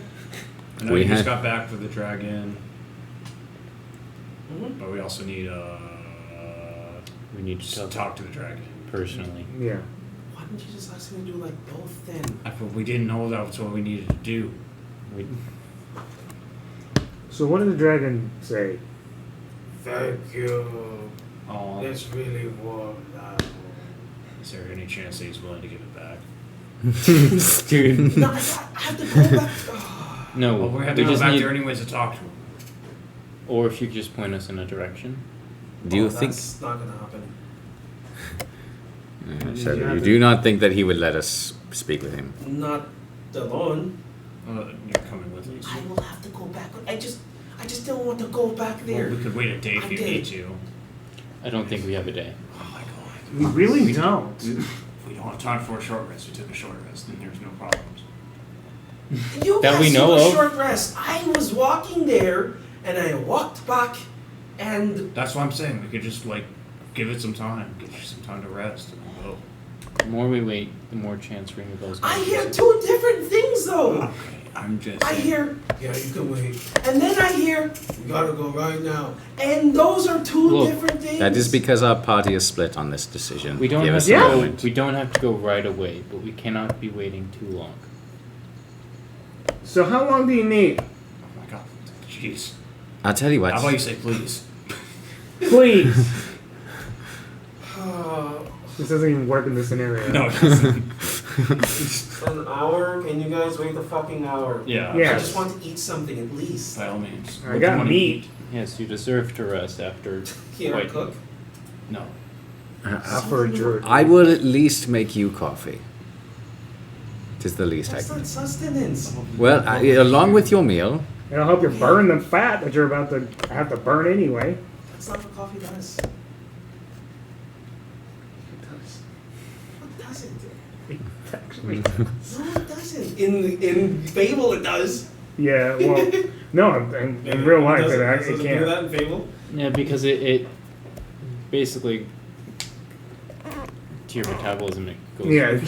Speaker 7: I know
Speaker 3: We
Speaker 7: you just
Speaker 3: had-
Speaker 7: got back for the dragon,
Speaker 5: Mm-hmm.
Speaker 7: but we also need
Speaker 6: We need to
Speaker 7: talk to the dragon.
Speaker 6: personally.
Speaker 2: Yeah.
Speaker 5: Why didn't you just ask me to do like both then?
Speaker 7: We didn't know that was what we needed to do.
Speaker 6: We,
Speaker 2: So what did the dragon say?
Speaker 5: Thank you.
Speaker 7: Oh,
Speaker 5: It's really warm now.
Speaker 7: is there any chance that he's willing to give it back?
Speaker 6: Dude.
Speaker 5: No, I have to go back. Oh.
Speaker 6: No,
Speaker 7: Well, we have to go
Speaker 6: just
Speaker 7: back
Speaker 6: need,
Speaker 7: there anyways to talk to him.
Speaker 6: or if you could just point us in a direction.
Speaker 3: Do you think?
Speaker 5: That's not gonna happen.
Speaker 3: So you do not think that he would let us speak with him?
Speaker 5: Not alone.
Speaker 7: You're coming with us.
Speaker 5: I will have to go back. I just don't want to go back there.
Speaker 7: Well, we could wait a day if
Speaker 5: I
Speaker 7: you
Speaker 5: did.
Speaker 7: need to.
Speaker 6: I don't think we have a day.
Speaker 7: Oh my god.
Speaker 2: We really don't.
Speaker 7: We don't have time for a short rest. We took a short rest, and there's no problems.
Speaker 5: You
Speaker 6: That
Speaker 5: guys
Speaker 6: we know
Speaker 5: took a
Speaker 6: of?
Speaker 5: short rest. I was walking there, and I walked back, and
Speaker 7: That's what I'm saying. We could just give it some time, give you some time to rest, and we'll go.
Speaker 6: The more we wait, the more chance ring of bells.
Speaker 5: I hear two different things though.
Speaker 7: Okay, I'm just.
Speaker 5: I hear, yeah, you can wait, and then I hear, we gotta go right now, and those are two
Speaker 6: Look,
Speaker 5: different things.
Speaker 3: That is because our party is split on this decision.
Speaker 6: We don't
Speaker 3: Give
Speaker 6: have
Speaker 3: us
Speaker 6: to
Speaker 3: a
Speaker 6: go.
Speaker 3: moment.
Speaker 6: We don't have to go right away, but we cannot be waiting too long.
Speaker 2: So how long do you need?
Speaker 7: Oh my god. Jeez.
Speaker 3: I'll tell you what.
Speaker 7: How about you say please?
Speaker 2: Please.
Speaker 5: Uh,
Speaker 2: This doesn't even work in this scenario.
Speaker 7: No, it doesn't.
Speaker 5: an hour? Can you guys wait a fucking hour?
Speaker 7: Yeah.
Speaker 2: Yeah.
Speaker 5: I just want to eat something at least.
Speaker 7: By all means.
Speaker 2: I
Speaker 7: What do
Speaker 2: got
Speaker 7: you wanna
Speaker 2: meat.
Speaker 7: eat?
Speaker 6: Yes, you deserve to rest after.
Speaker 5: Here,
Speaker 6: Wait.
Speaker 5: cook.
Speaker 7: No.
Speaker 2: For a druid.
Speaker 3: I will at least make you coffee. Tis the least I
Speaker 5: That's
Speaker 3: can.
Speaker 5: not sustenance.
Speaker 3: Well, along with your meal,
Speaker 2: It'll help you burn the fat that you're about to have to burn anyway.
Speaker 5: That's not what coffee does. What does it?
Speaker 2: Actually.
Speaker 5: No, it doesn't. In Fable, it does.
Speaker 2: Yeah, well, no, in real life it
Speaker 5: Does
Speaker 2: actually
Speaker 5: it do
Speaker 2: can't.
Speaker 5: that in Fable?
Speaker 6: Yeah, because it basically to your metabolism it goes.
Speaker 2: Yeah, it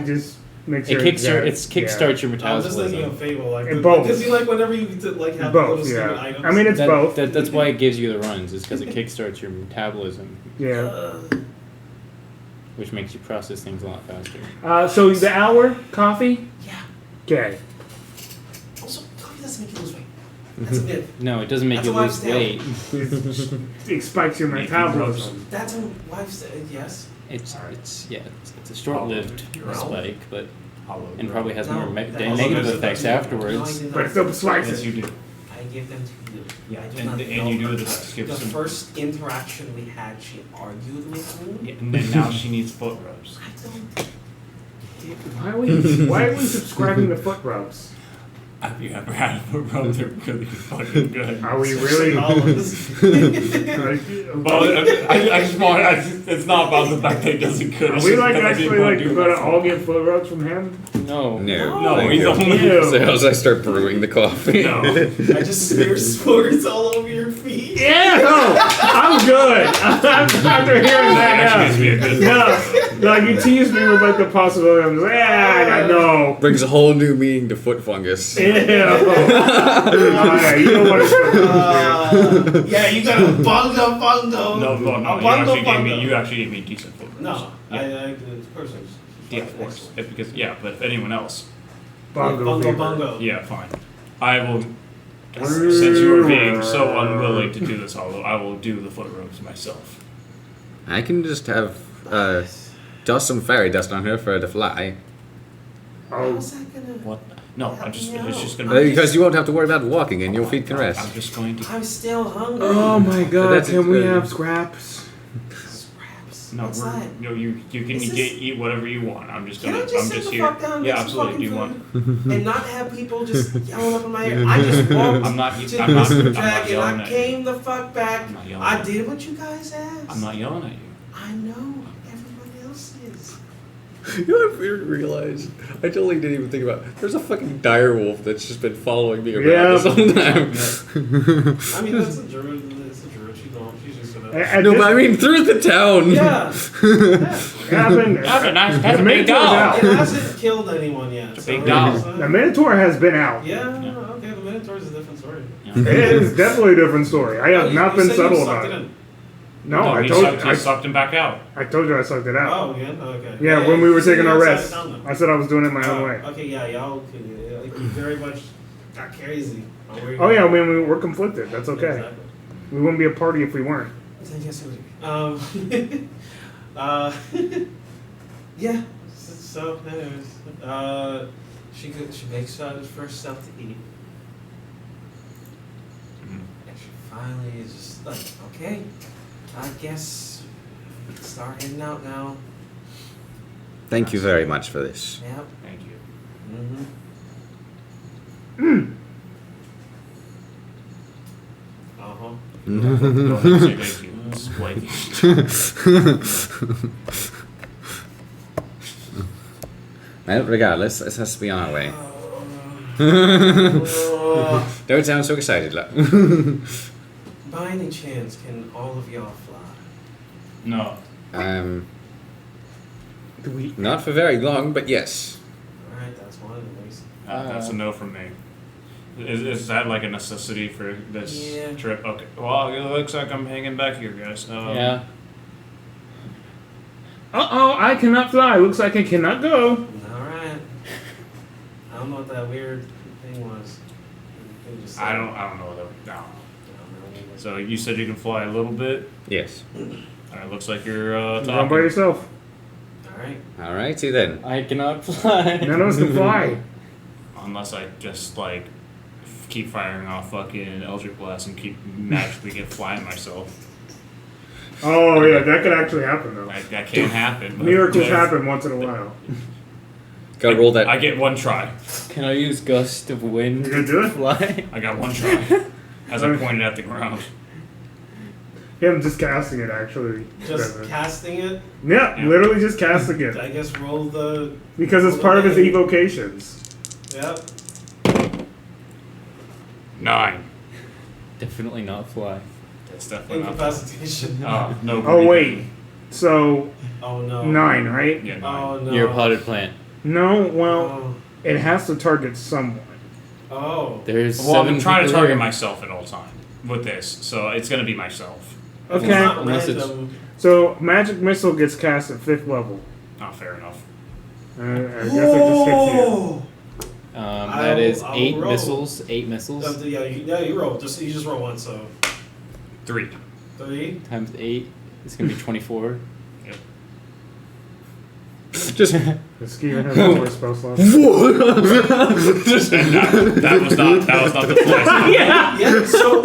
Speaker 2: just makes
Speaker 6: It
Speaker 2: sure
Speaker 6: kickstarts your
Speaker 5: I was just thinking
Speaker 6: metabolism.
Speaker 5: of Fable, like
Speaker 2: And both.
Speaker 5: because you like whenever you have
Speaker 2: Yeah.
Speaker 5: little
Speaker 2: Both,
Speaker 5: stupid
Speaker 2: yeah.
Speaker 5: items.
Speaker 2: I mean, it's both.
Speaker 6: That's why it gives you the runs. Is because it kickstarts your metabolism,
Speaker 2: Yeah.
Speaker 6: which makes you process things a lot faster.
Speaker 2: So the hour coffee.
Speaker 5: Yeah.
Speaker 2: Okay.
Speaker 5: Also, coffee doesn't make you lose weight. That's a myth.
Speaker 6: No, it doesn't make
Speaker 5: That's
Speaker 6: you
Speaker 5: a wife's
Speaker 6: lose weight.
Speaker 2: It spikes your
Speaker 7: Make you
Speaker 2: metabolism.
Speaker 5: That's a wife's yes.
Speaker 6: It's a short-lived
Speaker 5: You're
Speaker 6: spike, but
Speaker 7: Hollow.
Speaker 6: and probably has
Speaker 5: No,
Speaker 6: more
Speaker 5: that
Speaker 6: negative
Speaker 5: also
Speaker 6: effects
Speaker 5: doesn't-
Speaker 6: afterwards.
Speaker 5: No, I
Speaker 2: But it still spikes
Speaker 7: Yes,
Speaker 2: it.
Speaker 7: you do.
Speaker 5: I give them to you.
Speaker 7: Yeah,
Speaker 5: I do
Speaker 7: and
Speaker 5: not
Speaker 7: you
Speaker 5: know
Speaker 7: do
Speaker 5: her.
Speaker 7: the best. Give
Speaker 5: The
Speaker 7: some.
Speaker 5: first interaction we had, she argued with me.
Speaker 7: Yeah, and then now she needs foot rubs.
Speaker 5: I don't.
Speaker 2: Why are we subscribing to foot rubs?
Speaker 7: Have you ever had a foot rub? They're really fucking good.
Speaker 2: Are we really?
Speaker 7: Well, I just want. It's not about the fact that he doesn't good.
Speaker 2: Are
Speaker 7: It's
Speaker 2: we
Speaker 7: just
Speaker 2: like
Speaker 7: because I
Speaker 2: actually
Speaker 7: didn't want
Speaker 2: like
Speaker 7: to do
Speaker 2: gonna
Speaker 7: myself.
Speaker 2: all get foot rubs from him?
Speaker 6: No.
Speaker 3: no.
Speaker 7: No, he's
Speaker 3: thank you.
Speaker 7: only.
Speaker 2: Ew.
Speaker 3: So as I start brewing the coffee.
Speaker 7: No.
Speaker 5: I just smear spores all over your feet.
Speaker 2: Yeah, no, I'm good. After hearing that,
Speaker 7: Actually, gives me a good.
Speaker 2: no, like you teased me with like the possibility. I'm just like, I know.
Speaker 3: Brings a whole new meaning to foot fungus.
Speaker 2: Ew. Yeah, you know what it's for.
Speaker 5: Yeah, you got a bungo.
Speaker 7: No, no,
Speaker 5: A
Speaker 7: no.
Speaker 5: bungo
Speaker 7: You actually gave me decent foot rubs.
Speaker 5: No,
Speaker 7: Yeah.
Speaker 5: of course.
Speaker 7: Yeah, of course. It's because but if anyone else,
Speaker 2: Bongo fever.
Speaker 5: Bungo.
Speaker 7: yeah, fine. I will. Since you are being so unwilling to do this, I will do the foot rubs myself.
Speaker 3: I can just have dust some fairy dust on her for her to fly.
Speaker 2: Oh,
Speaker 5: How's that gonna?
Speaker 7: What? No, I'm just. It's just gonna.
Speaker 3: Because you won't have to worry about walking and your feet can
Speaker 7: I'm
Speaker 3: rest.
Speaker 7: just going to.
Speaker 5: I'm still hungry.
Speaker 2: oh my God!
Speaker 3: That's
Speaker 2: Can we
Speaker 3: good.
Speaker 2: have scraps?
Speaker 5: Scraps.
Speaker 7: No,
Speaker 5: What's that?
Speaker 7: no, you can
Speaker 5: Is
Speaker 7: eat whatever you want. I'm just
Speaker 5: Can
Speaker 7: gonna.
Speaker 5: I just
Speaker 7: I'm
Speaker 5: sit
Speaker 7: just
Speaker 5: the
Speaker 7: here.
Speaker 5: fuck down and
Speaker 7: Yeah,
Speaker 5: get some
Speaker 7: absolutely. Do you want?
Speaker 5: fucking food and not have people just yelling up in my ear? I just walked
Speaker 7: I'm not.
Speaker 5: to
Speaker 7: I'm not.
Speaker 5: the
Speaker 7: I'm not
Speaker 5: dragon.
Speaker 7: yelling
Speaker 5: I
Speaker 7: at you.
Speaker 5: came the fuck back.
Speaker 7: I'm not yelling
Speaker 5: I
Speaker 7: at you.
Speaker 5: did what you guys asked.
Speaker 7: I'm not yelling at you.
Speaker 5: I know. Everybody else is.
Speaker 3: You know what I realized? I totally didn't even think about it. There's a fucking dire wolf that's just been following me around
Speaker 2: Yeah.
Speaker 3: this whole time.
Speaker 5: I mean, that's a druid. It's a druid. She's
Speaker 3: No, but I mean through the town.
Speaker 5: Yeah.
Speaker 6: That's a nice, that's
Speaker 2: The
Speaker 6: a big
Speaker 2: Minotaur's
Speaker 6: dog.
Speaker 2: out.
Speaker 5: It hasn't killed anyone yet.
Speaker 6: It's a big dog.
Speaker 2: The Minotaur has been out.
Speaker 5: Yeah, okay, the Minotaur's a different story.
Speaker 2: It is definitely a different story. I have
Speaker 5: You-
Speaker 2: not
Speaker 5: you
Speaker 2: been
Speaker 5: said you
Speaker 2: subtle
Speaker 5: sucked
Speaker 2: about it.
Speaker 5: in.
Speaker 2: No,
Speaker 7: No,
Speaker 2: I
Speaker 7: he
Speaker 2: told
Speaker 7: sucked,
Speaker 2: you.
Speaker 7: he sucked him back out.
Speaker 2: I told you I sucked it out.
Speaker 5: Oh, yeah? Okay.
Speaker 2: Yeah, when we were taking our
Speaker 5: upside
Speaker 2: rest,
Speaker 5: down, though.
Speaker 2: I said I was doing it my
Speaker 5: Oh,
Speaker 2: own way.
Speaker 5: okay, yeah, y'all could, like, you very much got crazy.
Speaker 2: Oh yeah, I mean we're conflicted. That's okay.
Speaker 5: Exactly.
Speaker 2: We wouldn't be a party if we weren't.
Speaker 5: Yes, it would. Yeah. So, anyways, she makes her first stuff to eat, and she finally is just like, okay, I guess we can start heading out now.
Speaker 3: Thank you very much for this.
Speaker 5: Yep.
Speaker 7: Thank you.
Speaker 5: Uh huh.
Speaker 7: Go ahead and say thank you. It's flaky.
Speaker 3: Well, regardless, let's has to be on our way. Don't sound so excited, look.
Speaker 5: By any chance, can all of y'all fly?
Speaker 7: No.
Speaker 3: Not for very long, but yes.
Speaker 5: Alright, that's one at least.
Speaker 7: That's a no from me. Is that like a necessity for this
Speaker 5: Yeah.
Speaker 7: trip? Okay. Well, it looks like I'm hanging back here, guys.
Speaker 6: Yeah.
Speaker 2: Uh-oh, I cannot fly. Looks like I cannot go.
Speaker 5: Alright. I don't know what that weird thing was. You just said-
Speaker 7: I don't know though. No.
Speaker 5: I don't know either.
Speaker 7: So you said you can fly a little bit.
Speaker 3: Yes.
Speaker 7: Alright, looks like you're
Speaker 2: Run by
Speaker 7: talking.
Speaker 2: yourself.
Speaker 5: Alright.
Speaker 3: Alrighty then.
Speaker 6: I cannot fly.
Speaker 2: None of us can fly.
Speaker 7: Unless I just like keep firing off fucking Eldritch Blast and keep magically get flying myself.
Speaker 2: Oh yeah, that could actually happen though.
Speaker 7: That can't happen. but-
Speaker 2: Miracles happen once in a while.
Speaker 3: Gotta roll that.
Speaker 7: I get one try.
Speaker 6: Can I use gust of wind
Speaker 2: You gonna do
Speaker 6: to
Speaker 2: it?
Speaker 6: fly?
Speaker 7: I got one try. As I pointed at the ground.
Speaker 2: Him just casting it actually.
Speaker 5: Just
Speaker 2: does it.
Speaker 5: casting it,
Speaker 2: Yeah,
Speaker 7: Yeah.
Speaker 2: literally just casting it.
Speaker 5: I guess roll the.
Speaker 2: Because it's part of his evocations.
Speaker 5: Yep.
Speaker 7: 9.
Speaker 6: Definitely not fly.
Speaker 7: That's definitely not.
Speaker 5: Incapacitation.
Speaker 7: No.
Speaker 2: Oh wait. So
Speaker 5: Oh no.
Speaker 2: 9, right?
Speaker 7: Yeah, 9.
Speaker 5: Oh no.
Speaker 6: You're a potted plant.
Speaker 2: No, well,
Speaker 5: Oh.
Speaker 2: it has to target someone.
Speaker 5: Oh.
Speaker 6: There's
Speaker 7: Well, I'm
Speaker 6: 7
Speaker 7: trying to
Speaker 6: people
Speaker 7: target
Speaker 6: here.
Speaker 7: myself at all time with this, so it's gonna be myself.
Speaker 5: It's
Speaker 2: Okay.
Speaker 5: not
Speaker 6: Unless it's-
Speaker 5: random.
Speaker 2: So magic missile gets cast at 5th level.
Speaker 7: Not fair enough.
Speaker 2: I guess it just hits you.
Speaker 6: That is
Speaker 5: I'll
Speaker 6: 8
Speaker 5: roll.
Speaker 6: missiles. 8 missiles
Speaker 5: You roll. You just roll one. So
Speaker 7: 3.
Speaker 5: 3.
Speaker 6: times 8 is gonna be 24.
Speaker 3: Just.
Speaker 2: The Skeven has more spell slots.
Speaker 7: And that was not the fly.
Speaker 5: Yeah. So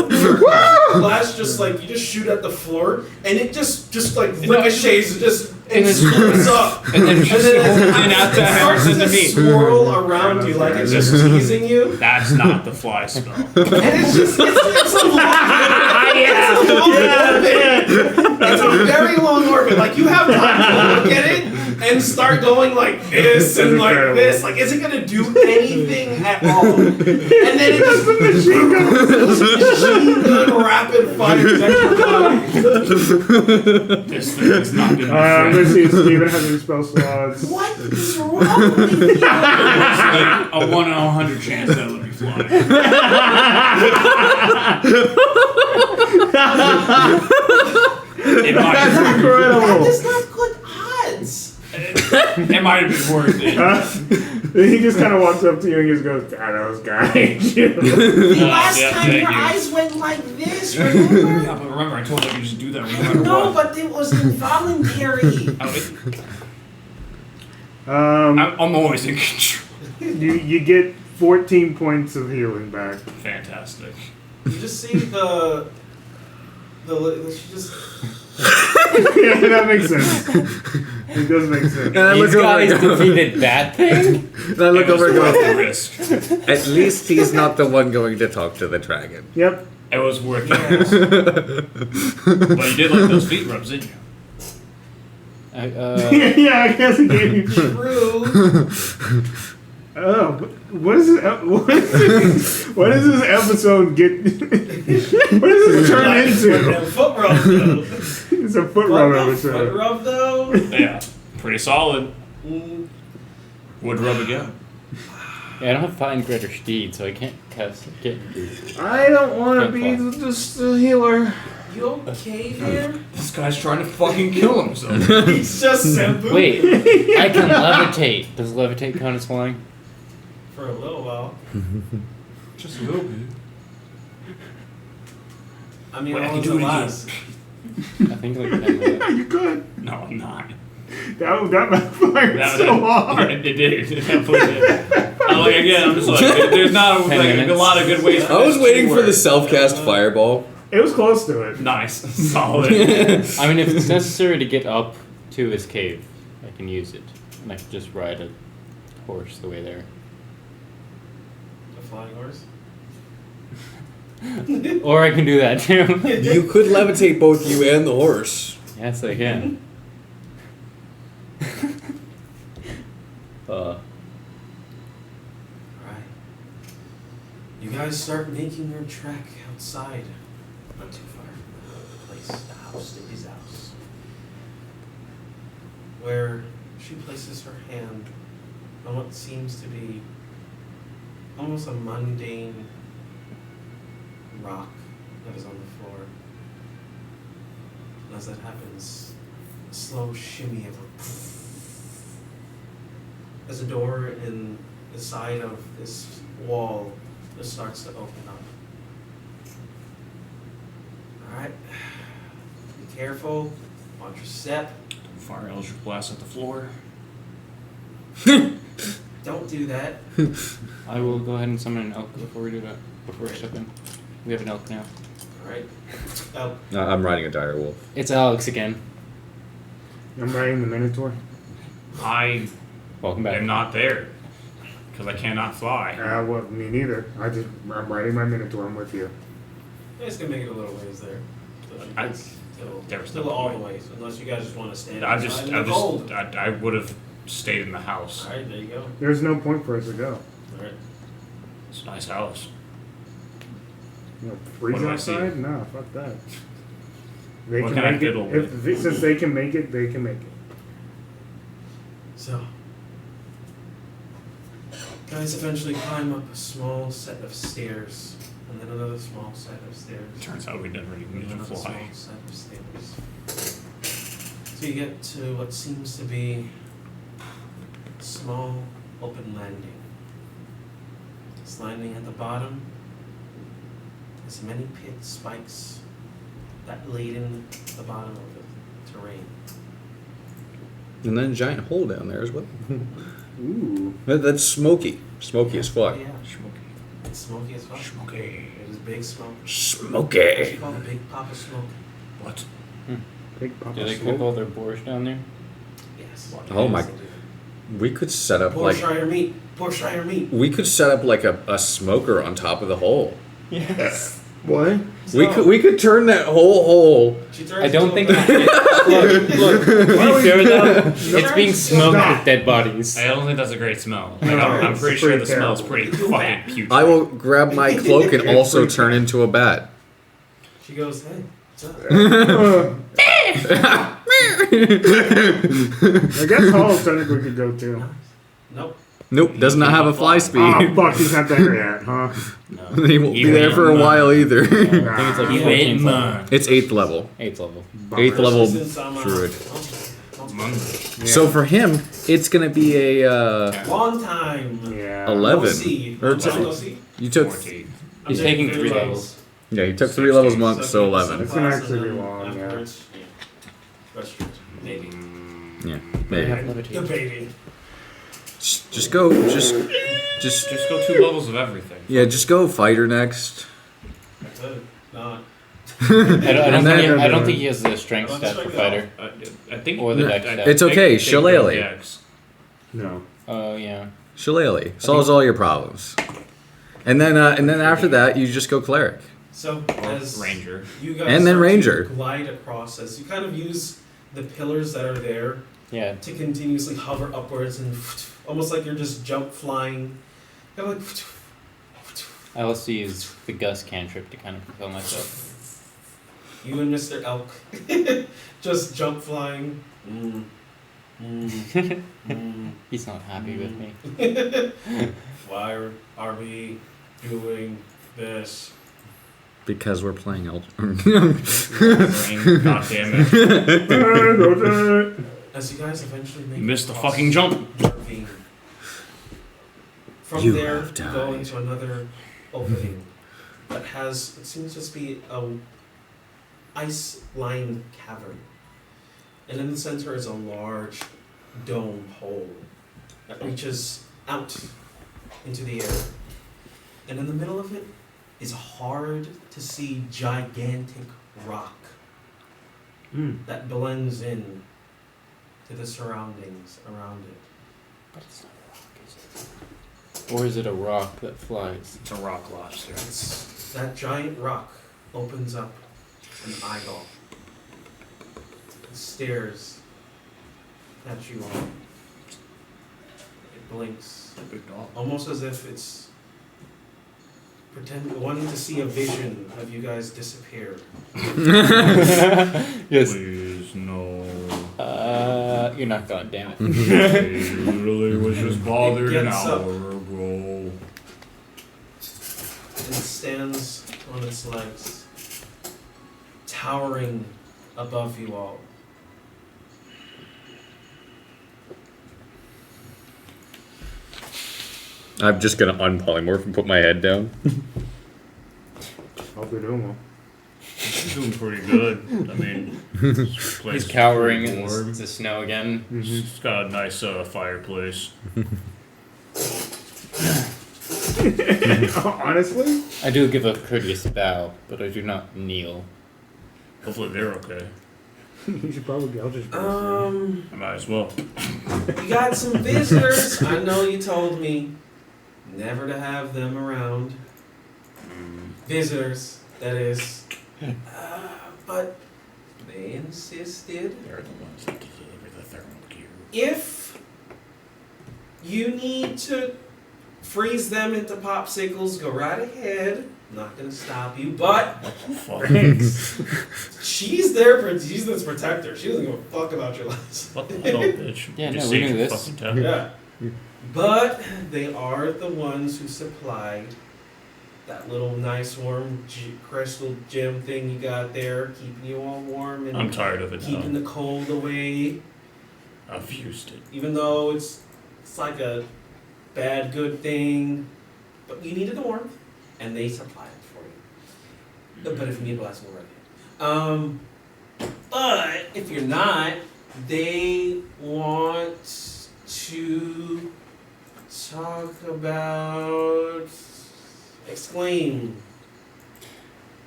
Speaker 5: flash just like you just shoot at the floor and it just like ricochets and just and screws up
Speaker 6: And then
Speaker 5: and then
Speaker 6: out
Speaker 5: it
Speaker 6: the
Speaker 5: starts
Speaker 6: house
Speaker 5: to
Speaker 6: underneath.
Speaker 5: swirl around you like it's just teasing you.
Speaker 7: That's not the fly spell.
Speaker 5: And it's a long orbit. It's a very long orbit. Like you have time to look at it and start going like this and like this. Like, is it gonna do anything at all? And then it just machine gun rapid fire.
Speaker 7: This thing is not gonna
Speaker 2: I'm
Speaker 7: be
Speaker 2: gonna
Speaker 7: fair.
Speaker 2: see if Skeven has any spell slots.
Speaker 5: What is wrong with you?
Speaker 7: It's like a 1 in 100 chance that would be flying. It might
Speaker 2: That's
Speaker 7: have
Speaker 2: incredible.
Speaker 5: That is not good odds.
Speaker 7: it might have been worth it.
Speaker 2: He just kind of walks up to you and just goes, "Ah, those guys."
Speaker 5: The last
Speaker 7: yeah,
Speaker 5: time
Speaker 7: thank
Speaker 5: your
Speaker 7: you.
Speaker 5: eyes went like this, remember?
Speaker 7: Yeah, but remember, I told you I could just do that no matter
Speaker 5: No,
Speaker 7: what.
Speaker 5: but it was involuntary.
Speaker 7: I'm always in control.
Speaker 2: you get 14 points of healing back.
Speaker 7: Fantastic.
Speaker 5: You just see the she just
Speaker 2: Yeah, that makes sense. It does make sense.
Speaker 3: And I
Speaker 6: These
Speaker 3: look over
Speaker 6: guys
Speaker 3: and go,
Speaker 6: defeated that thing?
Speaker 3: and I look
Speaker 7: It was
Speaker 3: over and
Speaker 7: worth
Speaker 3: go,
Speaker 7: the risk.
Speaker 3: at least he's not the one going to talk to the dragon.
Speaker 2: Yep.
Speaker 7: It was worth it. But you did like those feet rubs, didn't you?
Speaker 2: Yeah, I guess he gave you.
Speaker 5: true.
Speaker 2: Oh, what is this? What does this episode get? What does this turn into?
Speaker 5: Foot rub though.
Speaker 2: It's a foot rub
Speaker 5: Foot
Speaker 2: episode.
Speaker 5: rub though.
Speaker 7: Yeah, pretty solid.
Speaker 5: Mm.
Speaker 7: Would rub again.
Speaker 6: Yeah, I don't have Find Greater Steed, so I can't cast Get Engaged.
Speaker 2: I don't want to
Speaker 6: Can't
Speaker 2: be just a healer.
Speaker 5: You okay here?
Speaker 7: This guy's trying to fucking kill himself.
Speaker 5: He's just Senpu.
Speaker 6: Wait, I can levitate. Does levitate count as flying?
Speaker 5: For a little while.
Speaker 7: Just a little bit.
Speaker 5: I mean,
Speaker 7: Wait, I
Speaker 5: all
Speaker 7: can
Speaker 5: it's
Speaker 7: do it
Speaker 5: last.
Speaker 6: I think like 10 minutes.
Speaker 2: Yeah, you could.
Speaker 7: No, I'm not.
Speaker 2: That backfired so hard.
Speaker 7: It did. It definitely did. I'm like, again, I'm just like, there's not like, a lot of good ways for
Speaker 3: I was
Speaker 7: this
Speaker 3: waiting
Speaker 7: to
Speaker 3: for the
Speaker 7: work.
Speaker 3: self-cast fireball.
Speaker 2: It was close to it.
Speaker 7: Nice. Solid.
Speaker 6: I mean, if it's necessary to get up to his cave, I can use it. And I can just ride a horse the way there.
Speaker 5: A flying horse.
Speaker 6: Or I can do that too.
Speaker 3: You could levitate both you and the horse.
Speaker 6: Yes, I can.
Speaker 5: Alright. You guys start making your trek outside. Not too far from the place, the house, Netty's house. Where she places her hand on what seems to be almost a mundane rock that is on the floor. And as that happens, a slow shimmy of a as a door in the side of this wall just starts to open up. Alright. Be careful. Watch your step.
Speaker 7: Fire Eldritch Blast at the floor.
Speaker 5: Don't do that.
Speaker 6: I will go ahead and summon an elk before we do that. Before we step in. We have an elk now.
Speaker 5: Alright. Oh,
Speaker 3: I'm riding a dire wolf.
Speaker 6: It's Alex again.
Speaker 2: I'm riding the Minotaur.
Speaker 7: I
Speaker 6: Welcome back.
Speaker 7: am not there. Because I cannot fly.
Speaker 2: Well, me neither. I'm riding my Minotaur. I'm with you.
Speaker 5: you guys can make it a little ways there.
Speaker 7: There's
Speaker 5: Still
Speaker 7: no
Speaker 5: all the
Speaker 7: point.
Speaker 5: way, unless you guys just want to stand
Speaker 7: I would have stayed in the house.
Speaker 5: Alright, there you go.
Speaker 2: There's no point for us to go.
Speaker 5: Alright.
Speaker 7: It's a nice house.
Speaker 2: You know, freeze
Speaker 7: What do I see?
Speaker 2: outside? No, fuck that. They
Speaker 7: What
Speaker 2: can
Speaker 7: can I
Speaker 2: make it.
Speaker 7: fiddle with?
Speaker 2: Since they can make it, they can make it.
Speaker 5: So, guys eventually climb up a small set of stairs, and then another small set of stairs.
Speaker 7: Turns out we never even get to
Speaker 5: Another
Speaker 7: fly.
Speaker 5: small set of stairs. So you get to what seems to be a small open landing. This landing at the bottom has many pit spikes that laden the bottom of the terrain.
Speaker 3: And then a giant hole down there as well.
Speaker 2: Ooh.
Speaker 3: That's smoky. Smoky as fuck.
Speaker 5: Yeah, it's smoky as fuck.
Speaker 7: Smoky.
Speaker 5: It is big smoke. It's
Speaker 3: Smoky.
Speaker 5: called a big pop of smoke.
Speaker 7: What?
Speaker 2: Big pop
Speaker 6: Do
Speaker 2: of
Speaker 6: they cook
Speaker 2: smoke.
Speaker 6: all their boars down there?
Speaker 5: Yes.
Speaker 3: Oh my-
Speaker 5: Yes, they do.
Speaker 3: We could set up
Speaker 5: Poor
Speaker 3: like
Speaker 5: Shire meat. Poor Shire meat.
Speaker 3: we could set up like a smoker on top of the hole.
Speaker 6: Yes.
Speaker 2: What?
Speaker 3: We could turn that whole hole.
Speaker 5: She turns
Speaker 6: I don't
Speaker 5: into
Speaker 6: think.
Speaker 5: a-
Speaker 6: Look. To be fair though, it's being smoked
Speaker 2: Stop.
Speaker 6: with dead bodies.
Speaker 7: I don't think that's a great smell.
Speaker 2: No,
Speaker 7: I'm pretty
Speaker 2: it's
Speaker 7: sure
Speaker 2: pretty
Speaker 7: the smell's
Speaker 2: terrible.
Speaker 7: pretty fucking putrid.
Speaker 3: I will grab my cloak and also turn into a bat.
Speaker 5: She goes, hey, what's up?
Speaker 2: I guess Hall technically could go too.
Speaker 5: Nope.
Speaker 3: Nope, does not have a fly speed.
Speaker 2: Oh, fuck, he's not there yet, huh?
Speaker 7: No.
Speaker 3: He won't be there for a while either.
Speaker 6: I think it's like
Speaker 5: You
Speaker 6: 14th
Speaker 5: ain't
Speaker 6: level.
Speaker 3: It's 8th level.
Speaker 6: 8th level.
Speaker 3: 8th level
Speaker 5: Resistance, I'm,
Speaker 3: druid.
Speaker 5: oh,
Speaker 3: So for him, it's gonna be a
Speaker 5: long time.
Speaker 2: Yeah.
Speaker 3: 11.
Speaker 5: Go see.
Speaker 3: Or
Speaker 5: Go see.
Speaker 3: you took
Speaker 7: 14.
Speaker 6: He's taking 3 levels.
Speaker 3: yeah, you took 3 levels months, so 11.
Speaker 2: It's gonna actually be long, yeah.
Speaker 5: Afterwards, Rest your- maybe.
Speaker 3: Yeah,
Speaker 6: I
Speaker 3: maybe.
Speaker 6: have
Speaker 5: The
Speaker 6: levitate.
Speaker 5: baby.
Speaker 3: Just go, just
Speaker 7: Just go 2 levels of everything.
Speaker 3: yeah, just go fighter next.
Speaker 5: Not.
Speaker 6: I don't
Speaker 3: then-
Speaker 6: think he has the strength stat for fighter.
Speaker 7: I think
Speaker 6: Or the
Speaker 3: No,
Speaker 6: dex stat.
Speaker 3: it's okay,
Speaker 7: Take
Speaker 3: shillelagh.
Speaker 7: Dex.
Speaker 2: No.
Speaker 6: Oh yeah.
Speaker 3: Shillelagh solves all your problems. And then after that, you just go cleric.
Speaker 5: So as
Speaker 7: Ranger.
Speaker 5: you guys
Speaker 3: And then
Speaker 5: start to
Speaker 3: Ranger.
Speaker 5: glide across, as you kind of use the pillars that are there
Speaker 6: Yeah.
Speaker 5: to continuously hover upwards and almost like you're just jump flying. You're like,
Speaker 6: I also use the gust cantrip to kind of propel myself.
Speaker 5: you and Mr. Elk just jump flying.
Speaker 6: He's not happy with me.
Speaker 5: Why are we doing this?
Speaker 3: Because we're playing Elder.
Speaker 7: God damn it.
Speaker 5: As you guys eventually make
Speaker 7: You missed the
Speaker 5: across
Speaker 7: fucking jump.
Speaker 5: the ravine. From
Speaker 3: You
Speaker 5: there,
Speaker 3: have
Speaker 5: you go
Speaker 3: died.
Speaker 5: into another opening that has, it seems to just be a ice-lined cavern. And in the center is a large dome hole that reaches out into the air. And in the middle of it is a hard-to-see gigantic rock that blends in to the surroundings around it.
Speaker 6: But it's not a rock, is it? Or is it a rock that flies?
Speaker 7: It's a rock lobster.
Speaker 5: It's, that giant rock opens up an eyeball. It stares at you all. It blinks,
Speaker 7: Big dog.
Speaker 5: almost as if it's wanting to see a vision of you guys disappear.
Speaker 6: Yes.
Speaker 7: Please, no.
Speaker 6: You're not going, damn it.
Speaker 7: He literally was just bothered an
Speaker 5: gets up.
Speaker 7: hour ago.
Speaker 5: And it stands on its legs, towering above you all.
Speaker 3: I'm just gonna unpolymorph and put my head down.
Speaker 2: Hope you're doing well.
Speaker 7: He's doing pretty good. I mean, this place
Speaker 6: He's
Speaker 7: is
Speaker 6: cowering
Speaker 7: pretty
Speaker 6: in
Speaker 7: warm.
Speaker 6: the snow again.
Speaker 7: It's got a nice fireplace.
Speaker 2: Honestly?
Speaker 6: I do give a courteous bow, but I do not kneel.
Speaker 7: Hopefully they're okay.
Speaker 2: You should probably go just
Speaker 7: I might as well.
Speaker 5: You got some visitors. I know you told me never to have them around. Visitors, that is. But they insisted.
Speaker 7: They're the ones that deliver the thermal gear.
Speaker 5: If you need to freeze them into popsicles, go right ahead. I'm not gonna stop you, but
Speaker 7: Fuck.
Speaker 5: she's there. She's this protector. She doesn't give a fuck about your lives.
Speaker 7: What the hell, bitch?
Speaker 6: Yeah,
Speaker 7: Just
Speaker 6: no, we
Speaker 7: say
Speaker 6: knew
Speaker 7: your
Speaker 6: this.
Speaker 7: fucking time.
Speaker 5: Yeah. But they are the ones who supplied that little nice warm crystal gem thing you got there, keeping you all warm and
Speaker 7: I'm tired of it
Speaker 5: keeping
Speaker 7: now.
Speaker 5: the cold away.
Speaker 7: I've used it.
Speaker 5: Even though it's like a bad good thing, but you needed the warmth, and they supply it for you. But if you need a glass more ready. But if you're not, they want to talk about exclaim.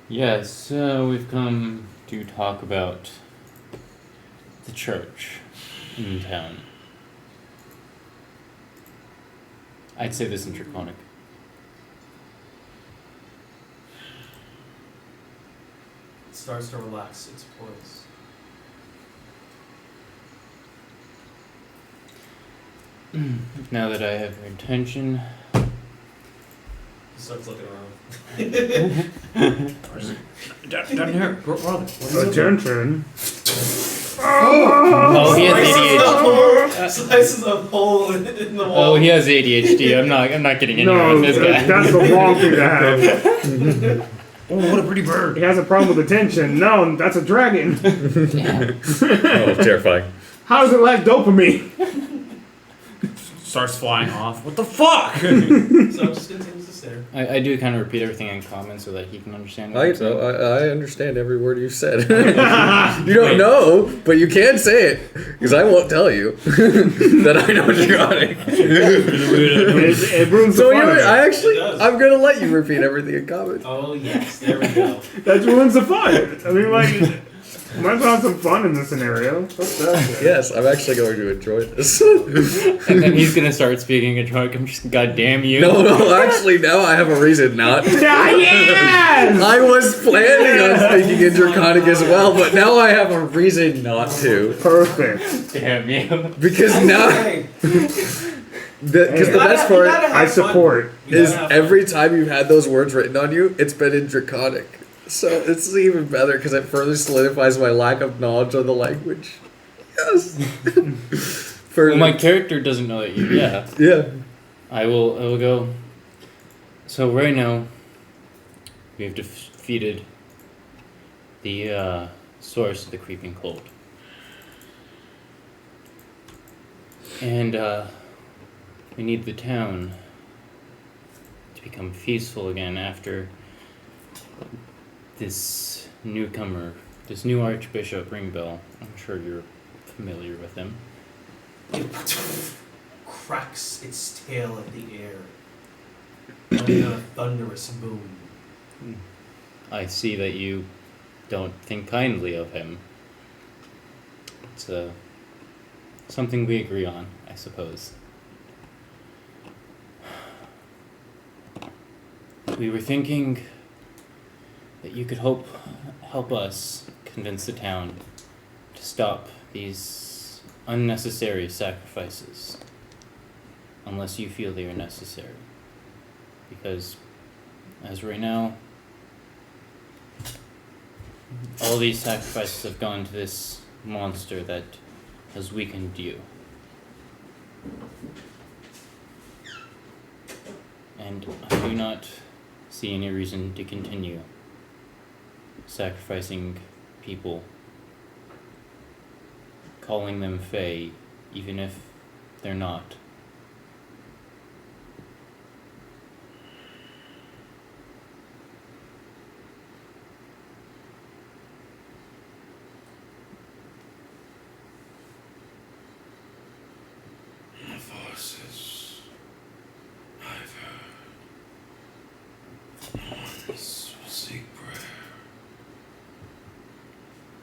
Speaker 6: Yes, we've come to talk about the church in town. I'd say this in Draconic.
Speaker 5: It starts to relax its poise.
Speaker 6: Now that I have your attention,
Speaker 5: He starts looking around.
Speaker 7: Down here. Brother.
Speaker 2: Attention.
Speaker 6: oh, he has ADHD.
Speaker 5: Slices a hole in the wall.
Speaker 6: Oh, he has ADHD. I'm not getting anywhere
Speaker 2: No,
Speaker 6: with this guy.
Speaker 2: that's the wrong thing to have.
Speaker 7: Oh, what a pretty bird.
Speaker 2: He has a problem with attention. No, that's a dragon.
Speaker 3: Oh, terrifying.
Speaker 2: How does it lack dopamine?
Speaker 7: Starts flying off. What the fuck?
Speaker 5: So it just continues to stare.
Speaker 6: I do kind of repeat everything in common so that he can understand what
Speaker 3: I
Speaker 6: I'm saying.
Speaker 3: I understand every word you said. You don't know, but you can say it, because I won't tell you that I know Draconic.
Speaker 2: It ruins the
Speaker 3: So you
Speaker 2: fun
Speaker 3: know
Speaker 2: of
Speaker 3: what,
Speaker 2: it.
Speaker 3: I actually,
Speaker 5: It does.
Speaker 3: I'm going to let you repeat everything in comments.
Speaker 5: Oh yes, there we go.
Speaker 2: That ruins the fun. I mean, like, might as well have some fun in this scenario. What's that?
Speaker 3: Yes, I'm actually going to enjoy this.
Speaker 6: And then he's gonna start speaking in Draconic. I'm just, God damn you.
Speaker 3: No, actually, now I have a reason not.
Speaker 2: Yeah, yes!
Speaker 3: I was planning on speaking in Draconic as well, but now I have a reason not to.
Speaker 2: Perfect.
Speaker 6: Damn you.
Speaker 3: Because now,
Speaker 5: Hey,
Speaker 3: because the best part
Speaker 2: I support.
Speaker 3: is every time you've had those words written on you, it's been in Draconic. So it's even better because it further solidifies my lack of knowledge on the language. Yes.
Speaker 6: Well, my character doesn't know that you. Yeah.
Speaker 3: Yeah.
Speaker 6: I will go. So right now, we have defeated the source of the creeping cold, and we need the town to become peaceful again after this newcomer, this new Archbishop Ringbell. I'm sure you're familiar with him.
Speaker 5: It cracks its tail at the air. Only a thunderous boom.
Speaker 6: I see that you don't think kindly of him. It's something we agree on, I suppose. We were thinking that you could help us convince the town to stop these unnecessary sacrifices, unless you feel they are necessary. Because, as right now, all these sacrifices have gone to this monster that has weakened you. And I do not see any reason to continue sacrificing people, calling them Fae, even if they're not.
Speaker 9: The voices I've heard, the ones who seek prayer,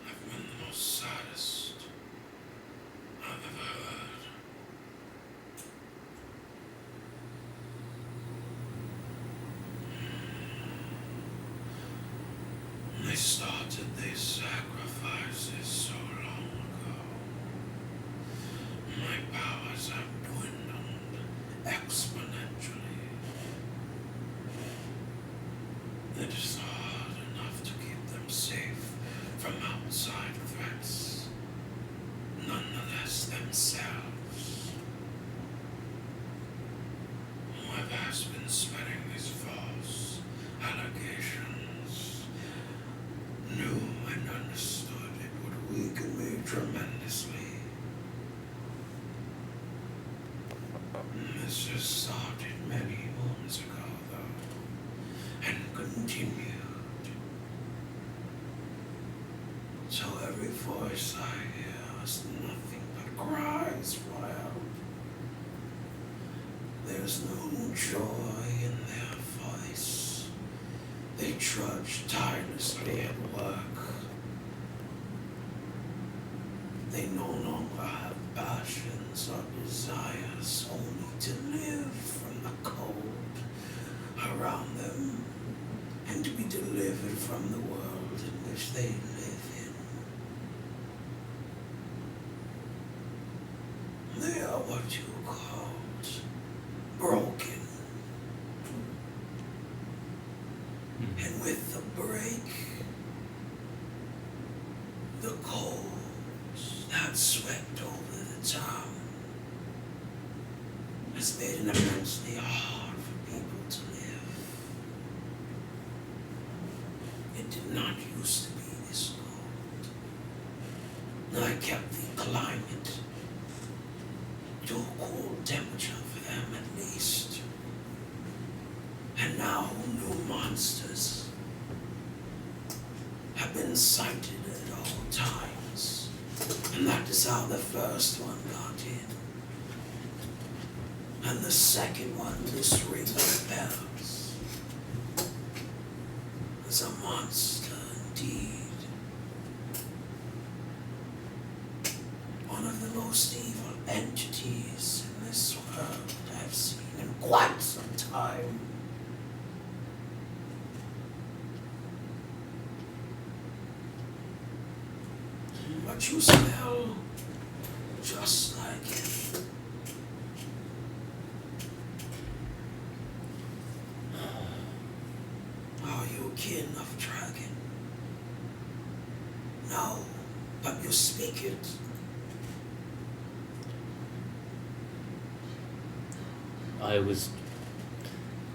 Speaker 9: have been the most saddest I've ever heard. They started these sacrifices so long ago. My powers have dwindled exponentially. It is hard enough to keep them safe from outside threats, nonetheless themselves. Whoever has been spreading these false allegations knew and understood it would weaken me tremendously. This just started many moons ago, though, and continued. So every voice I hear is nothing but cries for help. There's no joy in their voice. They trudge tirelessly at work. They no longer have passions or desires, only to live from the cold around them and to be delivered from the world in which they live in. They are what you called broken. And with the break, the cold that swept over the town has made it immensely hard for people to live. It did not used to be this cold. I kept the climate to a cool temperature for them at least. And now new monsters have been sighted at all times. And that is how the first one got in. And the second one, this ring of bells, is a monster indeed. One of the most evil entities in this world I've seen in quite some time. But you smell just like him. Are you kin of dragon? No, but you speak it.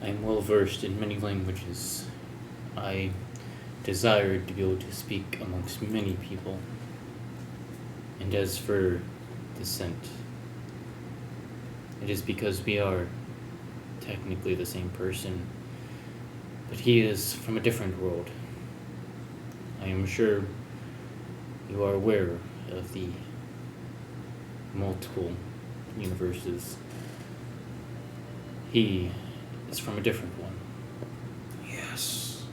Speaker 6: I'm well versed in many languages. I desired to be able to speak amongst many people. And as for descent, it is because we are technically the same person, but he is from a different world. I am sure you are aware of the multiple universes. He is from a different one.
Speaker 9: Yes,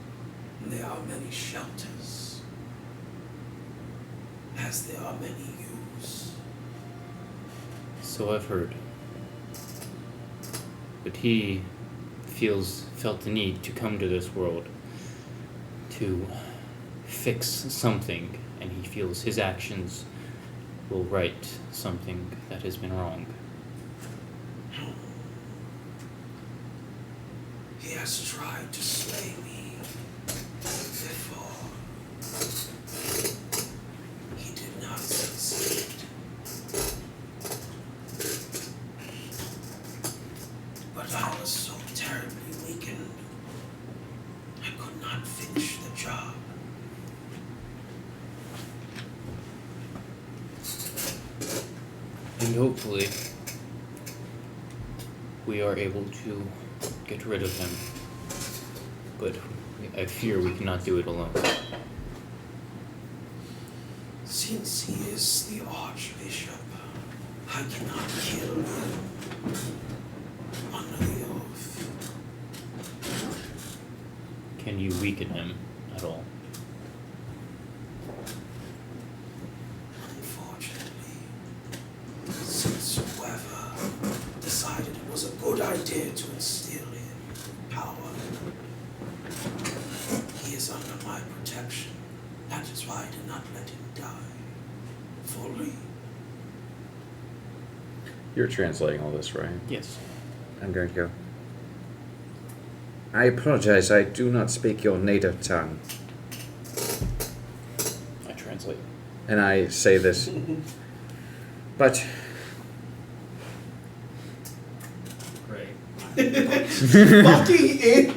Speaker 9: there are many shelters, as there are many yous.
Speaker 6: So I've heard. But he felt the need to come to this world to fix something, and he feels his actions will right something that has been wrong.
Speaker 9: He has tried to slay me before. He did not succeed. But I was so terribly weakened, I could not finish the job.
Speaker 6: And hopefully, we are able to get rid of him. But I fear we cannot do it alone.
Speaker 9: Since he is the Archbishop, I cannot kill him under the oath.
Speaker 6: Can you weaken him at all?
Speaker 9: Unfortunately, since whoever decided it was a good idea to instill him power, he is under my protection. That is why I did not let him die fully.
Speaker 3: You're translating all this, right?
Speaker 6: Yes.
Speaker 3: I'm going to go. I apologize, I do not speak your native tongue.
Speaker 6: I translate.
Speaker 3: And I say this. But
Speaker 5: Fucking it!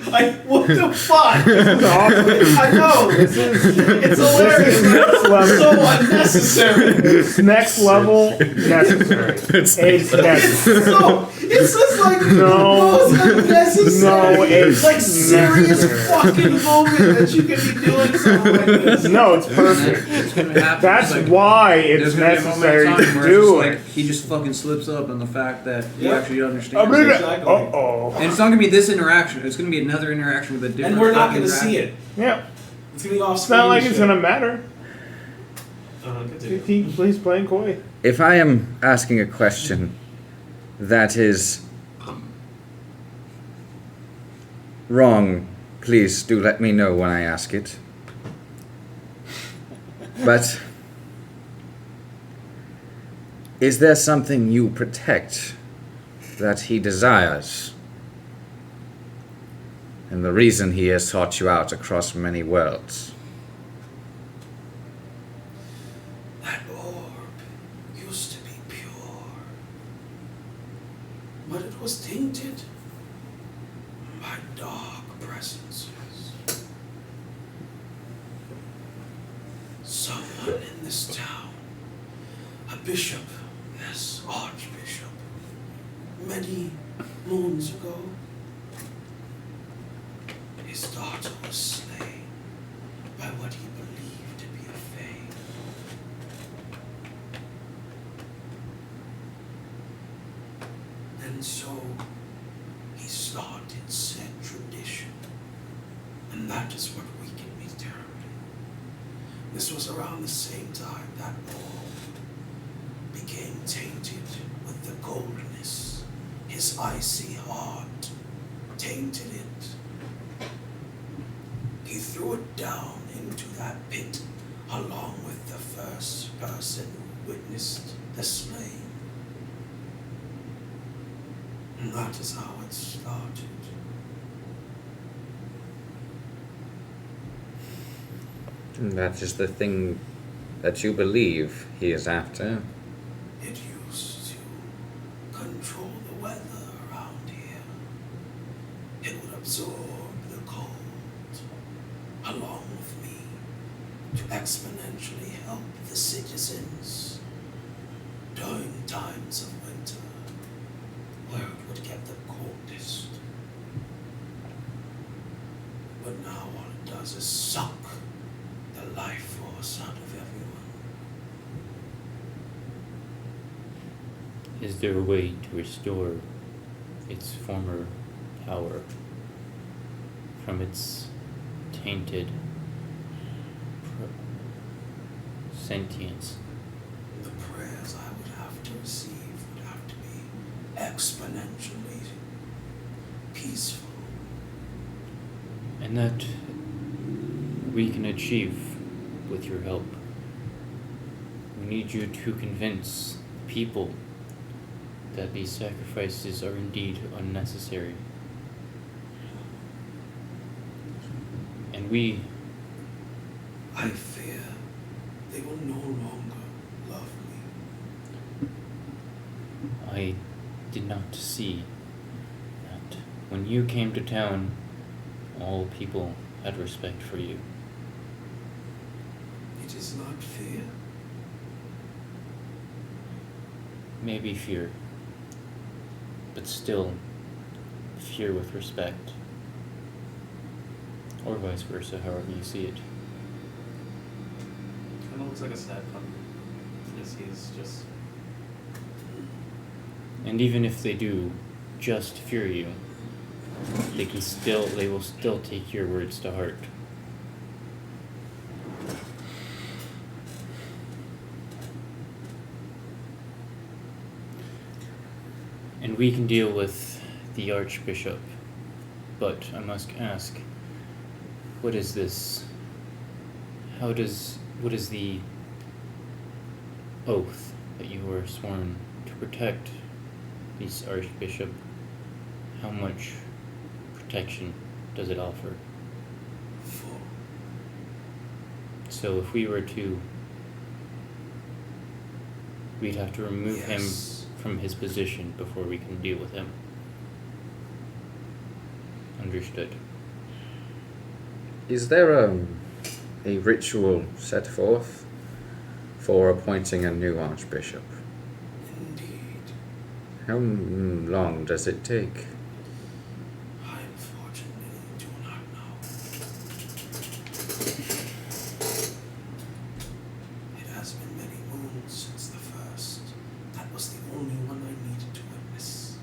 Speaker 5: What the fuck?
Speaker 2: This is awesome.
Speaker 5: I know.
Speaker 2: This is
Speaker 5: It's hilarious.
Speaker 2: next level.
Speaker 5: So unnecessary.
Speaker 2: It's next level necessary. It's necessary.
Speaker 5: It's just like
Speaker 2: No.
Speaker 5: most unnecessary.
Speaker 2: No, it's
Speaker 5: like serious
Speaker 2: necessary.
Speaker 5: fucking moment that you could be doing something like this.
Speaker 2: No, it's perfect.
Speaker 1: It's gonna happen.
Speaker 2: That's
Speaker 1: It's like,
Speaker 2: why
Speaker 1: there's
Speaker 2: it's
Speaker 1: gonna be a moment
Speaker 2: necessary
Speaker 1: in time
Speaker 2: to
Speaker 1: where
Speaker 2: do
Speaker 1: it's
Speaker 2: it.
Speaker 1: just like he just fucking slips up on the fact that he
Speaker 5: Yeah.
Speaker 1: actually
Speaker 2: I
Speaker 1: understands.
Speaker 2: mean,
Speaker 1: it.
Speaker 5: Exactly.
Speaker 2: uh-oh.
Speaker 1: And it's not gonna be this interaction. It's gonna be another interaction with a different.
Speaker 5: And we're not
Speaker 1: fucking
Speaker 5: going to see
Speaker 1: interaction.
Speaker 5: it.
Speaker 2: Yeah.
Speaker 5: It's going to be off
Speaker 2: It's
Speaker 5: screen.
Speaker 2: not like
Speaker 5: and
Speaker 2: it's
Speaker 5: shit.
Speaker 2: gonna matter.
Speaker 5: Continue.
Speaker 2: He's playing coy.
Speaker 3: if I am asking a question that is wrong, please do let me know when I ask it. But is there something you protect that he desires? And the reason he has sought you out across many worlds?
Speaker 9: That orb used to be pure, but it was tainted by dark presences. Someone in this town, a bishop, yes, archbishop, many moons ago, his daughter was slain by what he believed to be a fae. And so he started said tradition, and that is what weakened me terribly. This was around the same time that orb became tainted with the coldness. His icy heart tainted it. He threw it down into that pit along with the first person who witnessed the slaying. And that is how it started.
Speaker 3: And that is the thing that you believe he is after.
Speaker 9: It used to control the weather around here. It would absorb the cold, along with me, to exponentially help the citizens during times of winter, where it would get the coldest. But now all it does is suck the life force out of everyone.
Speaker 6: Is there a way to restore its former power from its tainted sentience?
Speaker 9: The prayers I would have to receive would have to be exponentially peaceful.
Speaker 6: And that we can achieve with your help. We need you to convince people that these sacrifices are indeed unnecessary. And
Speaker 9: I fear they will no longer love me.
Speaker 6: I did not see that when you came to town, all people had respect for you.
Speaker 9: It is not fear.
Speaker 6: Maybe fear, but still fear with respect. Or vice versa, however you see it.
Speaker 5: Kind of looks like a sad puppy. Yes, he is just.
Speaker 6: And even if they do just fear you, they will still take your words to heart. And we can deal with the Archbishop, but I must ask, what is this? What is the oath that you were sworn to protect this Archbishop? How much protection does it offer?
Speaker 9: Full.
Speaker 6: So if we were to, we'd have to remove him from his position before we can deal with him. Understood.
Speaker 3: Is there a ritual set forth for appointing a new archbishop?
Speaker 9: Indeed.
Speaker 3: How long does it take?
Speaker 9: I unfortunately do not know. It has been many moons since the first. That was the only one I needed to witness.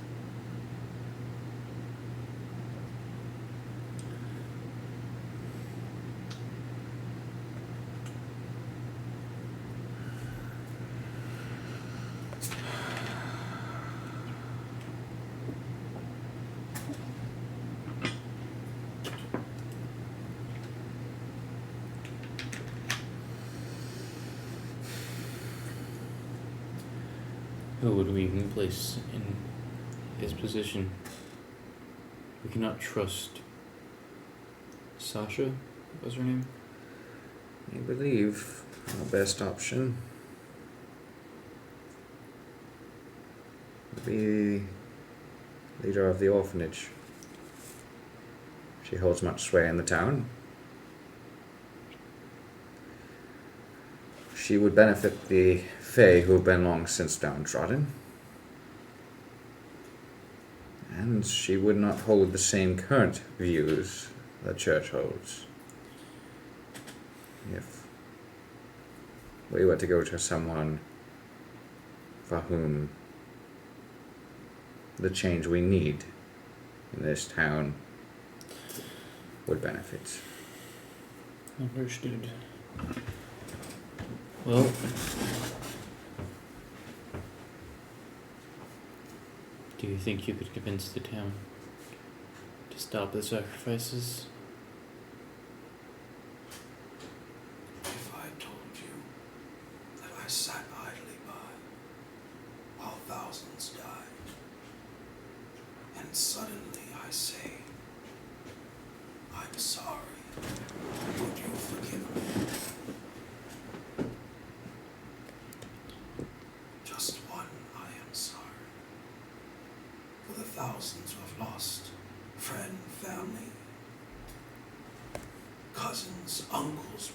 Speaker 6: Who would we even place in his position? We cannot trust Sasha, was her name?
Speaker 3: I believe our best option would be leader of the orphanage. She holds much sway in the town. She would benefit the Fae who have been long since downtrodden. And she would not hold the same current views the church holds. If we were to go to someone for whom the change we need in this town would benefit.
Speaker 6: Understood. Well, do you think you could convince the town to stop the sacrifices?
Speaker 9: If I told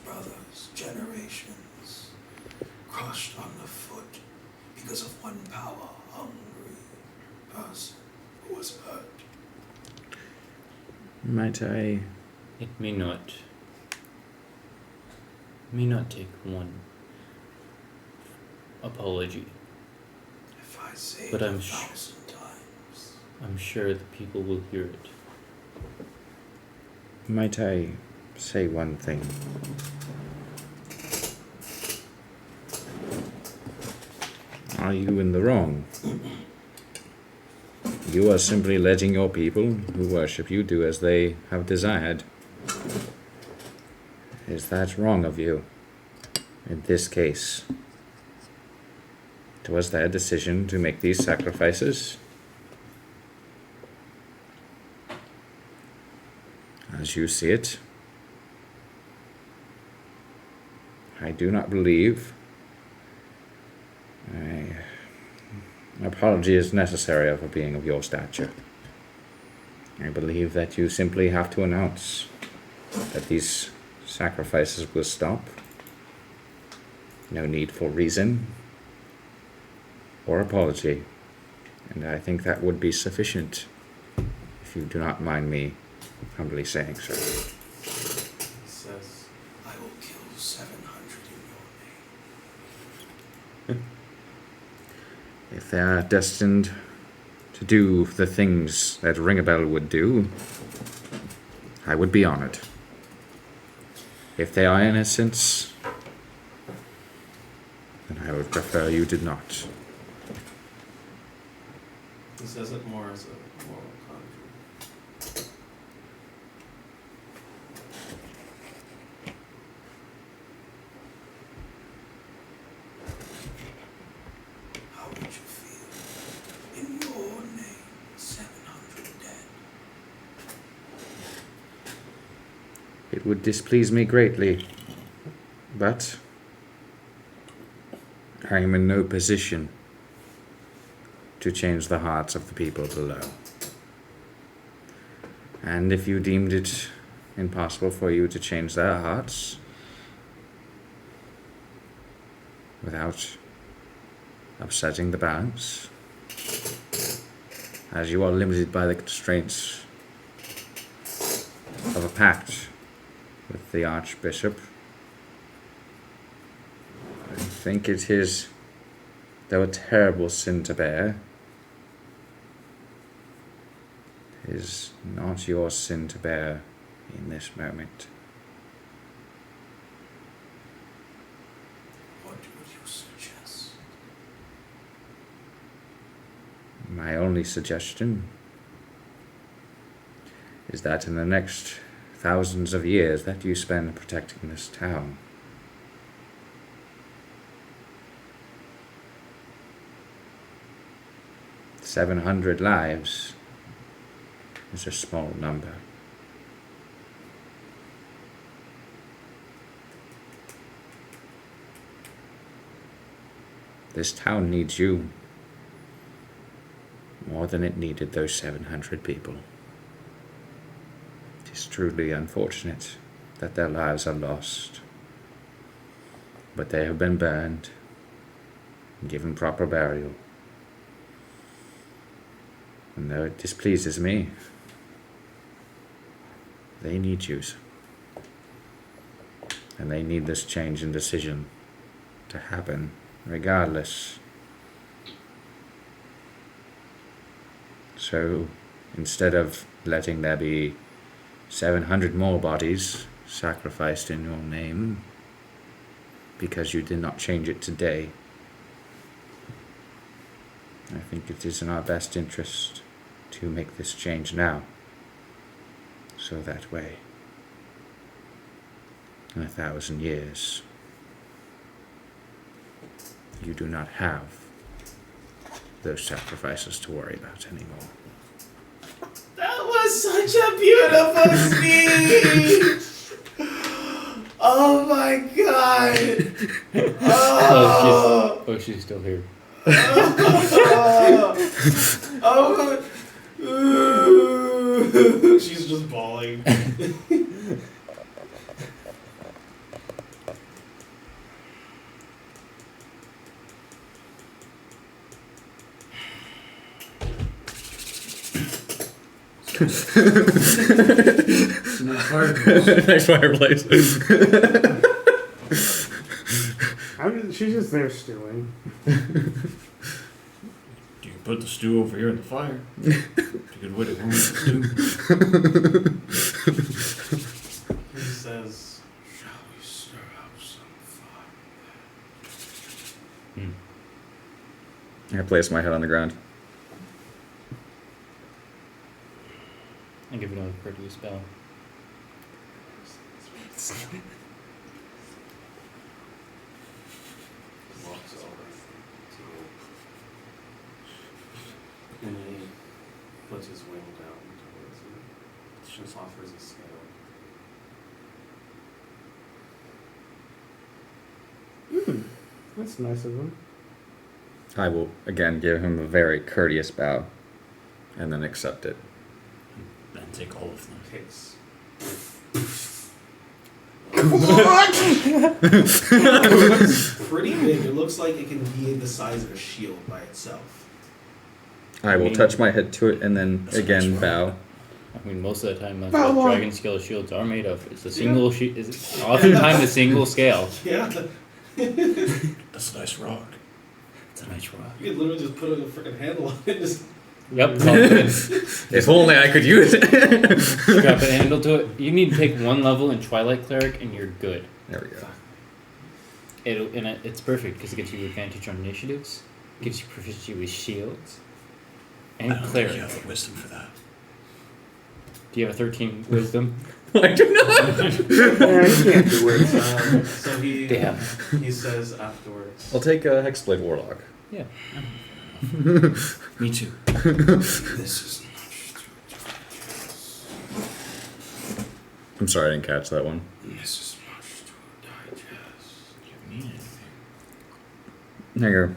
Speaker 9: brothers, generations, crushed underfoot because of one power-hungry person who was hurt.
Speaker 3: Might I?
Speaker 6: It may not take one apology,
Speaker 9: If I say
Speaker 6: but
Speaker 9: it
Speaker 6: I'm
Speaker 9: 1,000 times,
Speaker 6: I'm sure the people will hear it.
Speaker 3: Might I say one thing? Are you in the wrong? You are simply letting your people who worship you do as they have desired. Is that wrong of you? In this case, it was their decision to make these sacrifices. As you see it, I do not believe an apology is necessary for being of your stature. I believe that you simply have to announce that these sacrifices will stop. No need for reason or apology. And I think that would be sufficient, if you do not mind me humbly saying so.
Speaker 5: He says,
Speaker 9: I will kill 700 in your name.
Speaker 3: If they are destined to do the things that Ring a Bell would do, I would be honored. If they are innocent, then I would prefer you did not.
Speaker 5: he says it more as a moral conjurer.
Speaker 9: How would you feel in your name, 700 dead?
Speaker 3: It would displease me greatly, but I am in no position to change the hearts of the people below. And if you deemed it impossible for you to change their hearts without upsetting the balance, as you are limited by the constraints of a pact with the Archbishop, I think it is, though a terrible sin to bear, is not your sin to bear in this moment.
Speaker 9: What would you suggest?
Speaker 3: My only suggestion is that in the next thousands of years that you spend protecting this town, 700 lives is a small number. This town needs you more than it needed those 700 people. It is truly unfortunate that their lives are lost, but they have been burned and given proper burial. And though it displeases me, they need you. And they need this change in decision to happen regardless. So instead of letting there be 700 more bodies sacrificed in your name because you did not change it today, I think it is in our best interest to make this change now. So that way, in 1,000 years, you do not have those sacrifices to worry about anymore.
Speaker 5: That was such a beautiful speech! Oh my god! Oh,
Speaker 6: She's still here.
Speaker 5: She's just bawling.
Speaker 3: Next fireplace.
Speaker 2: She's just there stewing.
Speaker 7: You can put the stew over here in the fire. It's a good way to warm up the stew.
Speaker 5: He says, "Shall we stir up some fire?"
Speaker 3: I place my head on the ground.
Speaker 6: I give it another pretty spell.
Speaker 5: Walks over to and he puts his wing down towards you. Just offers a scale.
Speaker 2: That's nice of him.
Speaker 3: I will again give him a very courteous bow, and then accept it.
Speaker 7: Then take all of them.
Speaker 5: Kicks. Pretty big. It looks like it can be the size of a shield by itself.
Speaker 3: I will touch my head to it, and then again bow.
Speaker 6: I mean, most of the time, that's
Speaker 2: Valbar.
Speaker 6: what dragon scale shields are made of. It's a single It's oftentimes a single scale.
Speaker 5: Yeah.
Speaker 7: That's a nice rock.
Speaker 6: It's a nice rock.
Speaker 5: You could literally just put a freaking handle on it and just
Speaker 6: Yep.
Speaker 3: If only I could use it.
Speaker 6: Strap a handle to it. You need to take one level in Twilight Cleric, and you're good.
Speaker 3: There we go.
Speaker 6: It's perfect because it gives you advantage on initiatives, gives you proficiency with shields, and
Speaker 7: I don't
Speaker 6: cleric.
Speaker 7: think you have the wisdom for that.
Speaker 6: Do you have a 13 wisdom?
Speaker 3: I do not.
Speaker 2: Yeah, you can't do it.
Speaker 5: so he
Speaker 6: Damn.
Speaker 5: he says afterwards.
Speaker 3: I'll take a Hexblade Warlock.
Speaker 6: Yeah.
Speaker 7: Me too.
Speaker 9: This is much too digest.
Speaker 3: I'm sorry I didn't catch that one.
Speaker 9: This is much to digest.
Speaker 7: You need anything.
Speaker 3: There you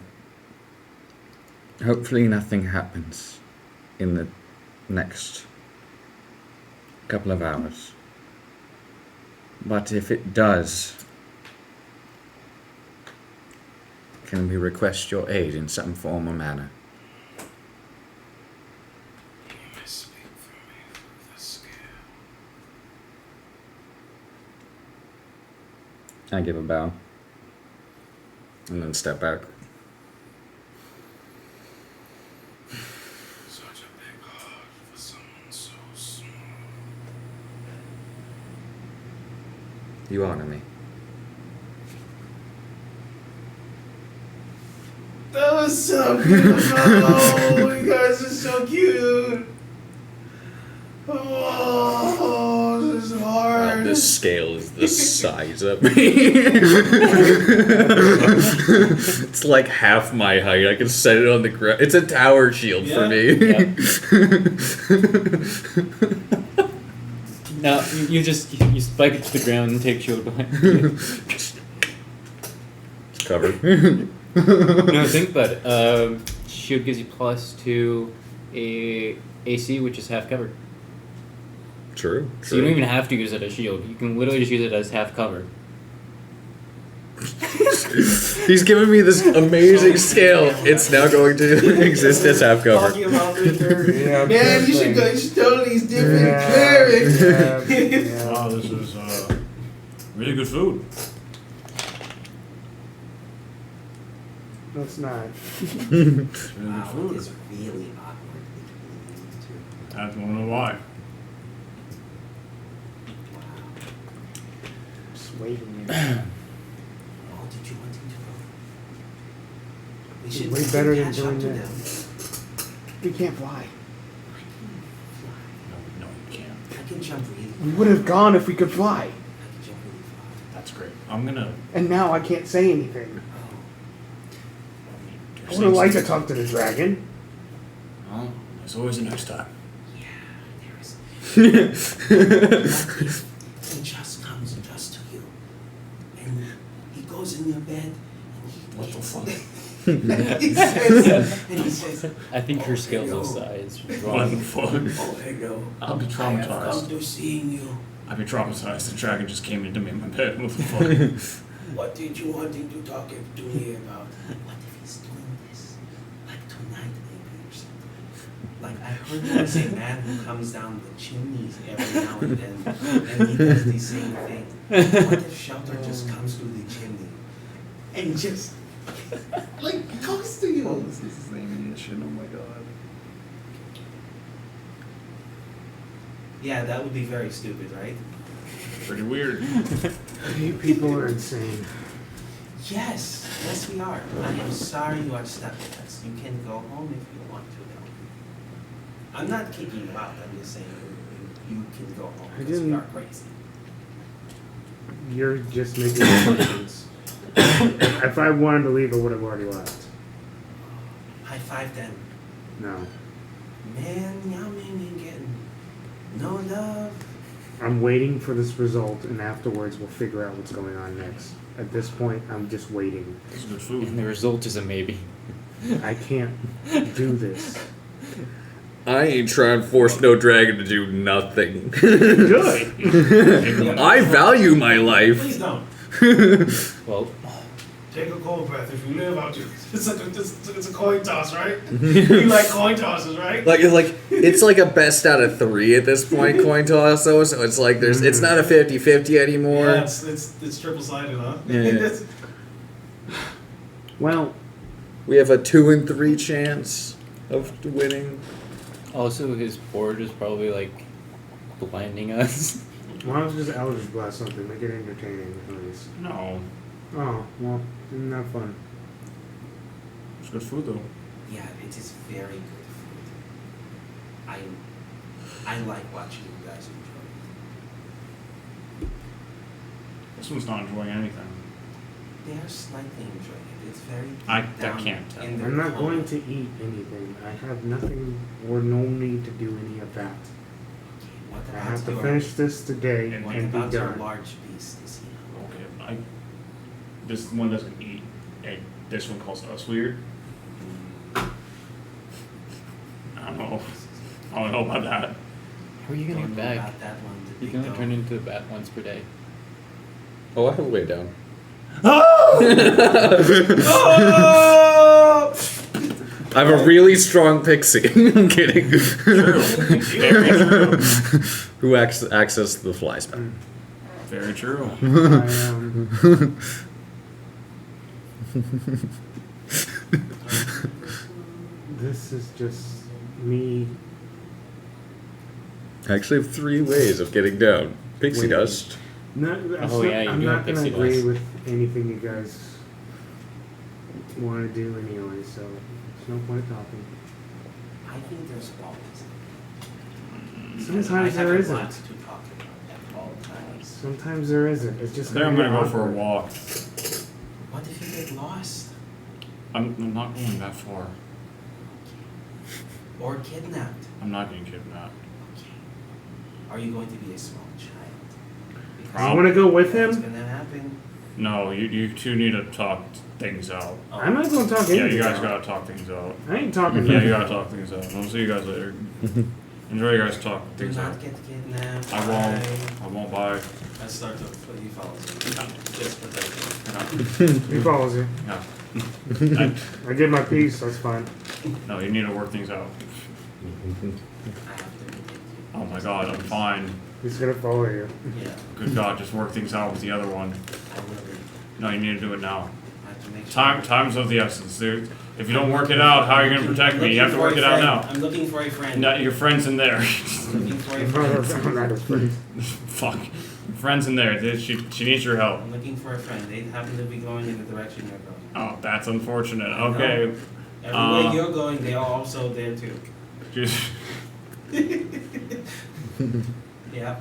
Speaker 3: go. Hopefully nothing happens in the next couple of hours. But if it does, can we request your aid in some form or manner?
Speaker 9: You may speak for me through the scale.
Speaker 3: I give a bow. And then step back.
Speaker 9: Such a big heart for someone so small.
Speaker 3: You honor me.
Speaker 5: That was so beautiful. Oh, you guys are so cute. Oh, this is hard.
Speaker 3: This scale is the size of me. It's like half my height. I can set it on the ground. It's a tower shield for me.
Speaker 6: No, you spike it to the ground and take shield behind you.
Speaker 3: It's covered.
Speaker 6: No, think about it. Shield gives you +2 AC, which is half covered.
Speaker 3: True.
Speaker 6: So you don't even have to use it as shield. You can literally just use it as half cover.
Speaker 3: He's giving me this amazing scale. It's now going to exist as half cover.
Speaker 5: Talking about Victor.
Speaker 2: Yeah,
Speaker 5: Man, you should go. You should totally these different
Speaker 2: Yeah,
Speaker 5: clerics.
Speaker 2: yeah.
Speaker 7: Oh, this is really good food.
Speaker 2: No, it's not.
Speaker 7: It's really good
Speaker 10: Wow,
Speaker 7: food.
Speaker 10: it is really awkward between these two.
Speaker 7: I don't know why.
Speaker 10: Wow.
Speaker 2: Just waiting.
Speaker 10: Oh, did you want him to go? We should
Speaker 2: Way better than
Speaker 10: catch up
Speaker 2: doing
Speaker 10: to
Speaker 2: that.
Speaker 10: them.
Speaker 2: We can't fly.
Speaker 7: No, you can't.
Speaker 10: I can jump really
Speaker 2: We would have gone if we could fly.
Speaker 10: I can jump really far.
Speaker 7: That's great. I'm gonna.
Speaker 2: And now I can't say anything.
Speaker 10: Oh,
Speaker 2: I would have liked to talk to the dragon.
Speaker 7: Well, there's always a next time.
Speaker 10: yeah, there is. He just comes just to you. And he goes in your bed and he
Speaker 7: What the fuck?
Speaker 10: he says,
Speaker 6: I think her scales of size.
Speaker 7: What the fuck?
Speaker 10: oh, hello.
Speaker 7: I'll be
Speaker 10: I have come
Speaker 7: traumatized.
Speaker 10: to seeing you.
Speaker 7: I'd be traumatized. The dragon just came into me in my bed. What the fuck?
Speaker 10: What did you want him to talk to me about? What if he's doing this? Like tonight, maybe, or something?
Speaker 5: Like, I heard there was a man who comes down the chimneys every now and then, and he does the same thing. What if shelter just comes through the chimney and just, like, goes to you?
Speaker 3: This is the ammunition. Oh my god.
Speaker 5: Yeah, that would be very stupid, right?
Speaker 7: Pretty weird.
Speaker 2: You people are insane.
Speaker 5: Yes, yes we are. I am sorry you are stuck with us. You can go home if you want to, though. I'm not kicking you out. I'm just saying you can go home because we are crazy.
Speaker 2: You're just making assumptions. If I wanted to leave, I would have already left.
Speaker 5: High five then.
Speaker 2: No.
Speaker 5: Man, y'all ain't getting no love.
Speaker 2: I'm waiting for this result, and afterwards we'll figure out what's going on next. At this point, I'm just waiting.
Speaker 7: This is good food.
Speaker 6: And the result is a maybe.
Speaker 2: I can't do this.
Speaker 3: I ain't trying to force no dragon to do nothing.
Speaker 2: Good.
Speaker 3: I value my life.
Speaker 5: Please don't.
Speaker 6: Well,
Speaker 5: Take a cold breath. If you live out, it's a coin toss, right? You like coin tosses, right?
Speaker 3: It's like a best out of 3 at this point coin toss though, so it's like it's not a 50-50 anymore.
Speaker 5: Yeah, it's triple sided, huh?
Speaker 3: Yeah.
Speaker 2: Well,
Speaker 3: We have a 2 and 3 chance of winning.
Speaker 6: also his board is probably like blinding us.
Speaker 2: why don't you just Eldritch Blast something? Make it entertaining, at least.
Speaker 7: No.
Speaker 2: Oh, well, isn't that fun?
Speaker 7: It's good food though.
Speaker 5: Yeah, it is very good food. I like watching you guys enjoy
Speaker 7: This one's not enjoying anything.
Speaker 5: it. They are slightly enjoying it. It's very
Speaker 7: I
Speaker 5: down
Speaker 7: can't tell.
Speaker 5: in their
Speaker 2: I'm not
Speaker 5: color.
Speaker 2: going to eat anything. I have nothing or no need to do any of that.
Speaker 5: What
Speaker 2: I
Speaker 5: about
Speaker 2: have to
Speaker 5: your-
Speaker 2: finish this today
Speaker 7: And
Speaker 5: What
Speaker 2: and be
Speaker 5: about your
Speaker 2: done.
Speaker 5: large beasts?
Speaker 7: Okay, this one doesn't eat, and this one calls us weird. I don't know about that.
Speaker 6: How are you gonna
Speaker 5: Don't
Speaker 6: get
Speaker 5: know
Speaker 6: back?
Speaker 5: about that one. The
Speaker 6: You
Speaker 5: big
Speaker 6: can only
Speaker 5: dog.
Speaker 6: turn into a bat once per day.
Speaker 3: Oh, I have a way down. I have a really strong pixie. I'm kidding. Who accessed the fly spell.
Speaker 7: Very true.
Speaker 2: This is just me.
Speaker 3: I actually have 3 ways of getting down. Pixie
Speaker 2: Wait.
Speaker 3: dust.
Speaker 6: Oh, yeah, you
Speaker 2: I'm
Speaker 6: do
Speaker 2: not
Speaker 6: have
Speaker 2: gonna
Speaker 6: pixie
Speaker 2: agree
Speaker 6: dust.
Speaker 2: with anything you guys want to do anyway, so there's no point talking.
Speaker 5: I think there's always.
Speaker 2: Sometimes
Speaker 5: I
Speaker 2: there
Speaker 5: have
Speaker 2: isn't.
Speaker 5: a lot to talk about at all times.
Speaker 2: Sometimes there isn't. It's just
Speaker 7: I think I'm gonna go for a
Speaker 2: awkward.
Speaker 7: walk.
Speaker 5: What if you get lost
Speaker 7: I'm not going that far.
Speaker 5: or kidnapped?
Speaker 7: I'm not getting kidnapped.
Speaker 5: Okay. Are you going to be a small child? Because
Speaker 2: I want to go with
Speaker 5: that's
Speaker 2: him.
Speaker 5: gonna happen.
Speaker 7: No, you two need to talk things out.
Speaker 5: Oh,
Speaker 2: I'm not going to talk
Speaker 7: Yeah,
Speaker 2: anything.
Speaker 7: you guys
Speaker 2: out.
Speaker 7: gotta talk things out.
Speaker 2: I ain't talking.
Speaker 7: Yeah,
Speaker 2: nothing.
Speaker 7: you gotta talk things out. I'll see you guys later. Enjoy you guys talk
Speaker 5: Do
Speaker 7: things out.
Speaker 5: not get kidnapped.
Speaker 7: I won't. I won't buy.
Speaker 5: I start to put you follows you. Just protect
Speaker 2: He follows you.
Speaker 7: Yeah.
Speaker 2: I get my piece. That's fine.
Speaker 7: No, you need to work things out.
Speaker 5: you. I have to protect you.
Speaker 7: Oh my god, I'm fine.
Speaker 2: He's gonna follow you.
Speaker 5: Yeah,
Speaker 7: Good god, just work things out with the other one.
Speaker 5: I will.
Speaker 7: No, you need to do it now.
Speaker 5: I have to make sure.
Speaker 7: Time's of the essence. If you don't work it out, how are you gonna protect me? You have to work it out now.
Speaker 5: I'm looking for a friend.
Speaker 7: No, your friend's in there.
Speaker 5: I'm looking for a
Speaker 2: I'm
Speaker 5: friend.
Speaker 2: not his friend.
Speaker 7: Fuck. Your friend's in there. She needs your help.
Speaker 5: I'm looking for a friend. They happen to be going in the direction you're going.
Speaker 7: Oh, that's unfortunate.
Speaker 5: I know.
Speaker 7: Okay.
Speaker 5: Everywhere you're going, they are also there too.
Speaker 7: Just-
Speaker 5: Yeah.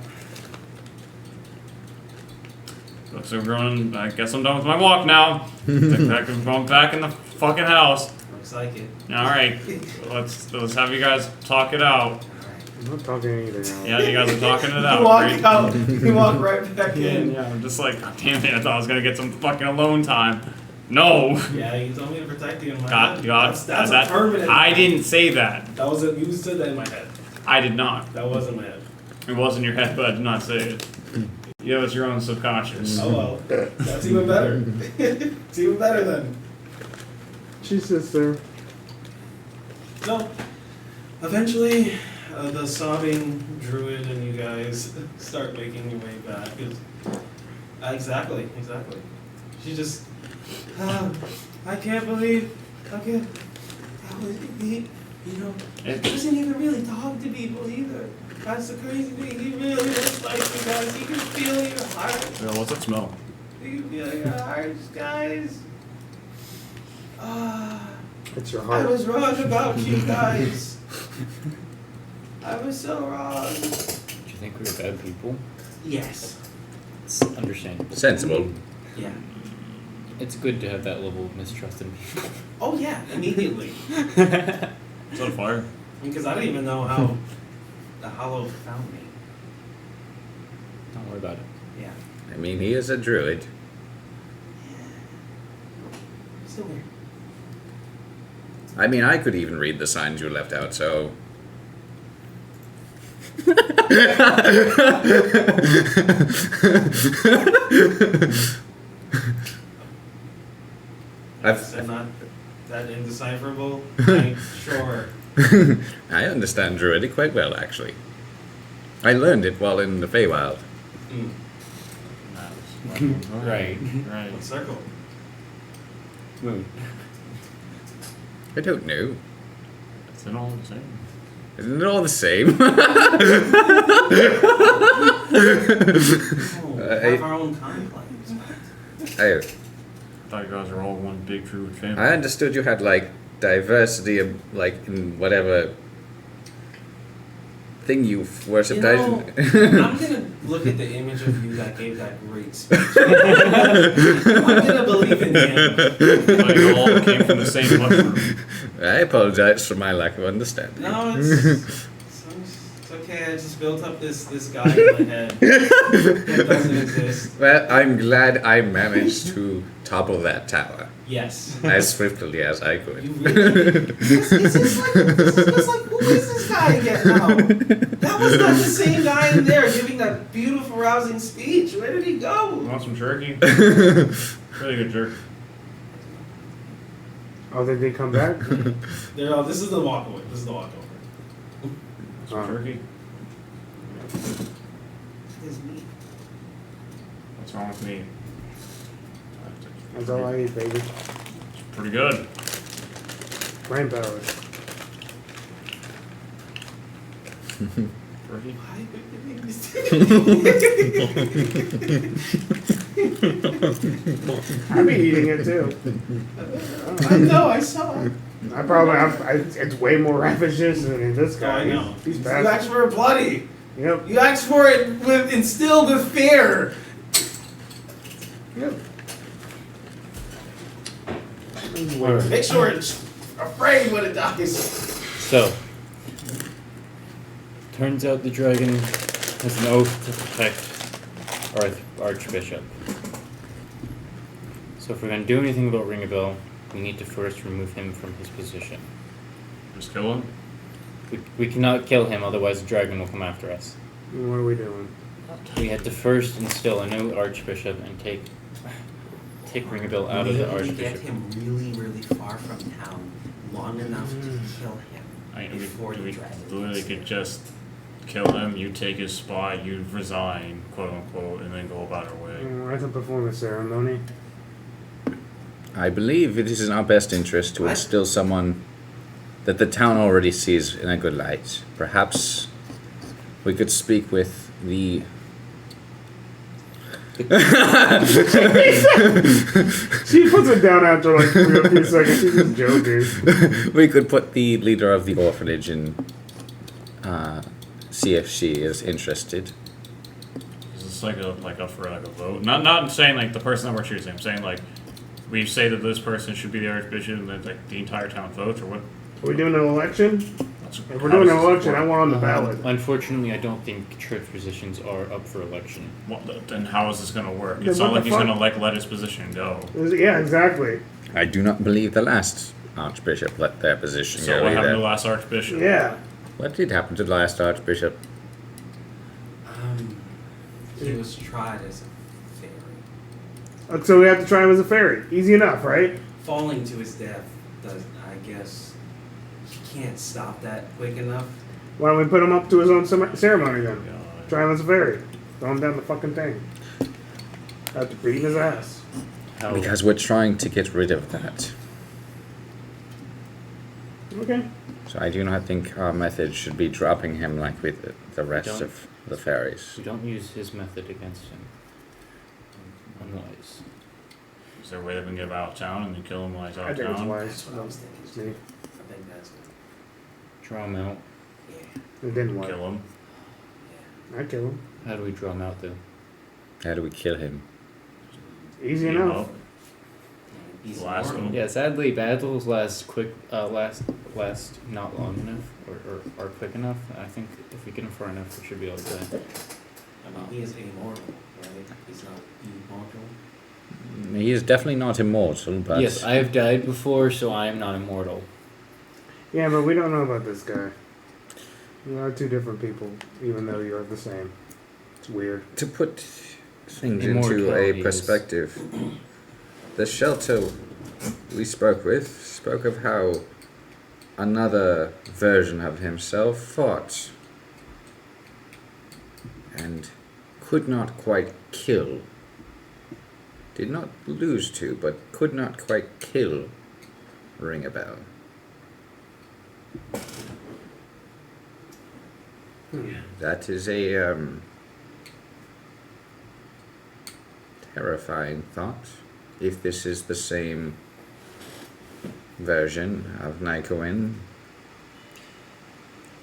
Speaker 7: So we're going. I guess I'm done with my walk now. I'm going back in the fucking house.
Speaker 5: Looks like it.
Speaker 7: All right. Let's have you guys talk it out.
Speaker 2: I'm not talking anything out.
Speaker 7: Yeah, you guys are talking it out.
Speaker 5: You walk
Speaker 7: right?
Speaker 5: out. You walk right back in.
Speaker 7: Yeah, I'm just like, God damn it! I thought I was gonna get some fucking alone time. No.
Speaker 5: Yeah, you told me to protect you in my
Speaker 7: God,
Speaker 5: head.
Speaker 7: God,
Speaker 5: That's
Speaker 7: that,
Speaker 5: a permanent.
Speaker 7: I didn't say that.
Speaker 5: That was it. You said that in my head.
Speaker 7: I did not.
Speaker 5: That was in my head.
Speaker 7: It was in your head, but I did not say it. Yeah, it's your own subconscious.
Speaker 5: Oh well. That's even better. It's even better then.
Speaker 2: She says, sir.
Speaker 5: So, Eventually, the sobbing druid and you guys start making your way back. Exactly. She just, I can't believe, that was, he doesn't even really talk to people either. That's the crazy thing. He really looks like you guys. He can feel your heart.
Speaker 7: Yo, what's that smell?
Speaker 5: He can feel your hearts, guys.
Speaker 2: It's your
Speaker 5: I
Speaker 2: heart.
Speaker 5: was wrong about you guys. I was so wrong.
Speaker 6: Do you think we were bad people?
Speaker 5: Yes.
Speaker 6: It's understandable.
Speaker 3: Sensible.
Speaker 5: Yeah.
Speaker 6: It's good to have that level of mistrust in people.
Speaker 5: Oh yeah, immediately.
Speaker 7: It's on fire.
Speaker 5: Because I didn't even know how the Hollow found me.
Speaker 6: Don't worry about it.
Speaker 5: Yeah.
Speaker 3: I mean, he is a druid.
Speaker 5: Still weird.
Speaker 3: I mean, I could even read the signs you left out, so.
Speaker 5: I'm not that indecipherable. I'm sure.
Speaker 3: I understand Druidic quite well, actually. I learned it while in the Feywild.
Speaker 6: Right.
Speaker 5: What circle?
Speaker 6: Moon.
Speaker 3: I don't know.
Speaker 7: It's all the same.
Speaker 3: Isn't it all the same?
Speaker 5: We have our own conflicts.
Speaker 3: I
Speaker 7: thought you guys are all one big druid family.
Speaker 3: I understood you had, like, diversity of, like, in whatever thing you worship.
Speaker 5: I'm gonna look at the image of you that gave that great speech. I'm gonna believe in him.
Speaker 7: Like you all came from the same mushroom.
Speaker 3: I apologize for my lack of understanding.
Speaker 5: No, it's okay. I just built up this guy in my head that doesn't exist.
Speaker 3: Well, I'm glad I managed to topple that tower
Speaker 5: Yes.
Speaker 3: as swiftly as I could.
Speaker 5: You really? This is like, who is this guy again now? That was not the same guy in there giving that beautiful, rousing speech. Where did he
Speaker 7: You
Speaker 5: go?
Speaker 7: want some jerky? Really good jerky.
Speaker 2: Oh, did they come back?
Speaker 5: This is the walkaway.
Speaker 7: Some jerky.
Speaker 5: His meat.
Speaker 7: What's wrong with me?
Speaker 2: That's all I eat, baby.
Speaker 7: It's pretty good.
Speaker 2: Brain power.
Speaker 7: Jerky.
Speaker 5: Why would you make this?
Speaker 2: I'll be eating it too.
Speaker 5: I know, I saw it.
Speaker 2: I probably it's way more ravicious than this guy.
Speaker 5: I know.
Speaker 2: He's
Speaker 5: You
Speaker 2: bad.
Speaker 5: asked for it bloody.
Speaker 2: Yep.
Speaker 5: You asked for it instilled with fear.
Speaker 2: Yep.
Speaker 5: Make sure it's afraid when it dies.
Speaker 6: So, turns out the dragon has an oath to protect our Archbishop. So if we're going to do anything about Ringabel, we need to first remove him from his position.
Speaker 7: Just kill him?
Speaker 6: We cannot kill him, otherwise the dragon will come after us.
Speaker 2: What are we doing?
Speaker 6: We had to first instill a new Archbishop and take Ringabel out of the
Speaker 10: Get
Speaker 6: Archbishop.
Speaker 10: him really, really far from town, long enough to kill him before the dragon.
Speaker 7: Literally could just kill him, you take his spot, you resign, quote unquote, and then go about our way.
Speaker 2: We're to perform a ceremony.
Speaker 3: I believe it is in our best interest to instill someone that the town already sees in a good light. Perhaps we could speak with the...
Speaker 2: She puts it down after like a few seconds. She's just joking.
Speaker 3: We could put the leader of the orphanage in, see if she is interested.
Speaker 7: Is this like up for a vote? Not saying like the person that we're choosing. I'm saying like we say that this person should be the Archbishop, and then like the entire town votes, or what?
Speaker 2: Are we doing an election?
Speaker 7: That's,
Speaker 2: If we're doing an election, I want on the ballot.
Speaker 6: Unfortunately, I don't think church positions are up for election.
Speaker 7: Then how is this going to work?
Speaker 2: Yeah,
Speaker 7: It's not
Speaker 2: what
Speaker 7: like
Speaker 2: the
Speaker 7: he's going to
Speaker 2: fuck?
Speaker 7: like let his position go.
Speaker 2: Yeah, exactly.
Speaker 3: I do not believe the last Archbishop let their position
Speaker 7: So
Speaker 3: go
Speaker 7: what happened to the
Speaker 3: either.
Speaker 7: last Archbishop?
Speaker 2: Yeah.
Speaker 3: What did happen to the last Archbishop?
Speaker 10: He was tried as a fairy.
Speaker 2: So we have to try him as a fairy. Easy enough, right?
Speaker 10: Falling to his death does, I guess,
Speaker 5: he can't stop that quick enough.
Speaker 2: Why don't we put him up to his own ceremony then? Trial Ferry. Throw him down the fucking thing. Have to beat his ass.
Speaker 6: How,
Speaker 3: Because we're trying to get rid of that.
Speaker 2: Okay.
Speaker 3: So I do not think our method should be dropping him like with the rest
Speaker 6: Don't-
Speaker 3: of the fairies.
Speaker 6: we don't use his method against him. Unwise.
Speaker 7: Is there a way that we can get him out of town and then kill him while he's out
Speaker 2: I
Speaker 7: of
Speaker 2: think it's
Speaker 7: town?
Speaker 2: wise.
Speaker 5: That's what I was thinking.
Speaker 2: It's me.
Speaker 5: I think that's good.
Speaker 6: Draw him out.
Speaker 5: Yeah.
Speaker 2: And then what?
Speaker 7: Kill him.
Speaker 2: I kill him.
Speaker 6: How do we draw him out though?
Speaker 3: How do we kill him?
Speaker 2: Easy
Speaker 7: Beat him
Speaker 2: enough.
Speaker 7: up.
Speaker 5: He's
Speaker 7: Blast
Speaker 5: immortal.
Speaker 7: him.
Speaker 6: Yeah, sadly, battles last not long enough or quick enough. I think if we get him far enough, we should be able to.
Speaker 5: I mean, he is immortal, right? He's not immortal.
Speaker 3: He is definitely not immortal, but
Speaker 6: Yes, I have died before, so I am not immortal.
Speaker 2: Yeah, but we don't know about this guy. You are two different people, even though you're the same. It's weird.
Speaker 3: to put things into
Speaker 6: Immortality
Speaker 3: a
Speaker 6: is-
Speaker 3: perspective, the shelter we spoke of how another version of himself fought and could not quite kill. Did not lose to, but could not quite kill. Ring a bell. That is a terrifying thought. If this is the same version of Nycowin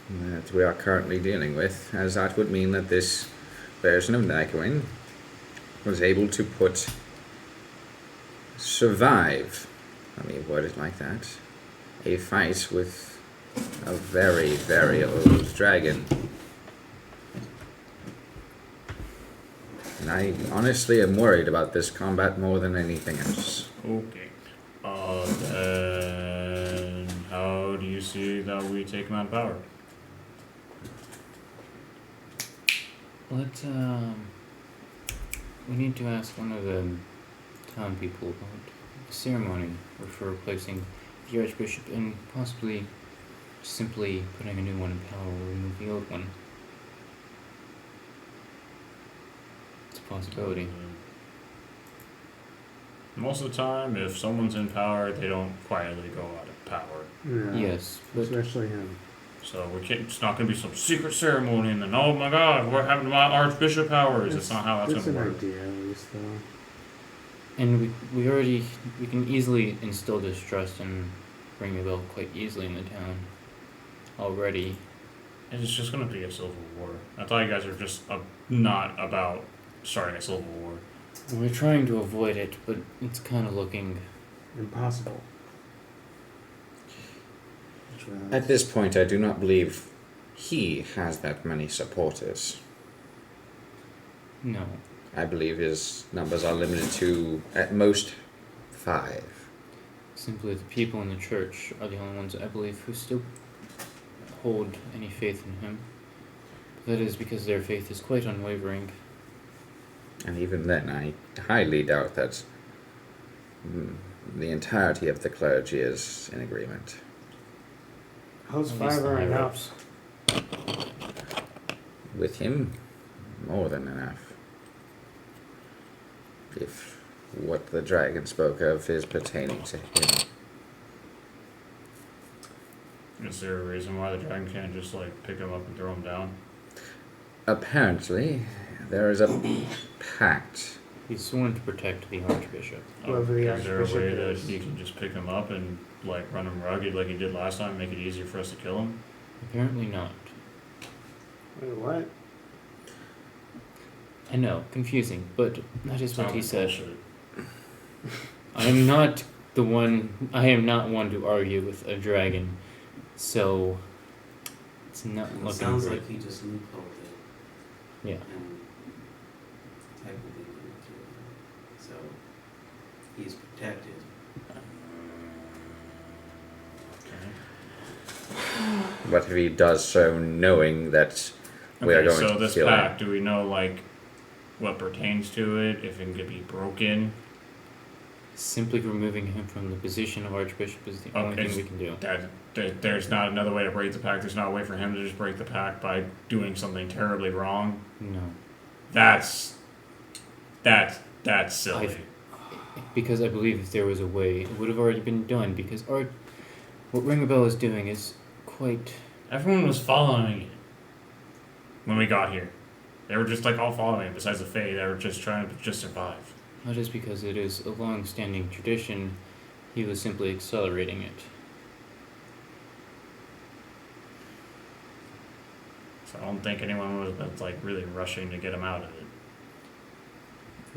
Speaker 3: that we are currently dealing with, as that would mean that this version of Nycowin was able to survive, let me word it like that, a fight with a very, very old dragon. And I honestly am worried about this combat more than anything else.
Speaker 7: Okay. Then how do you see that we take him out of power?
Speaker 6: We need to ask one of the town people about the ceremony for replacing the Archbishop and possibly simply putting a new one in power or remove the old one. It's a possibility.
Speaker 7: Most of the time, if someone's in power, they don't quietly go out of power.
Speaker 2: Yeah.
Speaker 6: Yes, but
Speaker 2: Especially him.
Speaker 7: So it's not going to be some secret ceremony and then, oh my god, what happened to my Archbishop powers? That's not how that's
Speaker 2: It's
Speaker 7: going to
Speaker 2: an
Speaker 7: work.
Speaker 2: idea, at least, though.
Speaker 6: and we can easily instill distrust and ring the bell quite easily in the town already.
Speaker 7: And it's just going to be a civil war. I thought you guys were just not about starting a civil war.
Speaker 6: We're trying to avoid it, but it's kind of looking.
Speaker 2: Impossible.
Speaker 3: At this point, I do not believe he has that many supporters.
Speaker 6: No.
Speaker 3: I believe his numbers are limited to, at most, 5.
Speaker 6: Simply the people in the church are the only ones I believe who still hold any faith in him. That is because their faith is quite unwavering.
Speaker 3: And even then, I highly doubt that the entirety of the clergy is in agreement.
Speaker 2: How's
Speaker 6: At least
Speaker 2: 5
Speaker 6: the
Speaker 2: are
Speaker 6: higher
Speaker 2: enough?
Speaker 6: ups.
Speaker 3: With him, more than enough. If what the dragon spoke of is pertaining to him.
Speaker 7: Is there a reason why the dragon can't just pick him up and throw him down?
Speaker 3: Apparently, there is a pact.
Speaker 6: He's sworn to protect the Archbishop.
Speaker 2: Whoever the
Speaker 7: Is there a
Speaker 2: Archbishop
Speaker 7: way that
Speaker 2: is.
Speaker 7: he can just pick him up and run him rugged like he did last time, make it easier for us to kill him?
Speaker 6: Apparently not.
Speaker 2: Wait, what?
Speaker 6: I know, confusing, but that is what
Speaker 7: Sounds
Speaker 6: he
Speaker 7: like
Speaker 6: said.
Speaker 7: bullshit.
Speaker 6: I am not one to argue with a dragon, so it's not
Speaker 5: It
Speaker 6: looking
Speaker 5: sounds
Speaker 6: great.
Speaker 5: like he just loopholed it.
Speaker 6: Yeah.
Speaker 5: And technically didn't kill him. So he's protected.
Speaker 3: But if he does so knowing that we are
Speaker 7: Okay,
Speaker 3: going
Speaker 7: so
Speaker 3: to
Speaker 7: this
Speaker 3: kill
Speaker 7: pact,
Speaker 3: him.
Speaker 7: do we know what pertains to it? If it can be broken?
Speaker 6: Simply removing him from the position of Archbishop is the only thing we can do.
Speaker 7: There's not another way to break the pact. There's not a way for him to just break the pact by doing something terribly wrong.
Speaker 6: No.
Speaker 7: That's silly.
Speaker 6: Because I believe if there was a way, it would have already been done. Because what Ring a Bell is doing is quite.
Speaker 7: Everyone was following it when we got here. They were just like all following it. Besides the Fae, they were just trying to just survive.
Speaker 6: Not just because it is a long-standing tradition, he was simply accelerating it.
Speaker 7: So I don't think anyone was like really rushing to get him out of it.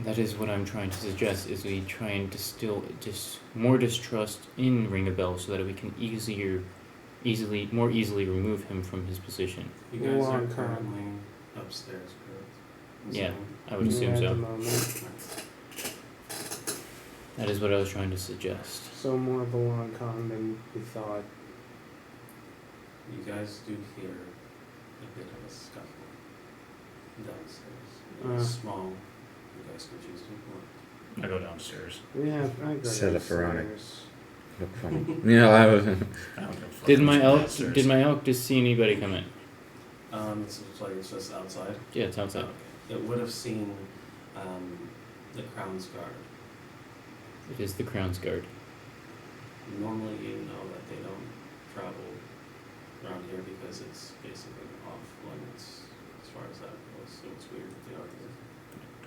Speaker 6: That is what I'm trying to suggest, is we try and distill just more distrust in Ring a Bell so that we can more easily remove him from his position.
Speaker 5: You guys are currently upstairs, correct?
Speaker 6: Yeah, I would assume
Speaker 2: at the
Speaker 6: so.
Speaker 2: moment.
Speaker 6: That is what I was trying to suggest.
Speaker 2: So more of a long con than we thought.
Speaker 5: You guys do hear a bit of a scuffle downstairs. It's small. You guys can choose to
Speaker 7: I go downstairs.
Speaker 2: Yeah, I go
Speaker 3: Set a Pharaonic.
Speaker 2: downstairs.
Speaker 3: Look funny. Yeah, I was.
Speaker 7: I don't give a fuck.
Speaker 6: Did my elk
Speaker 7: Downstairs.
Speaker 6: just see anybody come in?
Speaker 5: It's just outside.
Speaker 6: Yeah, it's outside.
Speaker 5: It would have seen the Crown's Guard.
Speaker 6: It is the Crown's Guard.
Speaker 5: Normally, you know that they don't travel around here because it's basically off limits as far as that goes. So it's weird that they are here.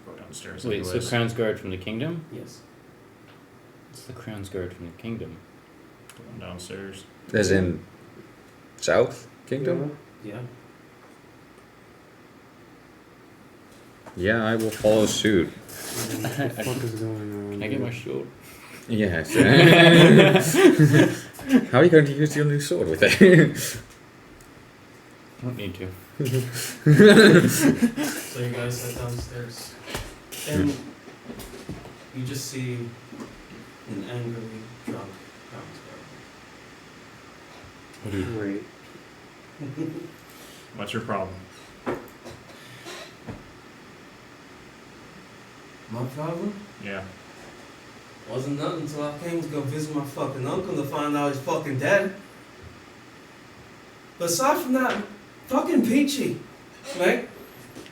Speaker 7: Go downstairs.
Speaker 6: Wait, it's the
Speaker 7: anyways.
Speaker 6: Crown's Guard from the Kingdom?
Speaker 5: Yes.
Speaker 6: It's the Crown's Guard from the Kingdom.
Speaker 7: Going downstairs.
Speaker 3: As in South Kingdom?
Speaker 5: Yeah.
Speaker 3: Yeah, I will follow suit.
Speaker 2: What the fuck is going on?
Speaker 6: Can I get my shield?
Speaker 3: Yes. How are you going to use your new sword with it?
Speaker 6: I don't need to.
Speaker 5: So you guys head downstairs, and you just see an angrily drunk Crown's Guard.
Speaker 2: Great.
Speaker 7: What's your problem?
Speaker 5: My problem?
Speaker 7: Yeah.
Speaker 5: Wasn't nothing until I came to go visit my fucking uncle to find out he's fucking dead. But aside from that, fucking peachy. Right?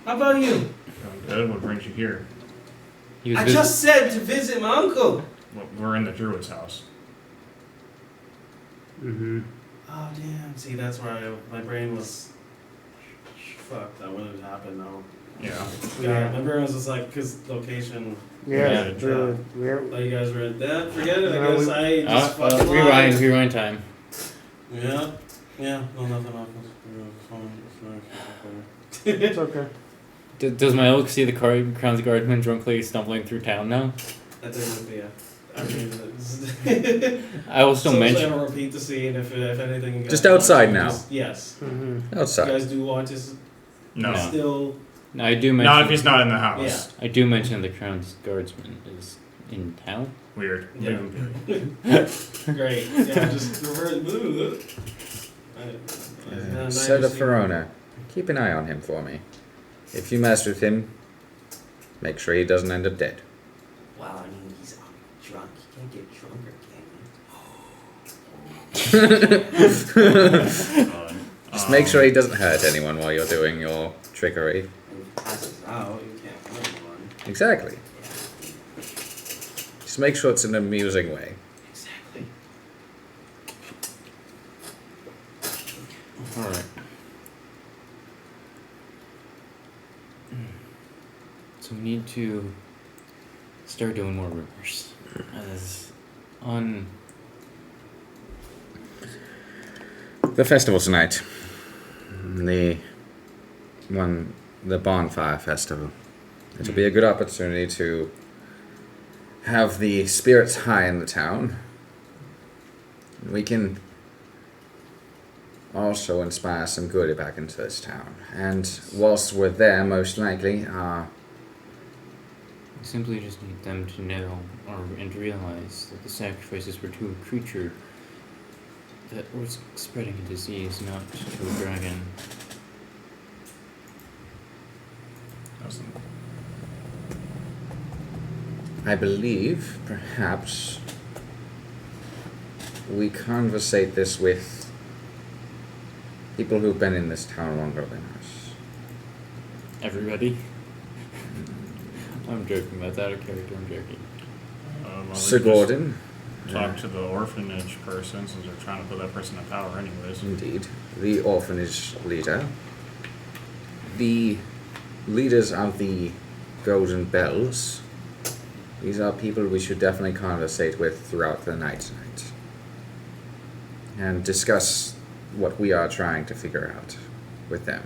Speaker 5: How about you?
Speaker 7: Going good. What brings you here?
Speaker 6: He was
Speaker 5: I just said to visit my uncle.
Speaker 7: Well, we're in the Druid's house.
Speaker 2: Mm-hmm.
Speaker 5: Oh damn. See, that's where my brain was fucked. That wouldn't have happened now.
Speaker 7: Yeah.
Speaker 5: Yeah, my brain was just like, cause location.
Speaker 2: Yeah,
Speaker 7: Yeah.
Speaker 2: we're
Speaker 5: Like you guys were at that. Forget it. I
Speaker 2: No,
Speaker 5: guess I just fucking
Speaker 6: rewind time.
Speaker 5: Yeah. Yeah. No, nothing happens.
Speaker 2: it's okay.
Speaker 6: Does my elk see the Crown's Guardsman drunkenly stumbling through town now?
Speaker 5: I think it would be a.
Speaker 6: I will still mention.
Speaker 5: I'll repeat the scene if anything. You guys
Speaker 3: Just outside
Speaker 5: want to
Speaker 3: now.
Speaker 5: yes.
Speaker 2: Mm-hmm.
Speaker 5: You
Speaker 3: Outside.
Speaker 5: guys do want to
Speaker 7: No.
Speaker 5: still.
Speaker 6: No, I do mention.
Speaker 7: Not if he's not in the house.
Speaker 6: I do mention the Crown's Guardsman is in town.
Speaker 7: Weird.
Speaker 5: Yeah. Great. Yeah. Just reverse.
Speaker 3: Set a Verona. Keep an eye on him for me. If you mess with him, make sure he doesn't end up dead.
Speaker 10: Well, I mean, he's drunk. He can't get drunker, can he?
Speaker 3: Just make sure he doesn't hurt anyone while you're doing your trickery.
Speaker 5: And if he passes out, you can't hurt anyone.
Speaker 3: Exactly. Just make sure it's in an amusing way.
Speaker 10: Exactly.
Speaker 6: Alright. So we need to start doing more rumors. As on
Speaker 3: The festival tonight. The bonfire festival. It'll be a good opportunity to have the spirits high in the town. We can also inspire some good back into this town. And whilst we're there, most likely,
Speaker 6: we simply just need them to know and realize that the sacrifices were to a creature that was spreading a disease, not to a dragon.
Speaker 3: I believe, perhaps, we conversate this with people who've been in this town longer than us.
Speaker 6: Everybody? I'm joking. That's out of character. I'm joking.
Speaker 7: Well,
Speaker 3: Sir
Speaker 7: we just
Speaker 3: Gordon.
Speaker 7: Talk to the orphanage person since they're trying to put that person in power anyways.
Speaker 3: Indeed. The orphanage leader. The leaders of the Golden Bells. These are people we should definitely conversate with throughout the night tonight. And discuss what we are trying to figure out with them.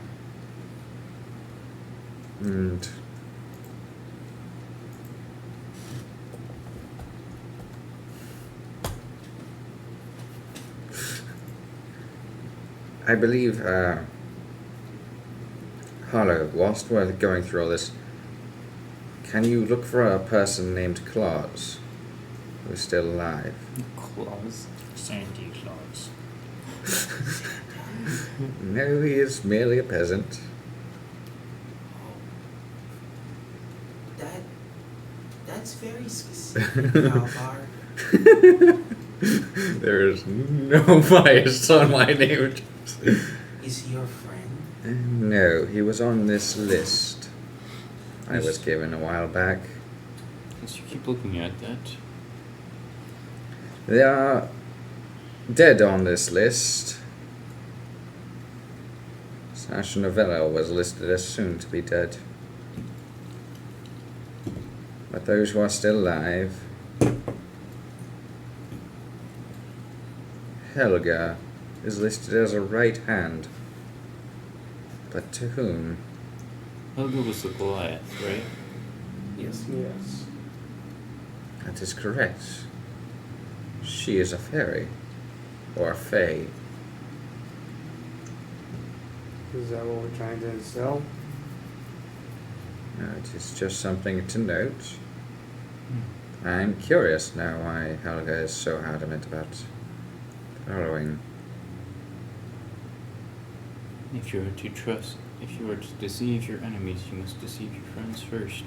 Speaker 3: And I believe, Harlow, whilst we're going through all this, can you look for a person named Claus who's still alive?
Speaker 6: Claws.
Speaker 7: Sandy Claus.
Speaker 3: No, he is merely a peasant.
Speaker 10: That's very specific, Valbar.
Speaker 3: There is no bias on my name.
Speaker 10: Is he your friend?
Speaker 3: No, he was on this list I was given a while back.
Speaker 6: Yes, you keep looking at that.
Speaker 3: They are dead on this list. Sasha Novello was listed as soon to be dead. But those who are still alive, Helga is listed as a right hand. But to whom?
Speaker 6: Helga was the Goliath, right?
Speaker 10: Yes.
Speaker 2: Yes.
Speaker 3: That is correct. She is a fairy. Or a fae.
Speaker 2: Is that what we're trying to instill?
Speaker 3: No, it is just something to note. I'm curious now why Helga is so adamant about following.
Speaker 6: If you are to trust, if you are to deceive your enemies, you must deceive your friends first.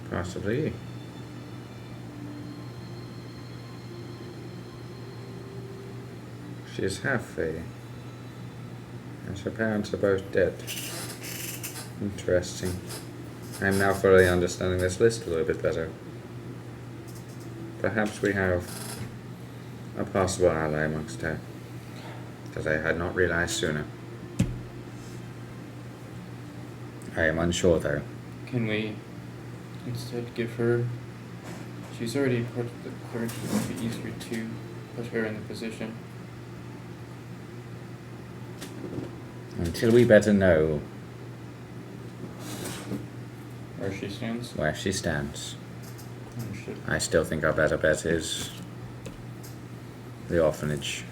Speaker 3: Possibly. She is half fae. And her parents are both dead. Interesting. I'm now fully understanding this list a little bit better. Perhaps we have a possible ally amongst her that I had not realized sooner. I am unsure though.
Speaker 6: Can we instead give her... She's already part of the clergy, it would be easier to put her in the position.
Speaker 3: Until we better know
Speaker 6: Where she stands?
Speaker 3: where she stands.
Speaker 6: Understood.
Speaker 3: I still think our better bet is the orphanage.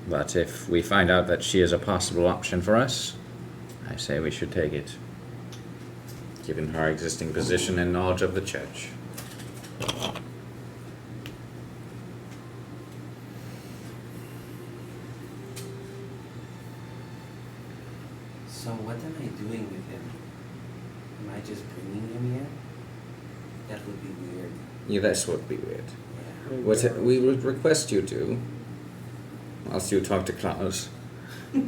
Speaker 3: But if we find out that she is a possible option for us, I say we should take it, given her existing position and knowledge of the church.
Speaker 10: So what am I doing with him? Am I just bringing him here? That would be weird.
Speaker 3: Yeah, this would be weird.
Speaker 10: Yeah.
Speaker 3: What we would request you to, whilst you talk to Klaus. I'm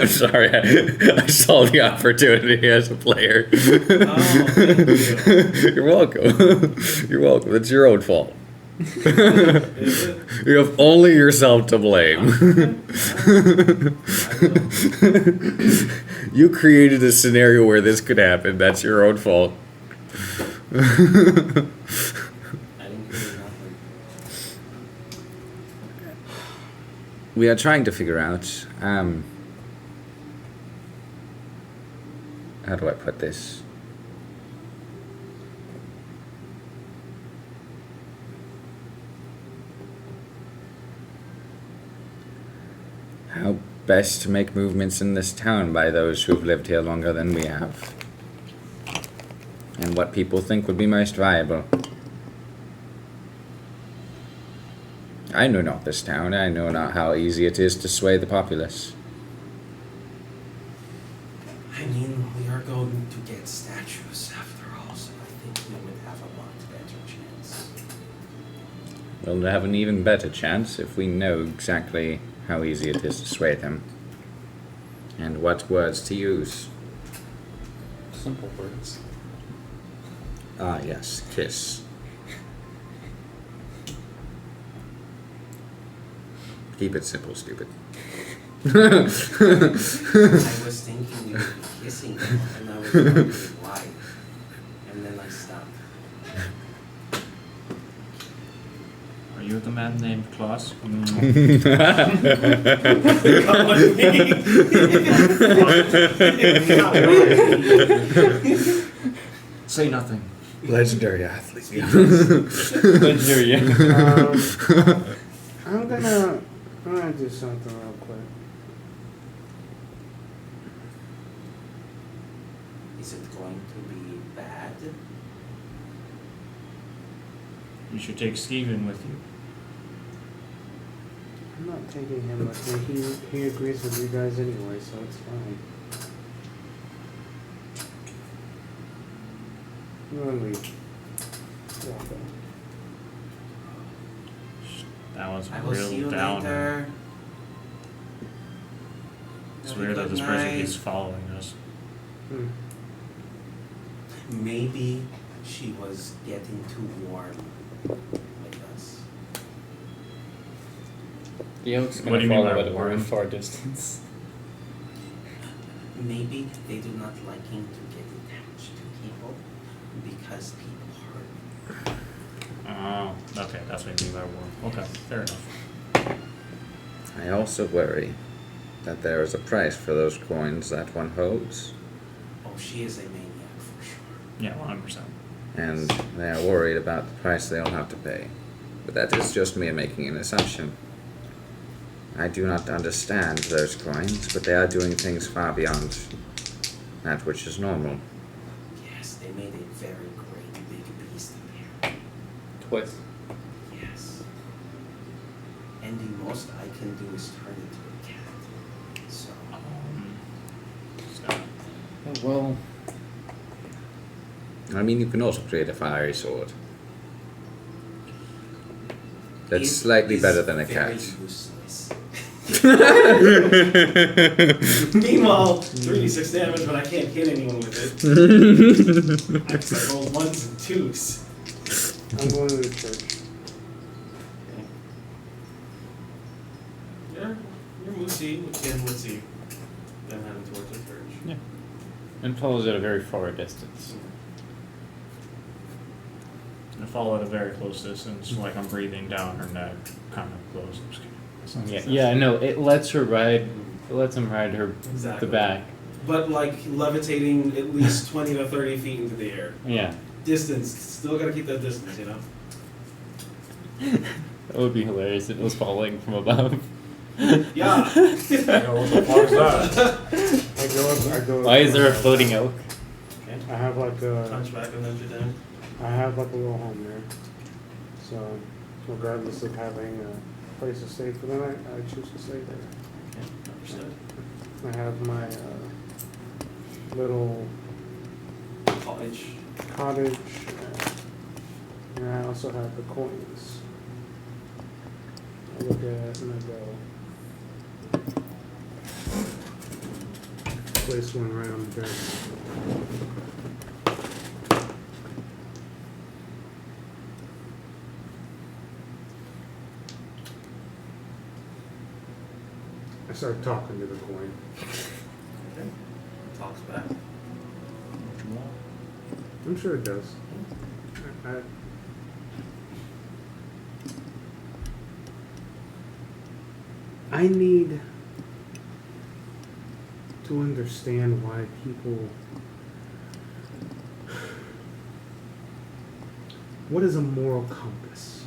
Speaker 3: sorry, I saw the opportunity as a player.
Speaker 5: Oh, thank you.
Speaker 3: You're welcome. You're welcome. It's your own fault.
Speaker 5: Is it?
Speaker 3: You have only yourself to blame. You created a scenario where this could happen. That's your own fault.
Speaker 10: I didn't create nothing.
Speaker 3: We are trying to figure out, how do I put this? How best to make movements in this town by those who've lived here longer than we have. And what people think would be most viable. I know not this town. I know not how easy it is to sway the populace.
Speaker 5: mean, we are going to get statues after all, so I think we would have a lot better chance.
Speaker 3: We'll have an even better chance if we know exactly how easy it is to sway them. And what words to use.
Speaker 6: Simple words.
Speaker 3: Ah, yes, kiss. Keep it simple, stupid.
Speaker 5: I was thinking we would be kissing them, and I was wondering why. And then I stopped.
Speaker 7: Are you the man named Klaus? Say nothing.
Speaker 3: Legendary athlete.
Speaker 6: Legendary, yeah.
Speaker 2: I'm gonna do something real quick.
Speaker 5: Is it going to be bad?
Speaker 7: You should take Skeven with you.
Speaker 2: I'm not taking him with me. He agrees with you guys anyway, so it's fine. I'm gonna leave. Walk out.
Speaker 7: That was
Speaker 5: I will see you
Speaker 7: real down.
Speaker 5: later.
Speaker 7: It's
Speaker 5: Have a
Speaker 7: weird that
Speaker 5: good
Speaker 7: this person
Speaker 5: night.
Speaker 7: keeps following us.
Speaker 5: Maybe she was getting too warm with us.
Speaker 6: The oak's
Speaker 7: What
Speaker 6: gonna
Speaker 7: do you mean
Speaker 6: follow
Speaker 7: by
Speaker 6: at a very
Speaker 7: warm?
Speaker 6: far distance.
Speaker 5: Maybe they do not liking to get attached to people because people hurt.
Speaker 7: Oh, okay, that's what you mean by warm. Okay, fair enough.
Speaker 3: I also worry that there is a price for those coins that one holds,
Speaker 5: Oh, she is a maniac for sure.
Speaker 7: Yeah, 100%.
Speaker 3: and they are worried about the price they'll have to pay. But that is just me making an assumption. I do not understand those coins, but they are doing things far beyond that which is normal.
Speaker 5: Yes, they made a very great big beast appear.
Speaker 6: Twice.
Speaker 5: Yes. And the most I can do is turn into a cat. So,
Speaker 7: So,
Speaker 6: Oh, well,
Speaker 3: I mean, you can also create a fiery sword. That's
Speaker 5: it
Speaker 3: slightly
Speaker 5: is
Speaker 3: better than a
Speaker 5: very
Speaker 3: cat.
Speaker 5: useless. Meanwhile, 3d6 damage, but I can't hit anyone with it. I just rolled 1s and 2s.
Speaker 2: I'm going to the church.
Speaker 5: You're Moosey, we can, let's see, them heading towards the church.
Speaker 6: yeah. And follows at a very far distance.
Speaker 7: I follow at a very close distance, like I'm breathing down her neck, kind of close. I'm just kidding. That's not
Speaker 6: Yeah,
Speaker 7: success.
Speaker 6: yeah, no, it lets her ride. It lets him ride her
Speaker 5: Exactly.
Speaker 6: the back.
Speaker 5: But like levitating at least 20 to 30 feet into the air.
Speaker 6: Yeah,
Speaker 5: Distance, still gotta keep that distance, you know?
Speaker 6: that would be hilarious if it was falling from above.
Speaker 5: Yeah!
Speaker 7: What the fuck is that?
Speaker 2: I go.
Speaker 6: Why is there a floating oak?
Speaker 2: I have like a.
Speaker 5: Hunchback and then down.
Speaker 2: I have like a little home there. So, regardless of having a place to stay for the night, I choose to stay there.
Speaker 5: Understood.
Speaker 2: I have my little
Speaker 5: College.
Speaker 2: cottage, and I also have the coins. I look at it and I go, place one right on the bed. I start talking to the coin.
Speaker 5: Okay. Talks back.
Speaker 2: I'm sure it does. I need to understand why people. What is a moral compass?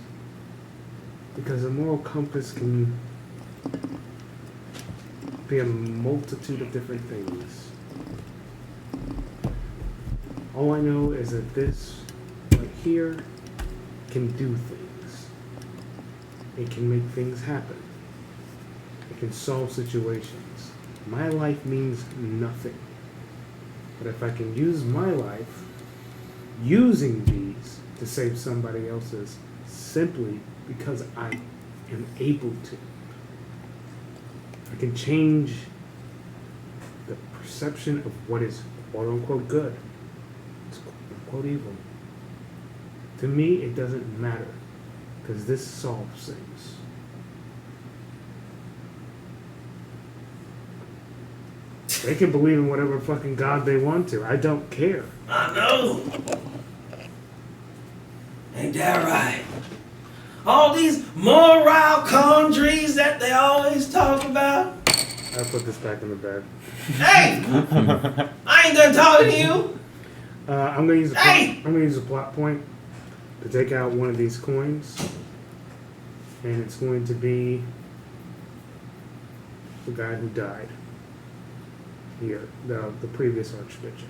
Speaker 2: Because a moral compass can be a multitude of different things. All I know is that this right here can do things. It can make things happen. It can solve situations. My life means nothing But if I can use my life using these to save somebody else's simply because I am able to, I can change the perception of what is quote unquote good. It's quote unquote evil. To me, it doesn't matter because this solves things. They can believe in whatever fucking god they want to. I don't care.
Speaker 9: I know. Ain't that right? All these moral conjuries that they always talk about.
Speaker 2: I put this back in the bag.
Speaker 9: Hey! I ain't done talking to you.
Speaker 2: I'm gonna use a
Speaker 9: Hey!
Speaker 2: I'm gonna use a plot point to take out one of these coins, and it's going to be the guy who died here, the previous archbishop.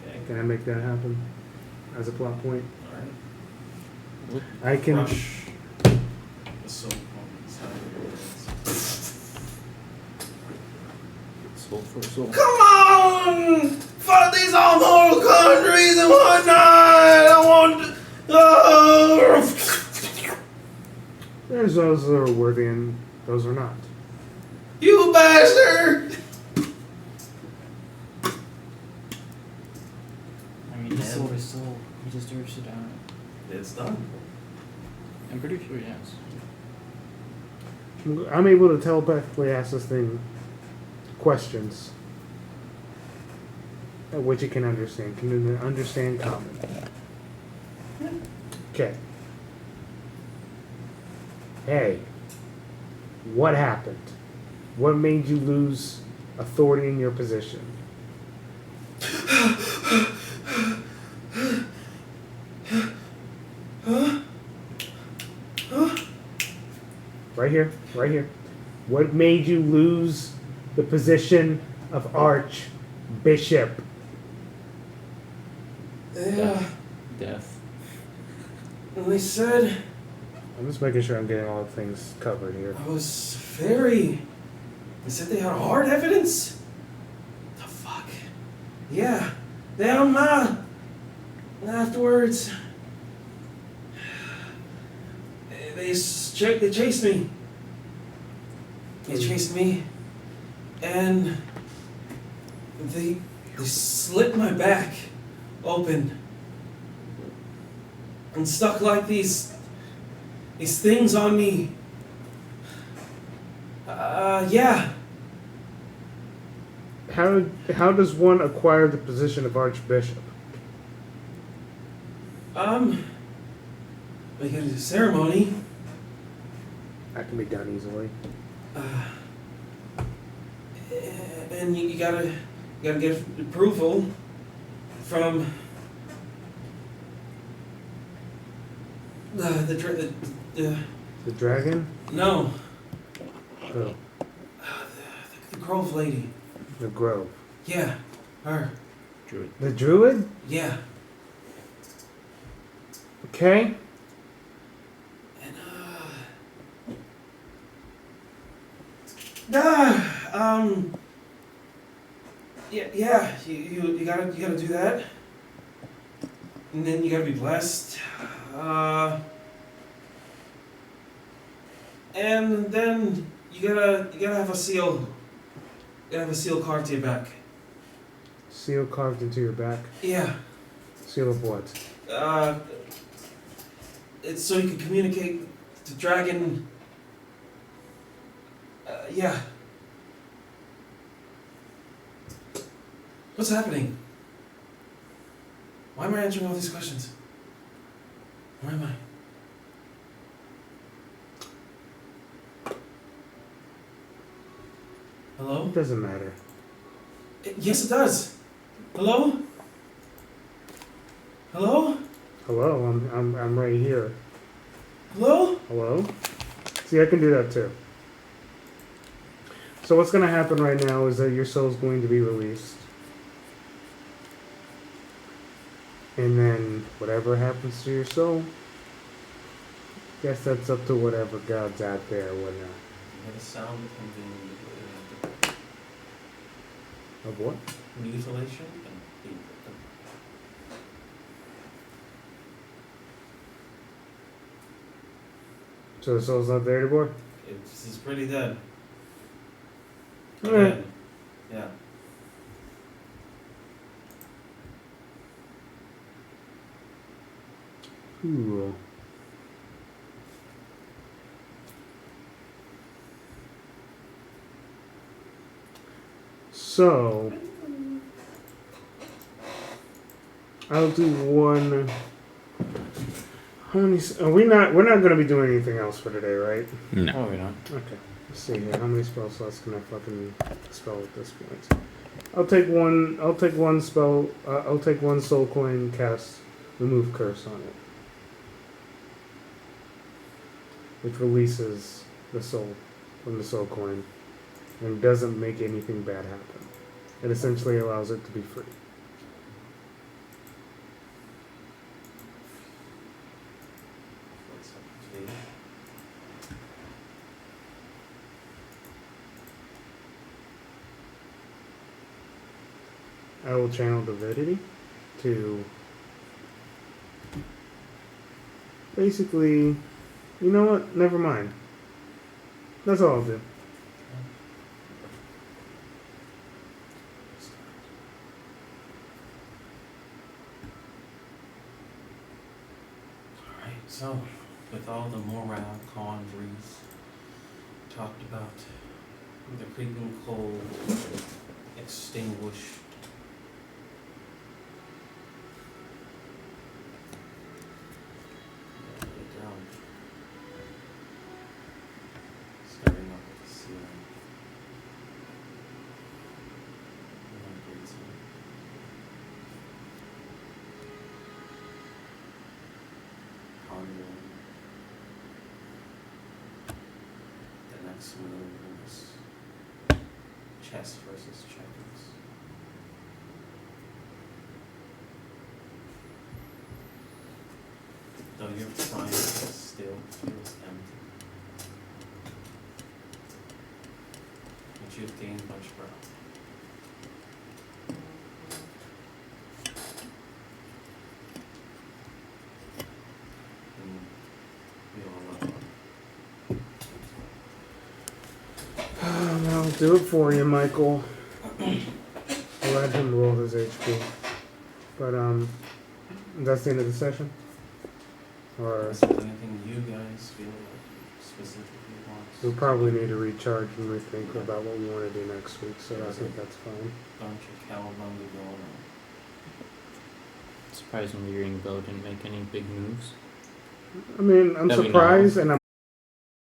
Speaker 5: Okay.
Speaker 2: Can I make that happen as a plot point?
Speaker 5: Alright.
Speaker 2: I can.
Speaker 5: Crush the soul on the side of your
Speaker 4: Soul for soul.
Speaker 9: Come on! Fuck these all moral conjuries and whatnot! I want.
Speaker 2: There's those that are worthy and those are not.
Speaker 9: You bastard!
Speaker 6: I mean, his soul is soul. He deserves to die.
Speaker 5: It's done.
Speaker 6: I'm pretty sure he has.
Speaker 2: I'm able to telepathically ask this thing questions which it can understand. Can it understand common? Okay. Hey, what happened? What made you lose authority in your position? Right here, right here. What made you lose the position of Archbishop?
Speaker 6: Death.
Speaker 9: And they said
Speaker 2: I'm just making sure I'm getting all the things covered here.
Speaker 9: I was very. They said they had hard evidence? The fuck? Yeah. They had my. And afterwards. They chased me. They chased me. And. They slit my back open. And stuck like these things on me. Yeah.
Speaker 2: How does one acquire the position of Archbishop?
Speaker 9: We gotta do a ceremony.
Speaker 2: That can be done easily.
Speaker 9: And you gotta get approval from
Speaker 2: The dragon?
Speaker 9: no,
Speaker 2: Oh,
Speaker 9: the Grove lady.
Speaker 2: the grove.
Speaker 9: Yeah, her.
Speaker 6: Druid.
Speaker 2: The druid?
Speaker 9: Yeah.
Speaker 2: Okay.
Speaker 9: And yeah, you gotta do that. And then you gotta be blessed. And then you gotta have a seal. You gotta have a seal carved to your back.
Speaker 2: Seal carved into your back.
Speaker 9: Yeah.
Speaker 2: Seal of what?
Speaker 9: It's so you can communicate with the dragon. Yeah. What's happening? Why am I answering all these questions? Where am I? Hello?
Speaker 2: It doesn't matter.
Speaker 9: Yes, it does. Hello? Hello?
Speaker 2: Hello, I'm right here.
Speaker 9: Hello?
Speaker 2: Hello? See, I can do that too. So what's going to happen right now is that your soul's going to be released. And then whatever happens to your soul, guess that's up to whatever God's out there or whatnot.
Speaker 5: Have a sound of him being
Speaker 2: Of what?
Speaker 5: mutilation and
Speaker 2: So the soul's not there anymore?
Speaker 5: It's pretty dead.
Speaker 2: Alright.
Speaker 5: Again. Yeah.
Speaker 2: Cool. So I'll do one. How many? We're not going to be doing anything else for today, right?
Speaker 3: No.
Speaker 6: Oh, we don't.
Speaker 2: Okay. Let's see here. How many spell slots can I fucking spell at this point? I'll take one. I'll take one spell. I'll take one soul coin. Cast remove curse on it, which releases the soul from the soul coin and doesn't make anything bad happen. It essentially allows it to be free.
Speaker 5: What's up to you?
Speaker 2: I will channel divinity to basically, you know what? Never mind. That's all I'll do.
Speaker 5: Alright, so with all the morale quandaries talked about, the creeping cold extinguished. Starting up at the ceiling. Pondering the next move in this chess versus checkers. Though your triumph still feels empty. But you've gained much ground. And we all love
Speaker 2: I'll do it for you, Michael. I'll let him roll his HP. But, that's the end of the session? Or
Speaker 5: Is there anything you guys feel like specifically wants?
Speaker 2: we'll probably need to recharge and rethink about what we want to do next week, so I think that's fine.
Speaker 5: Bunch of Calabunga going on.
Speaker 6: Surprisingly, Ring Bow didn't make any big moves.
Speaker 2: I mean, I'm
Speaker 6: That we know
Speaker 2: surprised
Speaker 6: of.
Speaker 2: and